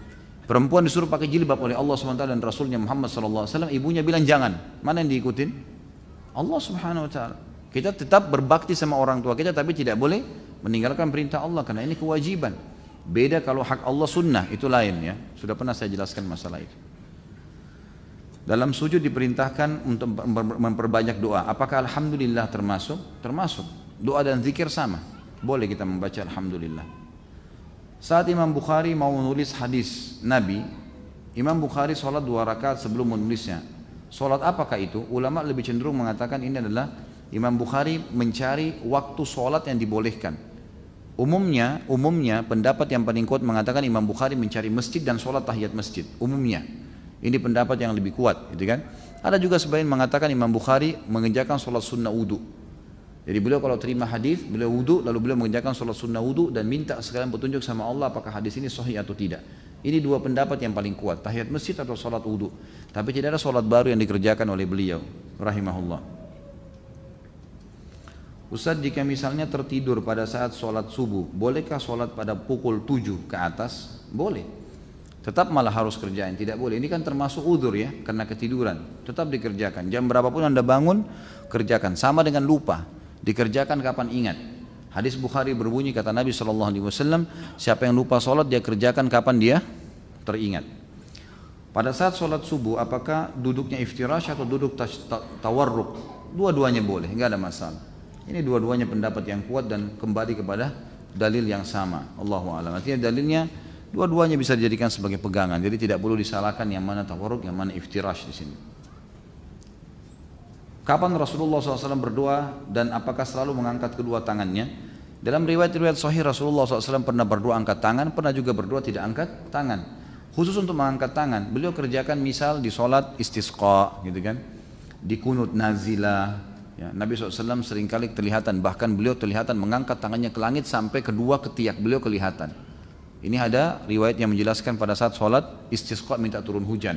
Perempuan disuruh pakai jilbab oleh Allah SWT dan Rasulnya Muhammad SAW, ibunya bilang jangan. Mana yang diikutin? Allah Subhanahu Wa Taala. Kita tetap berbakti sama orang tua kita, tapi tidak boleh meninggalkan perintah Allah karena ini kewajiban. Beda kalau hak Allah sunnah, itu lain ya. Sudah pernah saya jelaskan masalah itu. Dalam sujud diperintahkan untuk memperbanyak doa. Apakah alhamdulillah termasuk? Termasuk. Doa dan zikir sama. Boleh kita membaca alhamdulillah. Saat Imam Bukhari mau menulis hadis Nabi, Imam Bukhari sholat 2 rakaat sebelum menulisnya. Sholat apakah itu? Ulama lebih cenderung mengatakan ini adalah Imam Bukhari mencari waktu sholat yang dibolehkan. Umumnya pendapat yang paling kuat mengatakan Imam Bukhari mencari masjid dan sholat tahiyat masjid. Umumnya. Ini pendapat yang lebih kuat, gitu kan? Ada juga sebagian mengatakan Imam Bukhari mengerjakan sholat sunnah wudu. Jadi beliau kalau terima hadis, beliau wudu, lalu beliau mengerjakan sholat sunnah wudu dan minta sekalian petunjuk sama Allah apakah hadis ini sahih atau tidak. Ini 2 pendapat yang paling kuat, tahiyat masjid atau sholat wudu. Tapi tidak ada sholat baru yang dikerjakan oleh beliau, rahimahullah. Ustaz, jika misalnya tertidur pada saat sholat subuh, bolehkah sholat pada pukul 7 ke atas? Boleh. Tetap malah harus kerjain, tidak boleh. Ini kan termasuk udzur ya, karena ketiduran. Tetap dikerjakan. Jam berapapun Anda bangun, kerjakan. Sama dengan lupa, dikerjakan kapan ingat. Hadis Bukhari berbunyi kata Nabi SAW, siapa yang lupa sholat dia kerjakan kapan dia teringat. Pada saat sholat subuh, apakah duduknya iftirash atau duduk tawarruk? Dua-duanya boleh, nggak ada masalah. Ini dua-duanya pendapat yang kuat dan kembali kepada dalil yang sama. Allahu a'lam. Artinya dalilnya dua-duanya bisa dijadikan sebagai pegangan. Jadi tidak perlu disalahkan yang mana tawarruk, yang mana iftirash di sini. Kapan Rasulullah SAW berdoa dan apakah selalu mengangkat kedua tangannya? Dalam riwayat-riwayat sahih Rasulullah SAW pernah berdoa angkat tangan, pernah juga berdoa tidak angkat tangan. Khusus untuk mengangkat tangan, beliau kerjakan misal di sholat istisqa, gitu kan? Di kunut nazilah. Ya, Nabi SAW seringkali kelihatan, bahkan beliau terlihatan mengangkat tangannya ke langit sampai kedua ketiak beliau kelihatan. Ini ada riwayat yang menjelaskan pada saat sholat istisqa minta turun hujan.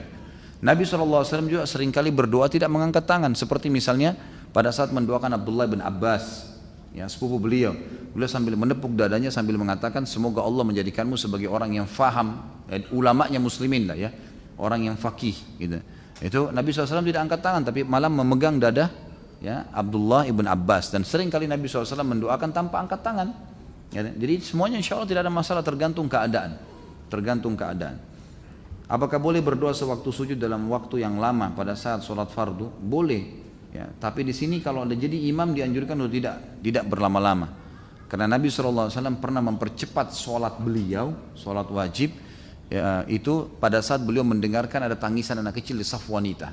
Nabi SAW juga seringkali berdoa tidak mengangkat tangan. Seperti misalnya pada saat mendoakan Abdullah bin Abbas, ya, sepupu beliau. Beliau sambil menepuk dadanya sambil mengatakan semoga Allah menjadikanmu sebagai orang yang faham, ulamanya muslimin lah ya, orang yang faqih gitu. Itu Nabi SAW tidak angkat tangan tapi malah memegang dada ya, Abdullah ibn Abbas. Dan seringkali Nabi SAW mendoakan tanpa angkat tangan. Ya, jadi semuanya insya Allah tidak ada masalah, tergantung keadaan. Apakah boleh berdoa sewaktu sujud dalam waktu yang lama pada saat sholat fardu? Boleh. Ya, tapi di sini kalau ada jadi imam dianjurkan untuk tidak berlama-lama. Karena Nabi SAW pernah mempercepat sholat beliau, sholat wajib, ya, itu pada saat beliau mendengarkan ada tangisan anak kecil di saf wanita.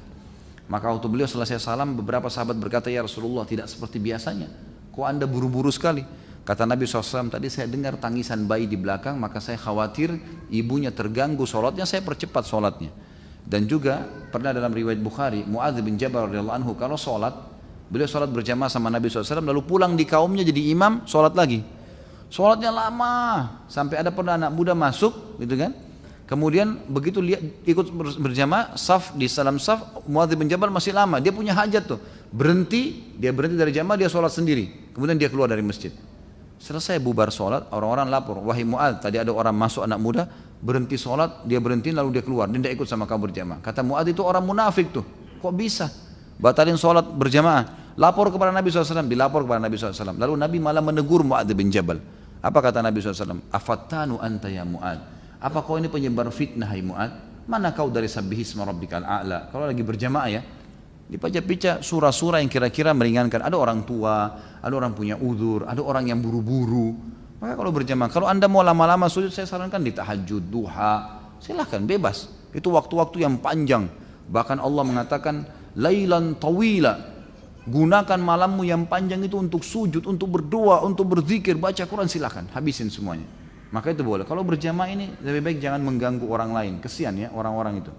Maka waktu beliau selesai salam, beberapa sahabat berkata, ya Rasulullah, tidak seperti biasanya. Kok Anda buru-buru sekali? Kata Nabi SAW, tadi saya dengar tangisan bayi di belakang, maka saya khawatir ibunya terganggu sholatnya, saya percepat sholatnya. Dan juga pernah dalam riwayat Bukhari, Mu'adz bin Jabal radhiyallahu anhu kalau sholat, beliau sholat berjamaah sama Nabi SAW, lalu pulang di kaumnya jadi imam, sholat lagi. Sholatnya lama, sampai ada pernah anak muda masuk, gitu kan? Kemudian begitu lihat ikut berjamaah, saf di salam saf, Mu'adz bin Jabal masih lama, dia punya hajat tuh, dia berhenti dari jamaah, dia sholat sendiri, kemudian dia keluar dari masjid. Selesai bubar sholat, orang-orang lapor, wahai Mu'adz, tadi ada orang masuk anak muda, berhenti sholat, dia berhenti lalu dia keluar, dia tidak ikut sama kamu berjamaah. Kata Mu'adz, itu orang munafik tuh, kok bisa batalin sholat berjamaah? Lapor kepada Nabi SAW, dilapor kepada Nabi SAW. Lalu Nabi malah menegur Mu'adz bin Jabal. Apa kata Nabi SAW? Afattanu anta ya Mu'adz, apa kau ini penyebar fitnah hai Mu'adz? Mana kau dari sabbihisma rabbikal a'la? Kalau lagi berjamaah ya, dibaca-baca surah-surah yang kira-kira meringankan. Ada orang tua, ada orang punya udzur, ada orang yang buru-buru. Maka kalau berjamaah, kalau Anda mau lama-lama sujud, saya sarankan di tahajud, duha, silahkan bebas. Itu waktu-waktu yang panjang. Bahkan Allah mengatakan lailan tawila, gunakan malammu yang panjang itu untuk sujud, untuk berdoa, untuk berzikir, baca Quran, silahkan habisin semuanya. Maka itu boleh. Kalau berjamaah ini lebih baik jangan mengganggu orang lain. Kesian ya orang-orang itu.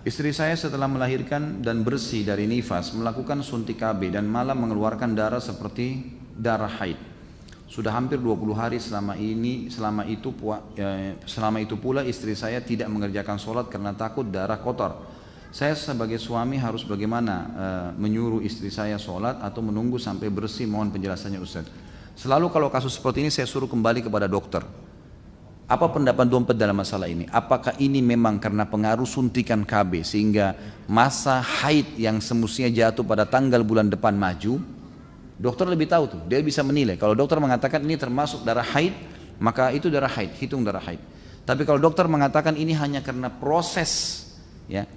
Istri saya setelah melahirkan dan bersih dari nifas melakukan suntik KB dan malah mengeluarkan darah seperti darah haid. Sudah hampir 20 hari selama itu pula istri saya tidak mengerjakan sholat karena takut darah kotor. Saya sebagai suami harus bagaimana menyuruh istri saya sholat atau menunggu sampai bersih? Mohon penjelasannya Ustaz. Selalu kalau kasus seperti ini saya suruh kembali kepada dokter. Apa pendapat dompet dalam masalah ini? Apakah ini memang karena pengaruh suntikan KB sehingga masa haid yang semestinya jatuh pada tanggal bulan depan maju? Dokter lebih tahu tuh, dia bisa menilai. Kalau dokter mengatakan ini termasuk darah haid, maka itu darah haid, hitung darah haid. Tapi kalau dokter mengatakan ini hanya karena proses ya,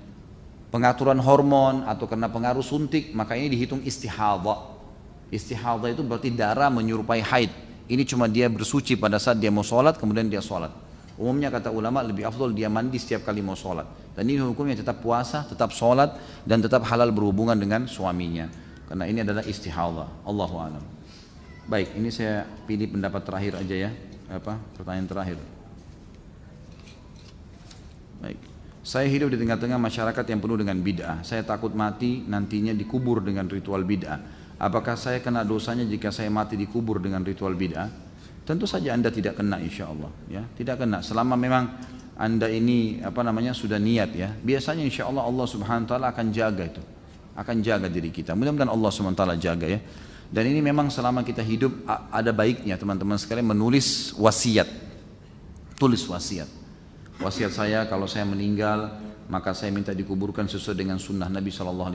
pengaturan hormon atau karena pengaruh suntik, maka ini dihitung istihadhah. Istihadhah itu berarti darah menyerupai haid. Ini cuma dia bersuci pada saat dia mau sholat, kemudian dia sholat. Umumnya kata ulama lebih afdol dia mandi setiap kali mau sholat. Dan ini hukumnya tetap puasa, tetap sholat, dan tetap halal berhubungan dengan suaminya. Karena ini adalah istihadhah. Allahu a'lam. Baik, ini saya pilih pendapat terakhir aja ya. Pertanyaan terakhir. Baik. Saya hidup di tengah-tengah masyarakat yang penuh dengan bid'ah. Saya takut mati nantinya dikubur dengan ritual bid'ah. Apakah saya kena dosanya jika saya mati dikubur dengan ritual bid'ah? Tentu saja Anda tidak kena insya Allah, ya, tidak kena. Selama memang Anda ini sudah niat ya. Biasanya insya Allah Allah Subhanahu Wa Taala akan jaga itu, akan jaga diri kita. Mudah-mudahan Allah Subhanahu Wa Taala jaga ya. Dan ini memang selama kita hidup ada baiknya teman-teman sekalian menulis wasiat, tulis wasiat. Wasiat saya kalau saya meninggal maka saya minta dikuburkan sesuai dengan sunnah Nabi SAW,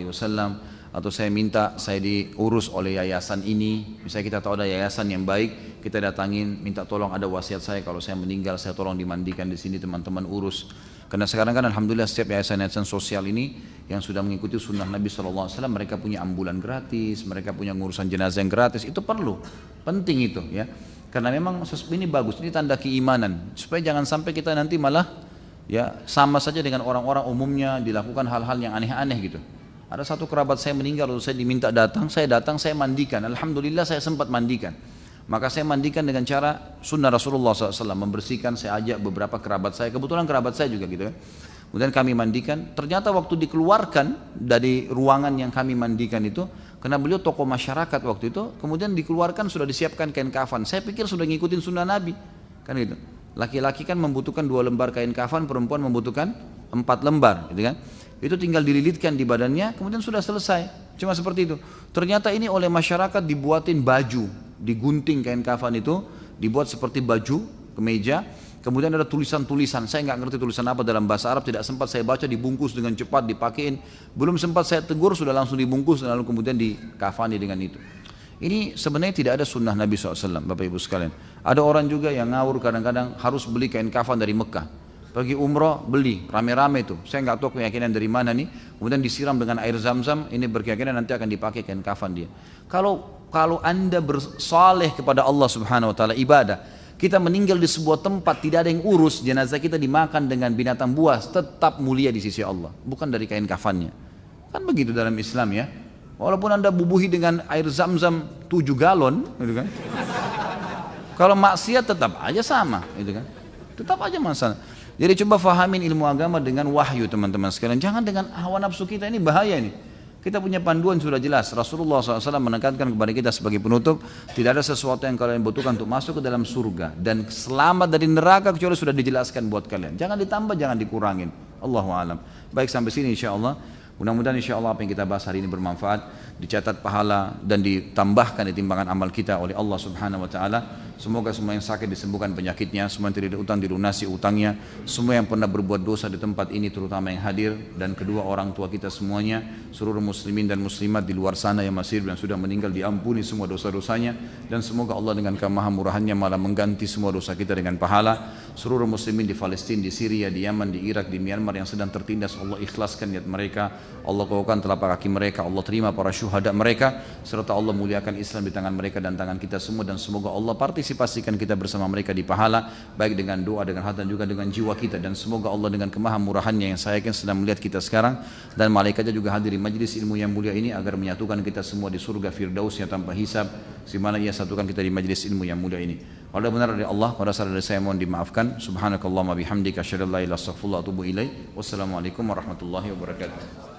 atau saya minta saya diurus oleh yayasan ini. Misalnya kita tahu ada yayasan yang baik, kita datangin minta tolong ada wasiat saya kalau saya meninggal saya tolong dimandikan di sini, teman-teman urus. Karena sekarang kan alhamdulillah setiap yayasan-yayasan sosial ini yang sudah mengikuti sunnah Nabi SAW, mereka punya ambulan gratis, mereka punya ngurusan jenazah yang gratis. Itu perlu, penting itu ya. Karena memang ini bagus, ini tanda keimanan, supaya jangan sampai kita nanti malah ya sama saja dengan orang-orang umumnya dilakukan hal-hal yang aneh-aneh gitu. Ada satu kerabat saya meninggal lalu saya diminta datang, saya mandikan. Alhamdulillah saya sempat mandikan. Maka saya mandikan dengan cara sunnah Rasulullah SAW, membersihkan. Saya ajak beberapa kerabat saya, kebetulan kerabat saya juga gitu ya. Kemudian kami mandikan. Ternyata waktu dikeluarkan dari ruangan yang kami mandikan itu, karena beliau tokoh masyarakat waktu itu, kemudian dikeluarkan sudah disiapkan kain kafan. Saya pikir sudah ngikutin sunnah Nabi, kan gitu. Laki-laki kan membutuhkan 2 lembar kain kafan, perempuan membutuhkan 4 lembar, gitu kan. Itu tinggal dililitkan di badannya, kemudian sudah selesai. Cuma seperti itu. Ternyata ini oleh masyarakat dibuatin baju, digunting kain kafan itu, dibuat seperti baju, kemeja. Kemudian ada tulisan-tulisan, saya nggak ngerti tulisan apa dalam bahasa Arab, tidak sempat saya baca, dibungkus dengan cepat, dipakein. Belum sempat saya tegur, sudah langsung dibungkus, lalu kemudian dikafani dengan itu. Ini sebenarnya tidak ada sunnah Nabi SAW, Bapak Ibu sekalian. Ada orang juga yang ngawur kadang-kadang harus beli kain kafan dari Mekah. Pergi umroh, beli, rame-rame itu. Saya nggak tahu keyakinan dari mana nih. Kemudian disiram dengan air zam-zam, ini berkeyakinan nanti akan dipakai kain kafan dia. Kalau Anda bersaleh kepada Allah Subhanahu Wa Taala ibadah, kita meninggal di sebuah tempat tidak ada yang urus, jenazah kita dimakan dengan binatang buas, tetap mulia di sisi Allah, bukan dari kain kafannya. Kan begitu dalam Islam ya. Walaupun Anda bubuhi dengan air zam-zam 7 galon, gitu kan. Kalau maksiat tetap aja sama, gitu kan. Tetap aja masalah. Jadi coba fahamin ilmu agama dengan wahyu teman-teman sekalian. Jangan dengan hawa nafsu kita, ini bahaya nih. Kita punya panduan sudah jelas. Rasulullah SAW menekankan kepada kita sebagai penutup, tidak ada sesuatu yang kalian butuhkan untuk masuk ke dalam surga dan selamat dari neraka kecuali sudah dijelaskan buat kalian. Jangan ditambah, jangan dikurangin. Allahu a'lam. Baik, sampai sini insyaallah. Mudah-mudahan insyaallah apa yang kita bahas hari ini bermanfaat, dicatat pahala dan ditambahkan di timbangan amal kita oleh Allah Subhanahu Wa Taala. Semoga semua yang sakit disembuhkan penyakitnya, semua yang tidak ada utang dilunasi utangnya, semua yang pernah berbuat dosa di tempat ini terutama yang hadir, dan kedua orang tua kita semuanya, seluruh muslimin dan muslimat di luar sana yang masih hidup dan sudah meninggal diampuni semua dosa-dosanya, dan semoga Allah dengan kemahamurahannya malah mengganti semua dosa kita dengan pahala. Seluruh muslimin di Palestina, di Syria, di Yaman, di Irak, di Myanmar yang sedang tertindas, Allah ikhlaskan niat mereka, Allah kokohkan telapak kaki mereka, Allah terima para syuhada mereka, serta Allah muliakan Islam di tangan mereka dan tangan kita semua, dan semoga Allah partisipasikan kita bersama mereka di pahala, baik dengan doa, dengan hati dan juga dengan jiwa kita, dan semoga Allah dengan kemahamurahannya yang saya yakin sedang melihat kita sekarang, dan malaikatnya juga hadir di majlis ilmu yang mulia ini agar menyatukan kita semua di surga firdausnya tanpa hisab, di mana ia satukan kita di majlis ilmu yang mulia ini. Kalau benar dari Allah, pada saat dari saya mohon dimaafkan. Subhanakallahumma bihamdika asyhadu an la ilaha illa anta astaghfiruka wa atubu ilaik. Wassalamualaikum warahmatullahi wabarakatuh.